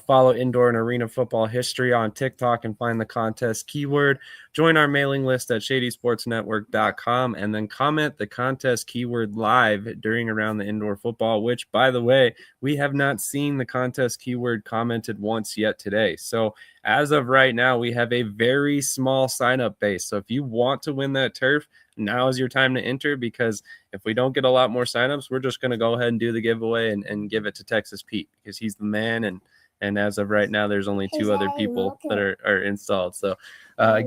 Follow Indoor and Arena Football History on TikTok and find the contest keyword. Join our mailing list at shadysportsnetwork.com and then comment the contest keyword live during Around the Indoor Football, which, by the way, we have not seen the contest keyword commented once yet today. So as of right now, we have a very small sign-up base. So if you want to win that turf, now is your time to enter, because if we don't get a lot more signups, we're just going to go ahead and do the giveaway and give it to Texas Pete, because he's the man. And as of right now, there's only 2 other people that are installed. So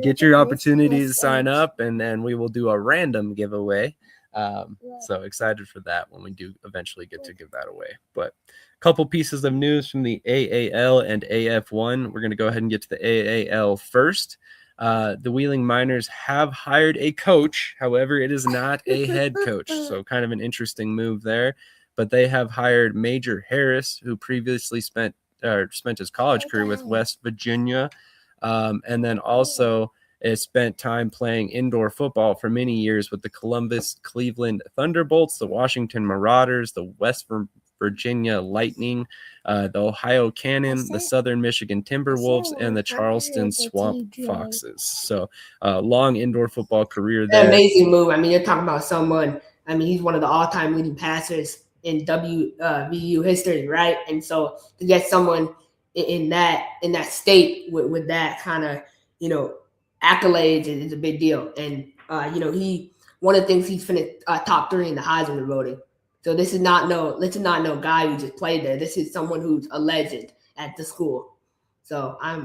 get your opportunity to sign up, and then we will do a random giveaway. So excited for that when we do eventually get to give that away. But a couple pieces of news from the AAL and AF1. We're going to go ahead and get to the AAL first. The Wheeling Miners have hired a coach. However, it is not a head coach. So kind of an interesting move there. But they have hired Major Harris, who previously spent his college career with West Virginia. And then also spent time playing indoor football for many years with the Columbus Cleveland Thunderbolts, the Washington Marauders, the West Virginia Lightning, the Ohio Cannon, the Southern Michigan Timberwolves, and the Charleston Swamp Foxes. So long indoor football career there. Amazing move. I mean, you're talking about someone, I mean, he's one of the all-time leading passers in WVU history, right? And so to get someone in that state with that kind of, accolades is a big deal. And, one of the things he's finished top 3 in the Heisman voting. So this is not no guy who just played there. This is someone who's a legend at the school. So I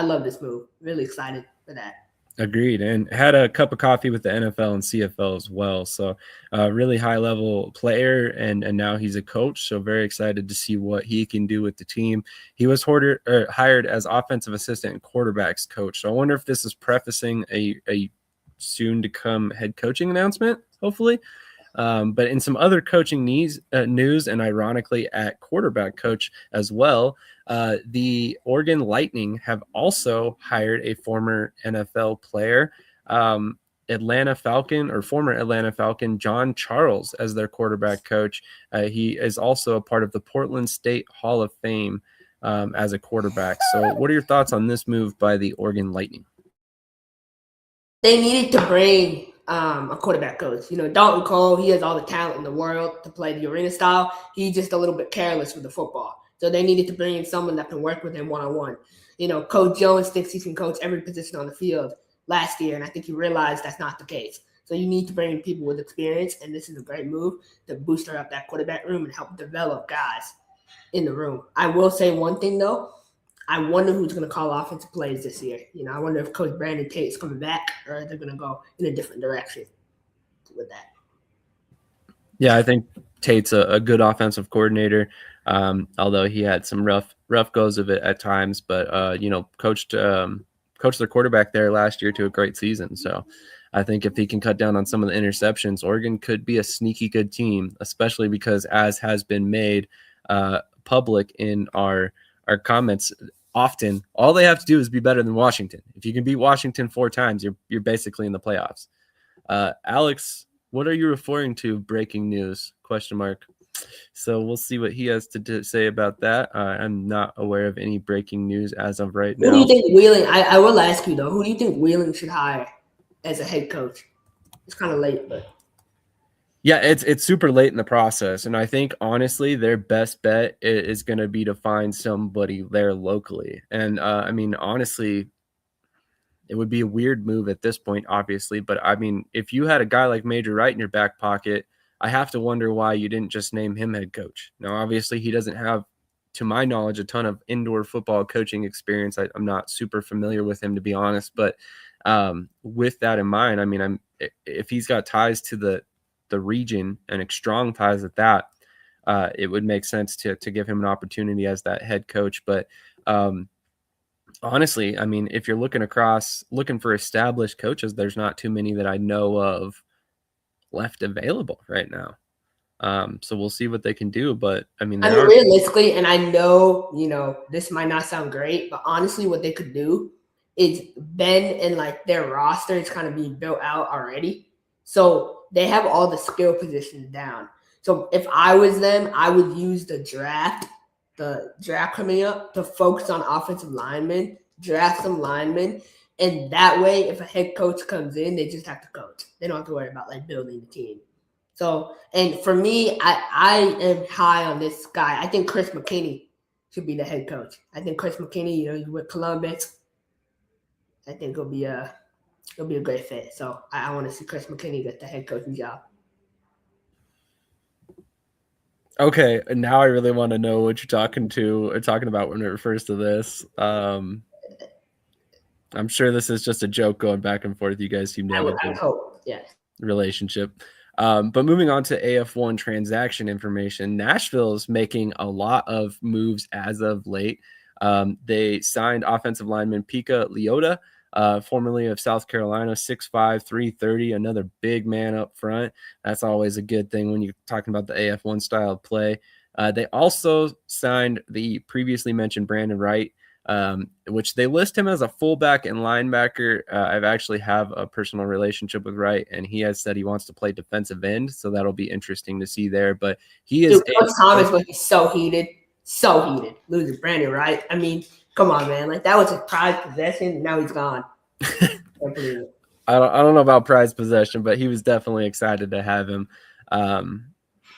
love this move. Really excited for that. Agreed. And had a cup of coffee with the NFL and CFL as well. So really high level player, and now he's a coach. So very excited to see what he can do with the team. He was hired as offensive assistant and quarterbacks coach. So I wonder if this is prefacing a soon to come head coaching announcement, hopefully. But in some other coaching news, and ironically at quarterback coach as well, the Oregon Lightning have also hired a former NFL player, former Atlanta Falcon John Charles, as their quarterback coach. He is also a part of the Portland State Hall of Fame as a quarterback. So what are your thoughts on this move by the Oregon Lightning? They needed to bring a quarterback coach. Dalton Cole, he has all the talent in the world to play the arena style. He's just a little bit careless with the football. So they needed to bring in someone that can work with him one-on-one. Coach Jones thinks he can coach every position on the field last year, and I think he realized that's not the case. So you need to bring in people with experience, and this is a great move to booster up that quarterback room and help develop guys in the room. I will say one thing, though. I wonder who's going to call offensive plays this year. I wonder if Coach Brandon Tate's coming back, or they're going to go in a different direction with that. Yeah, I think Tate's a good offensive coordinator, although he had some rough goes of it at times. But coached their quarterback there last year to a great season. So I think if he can cut down on some of the interceptions, Oregon could be a sneaky good team, especially because, as has been made public in our comments often, all they have to do is be better than Washington. If you can beat Washington 4 times, you're basically in the playoffs. Alex, what are you referring to? Breaking news? ? So we'll see what he has to say about that. I'm not aware of any breaking news as of right now. Who do you think Wheeling? I will ask you though. Who do you think Wheeling should hire as a head coach? It's kind of late, but yeah, it's super late in the process, and I think honestly their best bet is going to be to find somebody there locally. And I mean, honestly, it would be a weird move at this point, obviously, but I mean, if you had a guy like Major Wright in your back pocket, I have to wonder why you didn't just name him head coach. Now, obviously, he doesn't have, to my knowledge, a ton of indoor football coaching experience. I'm not super familiar with him, to be honest, but with that in mind, I mean, if he's got ties to the region and strong ties at that, it would make sense to give him an opportunity as that head coach. But honestly, I mean, if you're looking for established coaches, there's not too many that I know of left available right now. So we'll see what they can do. But I mean, realistically, and I know, this might not sound great, but honestly, what they could do is Ben and like their roster is kind of being built out already. So they have all the skill positions down. So if I was them, I would use the draft coming up to focus on offensive linemen, draft some linemen. And that way, if a head coach comes in, they just have to coach. They don't have to worry about like building the team. So, and for me, I am high on this guy. I think Chris McKinney should be the head coach. I think Chris McKinney, he's with Columbus. I think it'll be a great fit. So I want to see Chris McKinney get the head coaching job. Okay, and now I really want to know what you're talking about when it refers to this. I'm sure this is just a joke going back and forth. You guys seem to have a good relationship. But moving on to AF1 transaction information, Nashville is making a lot of moves as of late. They signed offensive lineman Pika Leota, formerly of South Carolina, 6'5", 330, another big man up front. That's always a good thing when you're talking about the AF1 style of play. They also signed the previously mentioned Brandon Wright, which they list him as a fullback and linebacker. I've actually have a personal relationship with Wright, and he has said he wants to play defensive end, so that'll be interesting to see there. But he is Thomas was so heated, losing Brandon Wright. I mean, come on, man! Like that was his prized possession. Now he's gone. I don't know about prized possession, but he was definitely excited to have him.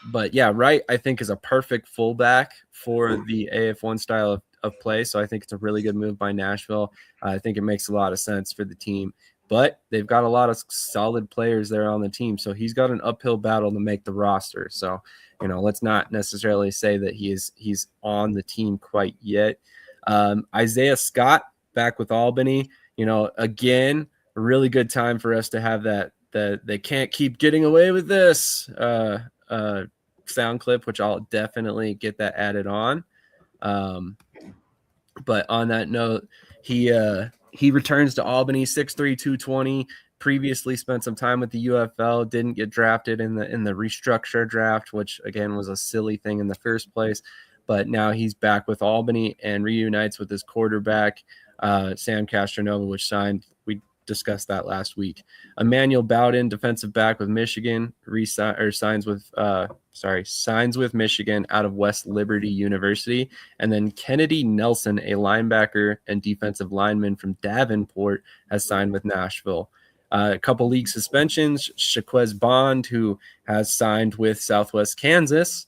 But yeah, Wright I think is a perfect fullback for the AF1 style of play. So I think it's a really good move by Nashville. I think it makes a lot of sense for the team, but they've got a lot of solid players there on the team. So he's got an uphill battle to make the roster. So, let's not necessarily say that he's on the team quite yet. Isaiah Scott back with Albany, again, a really good time for us to have that they can't keep getting away with this sound clip, which I'll definitely get that added on. But on that note, he returns to Albany, 6'3", 220. Previously spent some time with the UFL, didn't get drafted in the restructure draft, which again was a silly thing in the first place. But now he's back with Albany and reunites with his quarterback, Sam Castronova, which signed. We discussed that last week. Emmanuel Bowden, defensive back with Michigan, signs with Michigan out of West Liberty University. And then Kennedy Nelson, a linebacker and defensive lineman from Davenport, has signed with Nashville. A couple league suspensions. Shaquez Bond, who has signed with Southwest Kansas,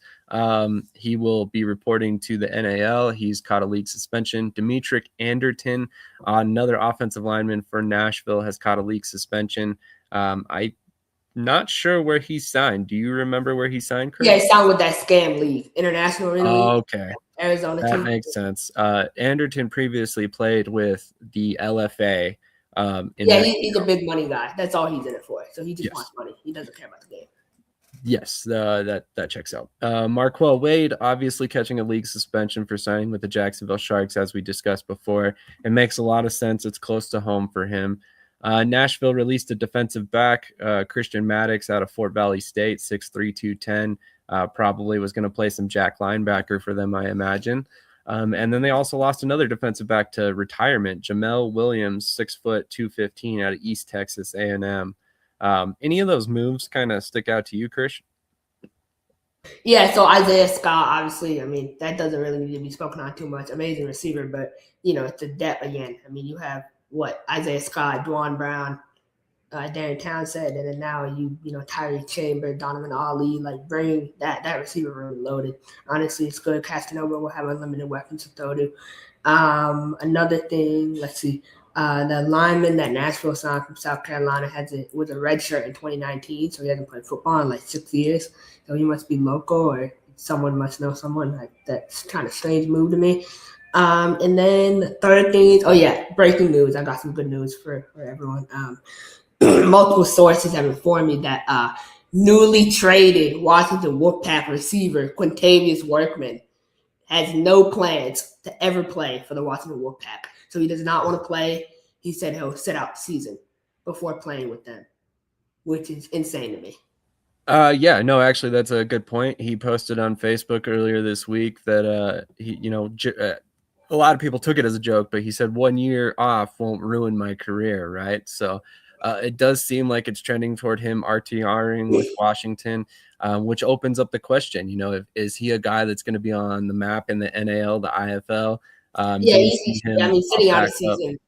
he will be reporting to the NAL. He's caught a league suspension. Demetric Anderton, another offensive lineman for Nashville, has caught a league suspension. I'm not sure where he signed. Do you remember where he signed, Chris? Yeah, he signed with that scam league, International League. Okay. Arizona that team. Makes sense. Anderton previously played with the LFA. He's a big money guy. That's all he's in it for. So he just wants money. He doesn't care about the game. Yes, that checks out. Marquell Wade obviously catching a league suspension for signing with the Jacksonville Sharks, as we discussed before. It makes a lot of sense. It's close to home for him. Nashville released a defensive back, Christian Maddox out of Fort Valley State, 6'3", 210. Probably was going to play some jack linebacker for them, I imagine. And then they also lost another defensive back to retirement, Jamel Williams, 6 foot 215 out of East Texas A&M. Any of those moves kind of stick out to you, Krish? Yeah, so Isaiah Scott, obviously, I mean, that doesn't really need to be spoken on too much. Amazing receiver, but, it's a depth again. I mean, you have, Isaiah Scott, Dwan Brown, Darren Townsend, and then now Tyree Chamber, Donovan Ali, bring that receiver room loaded. Honestly, it's good. Castanova will have unlimited weapons to throw to. Another thing, let's see. The lineman that Nashville signed from South Carolina was a red shirt in 2019, so he hasn't played football in 6 years. So he must be local, or someone must know someone. That's kind of strange move to me. And then the third thing is, breaking news. I got some good news for everyone. Multiple sources have informed me that newly traded Washington Wolfpack receiver Quintavious Workman has no plans to ever play for the Washington Wolfpack. So he does not want to play. He said he'll sit out the season before playing with them, which is insane to me. Actually, that's a good point. He posted on Facebook earlier this week that a lot of people took it as a joke, but he said 1 year off won't ruin my career, right? So it does seem like it's trending toward him RTRing with Washington, which opens up the question, is he a guy that's going to be on the map in the NAL, the IFL? Sitting out a season.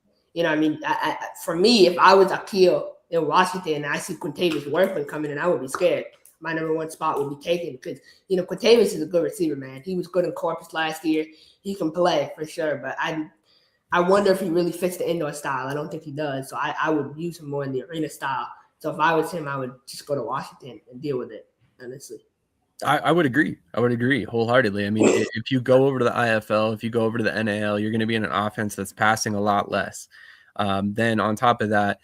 For me, if I was Akil in Washington and I see Quintavious Workman coming in, I would be scared. My number one spot would be taken because, Quintavious is a good receiver, man. He was good in Corpus last year. He can play for sure, but I wonder if he really fits the indoor style. I don't think he does, so I would use him more in the arena style. So if I was him, I would just go to Washington and deal with it, honestly. I would agree. I would agree wholeheartedly. I mean, if you go over to the IFL, if you go over to the NAL, you're going to be in an offense that's passing a lot less. Then on top of that,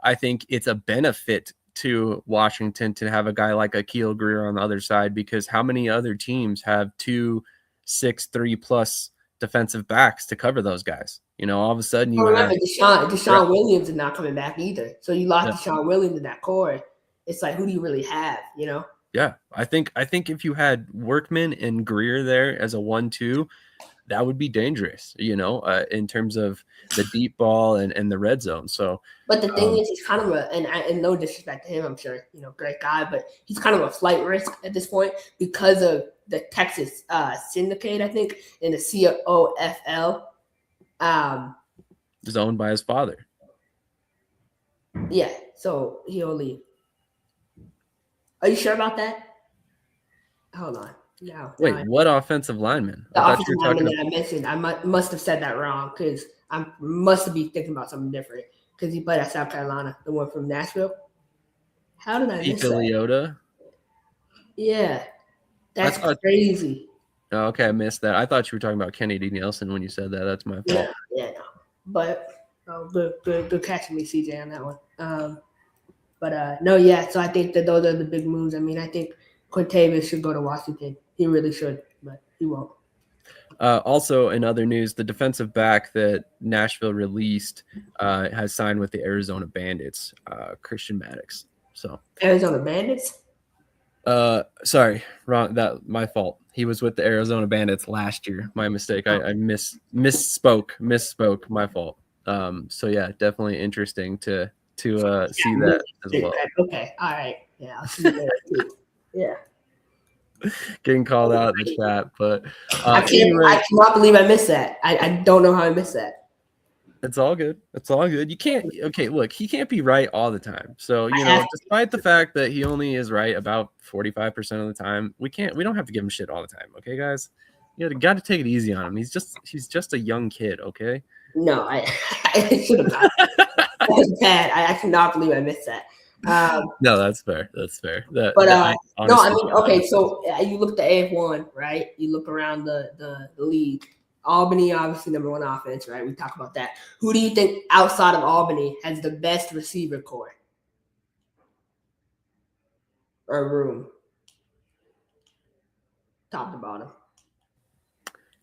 I think it's a benefit to Washington to have a guy like Akil Greer on the other side, because how many other teams have 2 6'3+ defensive backs to cover those guys? All of a sudden you remember Deshaun Williams is not coming back either. So you lost Deshaun Williams in that core. It's who do you really have, Yeah, I think if you had Workman and Greer there as a 1-2, that would be dangerous, in terms of the deep ball and the red zone. So, but the thing is, he's kind of and no disrespect to him, I'm sure, great guy, but he's kind of a flight risk at this point because of the Texas syndicate, I think, in the COFL. Is owned by his father. Yeah, so he'll leave. Are you sure about that? Hold on. No. Wait, what offensive lineman? The offensive lineman that I mentioned, I must have said that wrong because I must be thinking about something different because he played at South Carolina, the one from Nashville. How did I miss that? Leota? Yeah, that's crazy. Oh, okay, I missed that. I thought you were talking about Kennedy Nelson when you said that. That's my fault. Yeah, no. But good catching me, CJ, on that one. So I think that those are the big moves. I mean, I think Quintavious should go to Washington. He really should, but he won't. Also, in other news, the defensive back that Nashville released has signed with the Arizona Bandits, Christian Maddox. So Arizona Bandits? Sorry, wrong. That my fault. He was with the Arizona Bandits last year. My mistake. I misspoke. My fault. So yeah, definitely interesting to see that as well. Okay, all right. Yeah, I'll see you there too. Yeah. Getting called out in the chat, but I cannot believe I missed that. I don't know how I missed that. It's all good. It's all good. You can't. Okay, look, he can't be right all the time. So despite the fact that he only is right about 45% of the time, we don't have to give him shit all the time. Okay, guys, you got to take it easy on him. He's just a young kid. Okay. No, I should have not. That was bad. I cannot believe I missed that. No, that's fair. That's fair. Okay. So you look at the AF1, right? You look around the league. Albany, obviously, number one offense, right? We talk about that. Who do you think outside of Albany has the best receiver core or room? Top to bottom.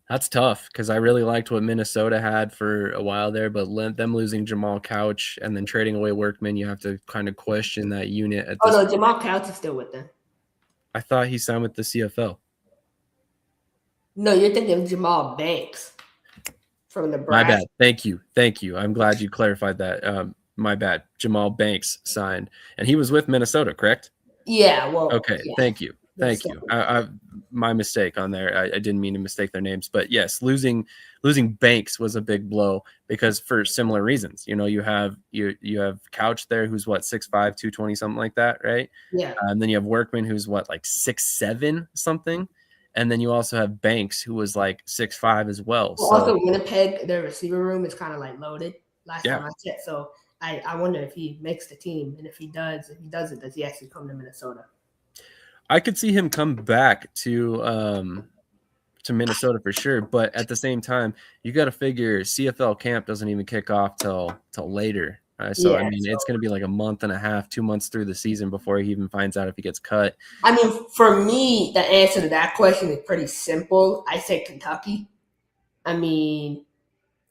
That's tough because I really liked what Minnesota had for a while there, but them losing Jamal Couch and then trading away Workman, you have to kind of question that unit at Oh this no, point. Jamal Couch is still with them. I thought he signed with the CFL. No, you're thinking of Jamal Banks from Nebraska. My bad. Thank you. I'm glad you clarified that. My bad. Jamal Banks signed, and he was with Minnesota, correct? Yeah. Well. Okay. Yeah. Thank you. My mistake on there. I didn't mean to mistake their names, but yes, losing Banks was a big blow because for similar reasons. You know, you have Couch there, who's what 6'5", 220, something like that, right? Yeah. And then you have Workman, who's what like 6'7", something. And then you also have Banks, who was like 6'5" as well. So also, Winnipeg, their receiver room is kind of like loaded. Last time I checked, so I wonder if he makes the team, and if he doesn't, does he actually come to Minnesota? I could see him come back to Minnesota for sure, but at the same time, you got to figure CFL camp doesn't even kick off till later. So I mean, it's going to be like a month and a half, 2 months through the season before he even finds out if he gets cut. I mean, for me, the answer to that question is pretty simple. I say Kentucky. I mean,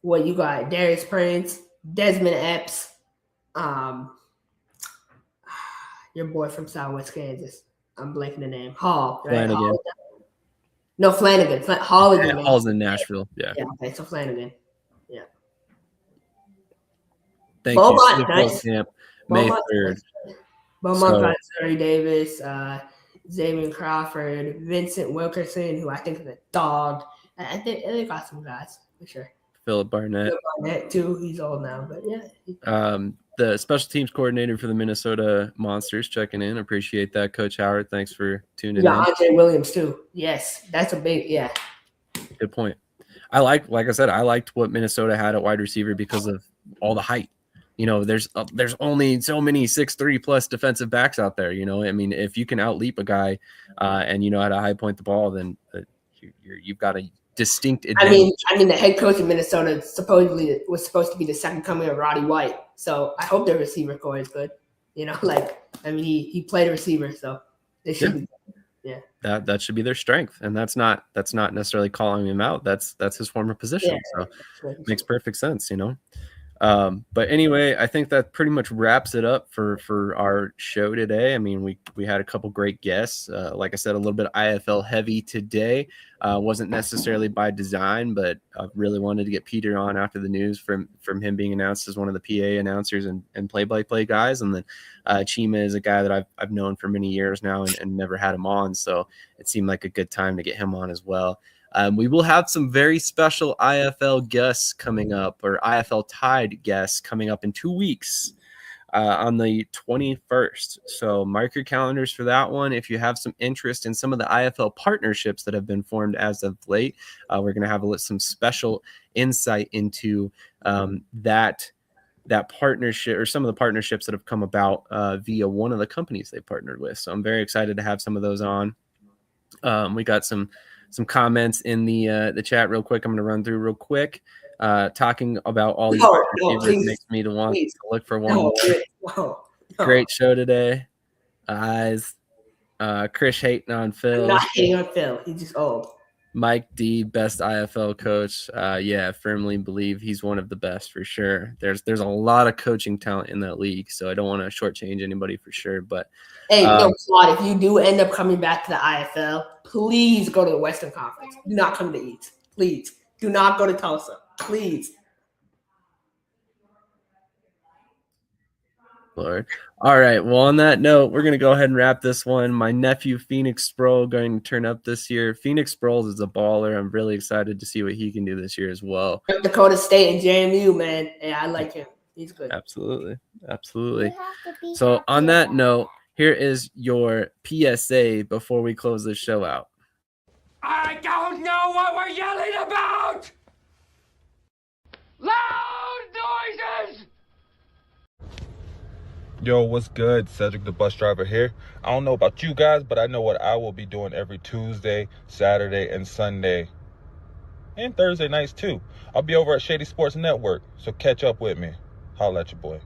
what you got? Darius Prince, Desmond Epps, your boy from Southwest Kansas. I'm blanking the name. Hall, right? Flanagan. Hall. No, Flanagan. Hall is Hall's in Nashville. Yeah. Okay, so Flanagan. Yeah. Thank Beaumont, you. nice. Camp, May 3rd. Beaumont got Surrey Davis, Xavier Crawford, Vincent Wilkerson, who I think is a dog. I think they got some guys for sure. Philip Barnett. Too. He's old now, but yeah. The special teams coordinator for the Minnesota Monsters checking in. Appreciate that, Coach Howard. Thanks for tuning in. Yeah, Andre Williams too. Yes, that's a big Good point. Like I said, I liked what Minnesota had at wide receiver because of all the height. You know, there's only so many 6'3" plus defensive backs out there. You know, I mean, if you can outleap a guy and you know how to high point the ball, then you've got a distinct advantage. I mean, the head coach of Minnesota supposedly was supposed to be the second coming of Roddy White. So I hope their receiver core is good. You know, he played a receiver, so they should be. Yeah. That should be their strength, and that's not necessarily calling him out. That's his former position. So it makes perfect sense, you know. But anyway, I think that pretty much wraps it up for our show today. I mean, we had a couple great guests. Like I said, a little bit IFL heavy today. Wasn't necessarily by design, but I really wanted to get Peter on after the news from him being announced as one of the PA announcers and play-by-play guys. And then Chima is a guy that I've known for many years now and never had him on. So it seemed like a good time to get him on as well. We will have some very special IFL guests coming up, or IFL tied guests coming up in 2 weeks on the 21st. So mark your calendars for that one. If you have some interest in some of the IFL partnerships that have been formed as of late, we're going to have some special insight into that partnership, or some of the partnerships that have come about via one of the companies they partnered with. So I'm very excited to have some of those on. We got some comments in the chat real quick. I'm going to run through real quick, talking about all these receivers makes me want to look for one more. Great show today. Krish hating on Phil. I'm not hating on Phil. He's just old. Mike D, best IFL coach. Yeah, firmly believe he's one of the best for sure. There's a lot of coaching talent in that league, so I don't want to shortchange anybody for sure. But hey, Claude, if you do end up coming back to the IFL, please go to the Western Conference. Do not come to East. Please. Do not go to Tulsa. Please. Lord. All right. Well, on that note, we're going to go ahead and wrap this one. My nephew, Phoenix Sproul, going to turn up this year. Phoenix Sproul is a baller. I'm really excited to see what he can do this year as well. Dakota State and JMU, man. Yeah, I like him. He's good. Absolutely. So on that note, here is your PSA before we close this show out. I don't know what we're yelling about! Loud noises! Yo, what's good? Cedric the bus driver here. I don't know about you guys, but I know what I will be doing every Tuesday, Saturday, and Sunday. And Thursday nights too. I'll be over at Shady Sports Network, so catch up with me. Holla at your boy.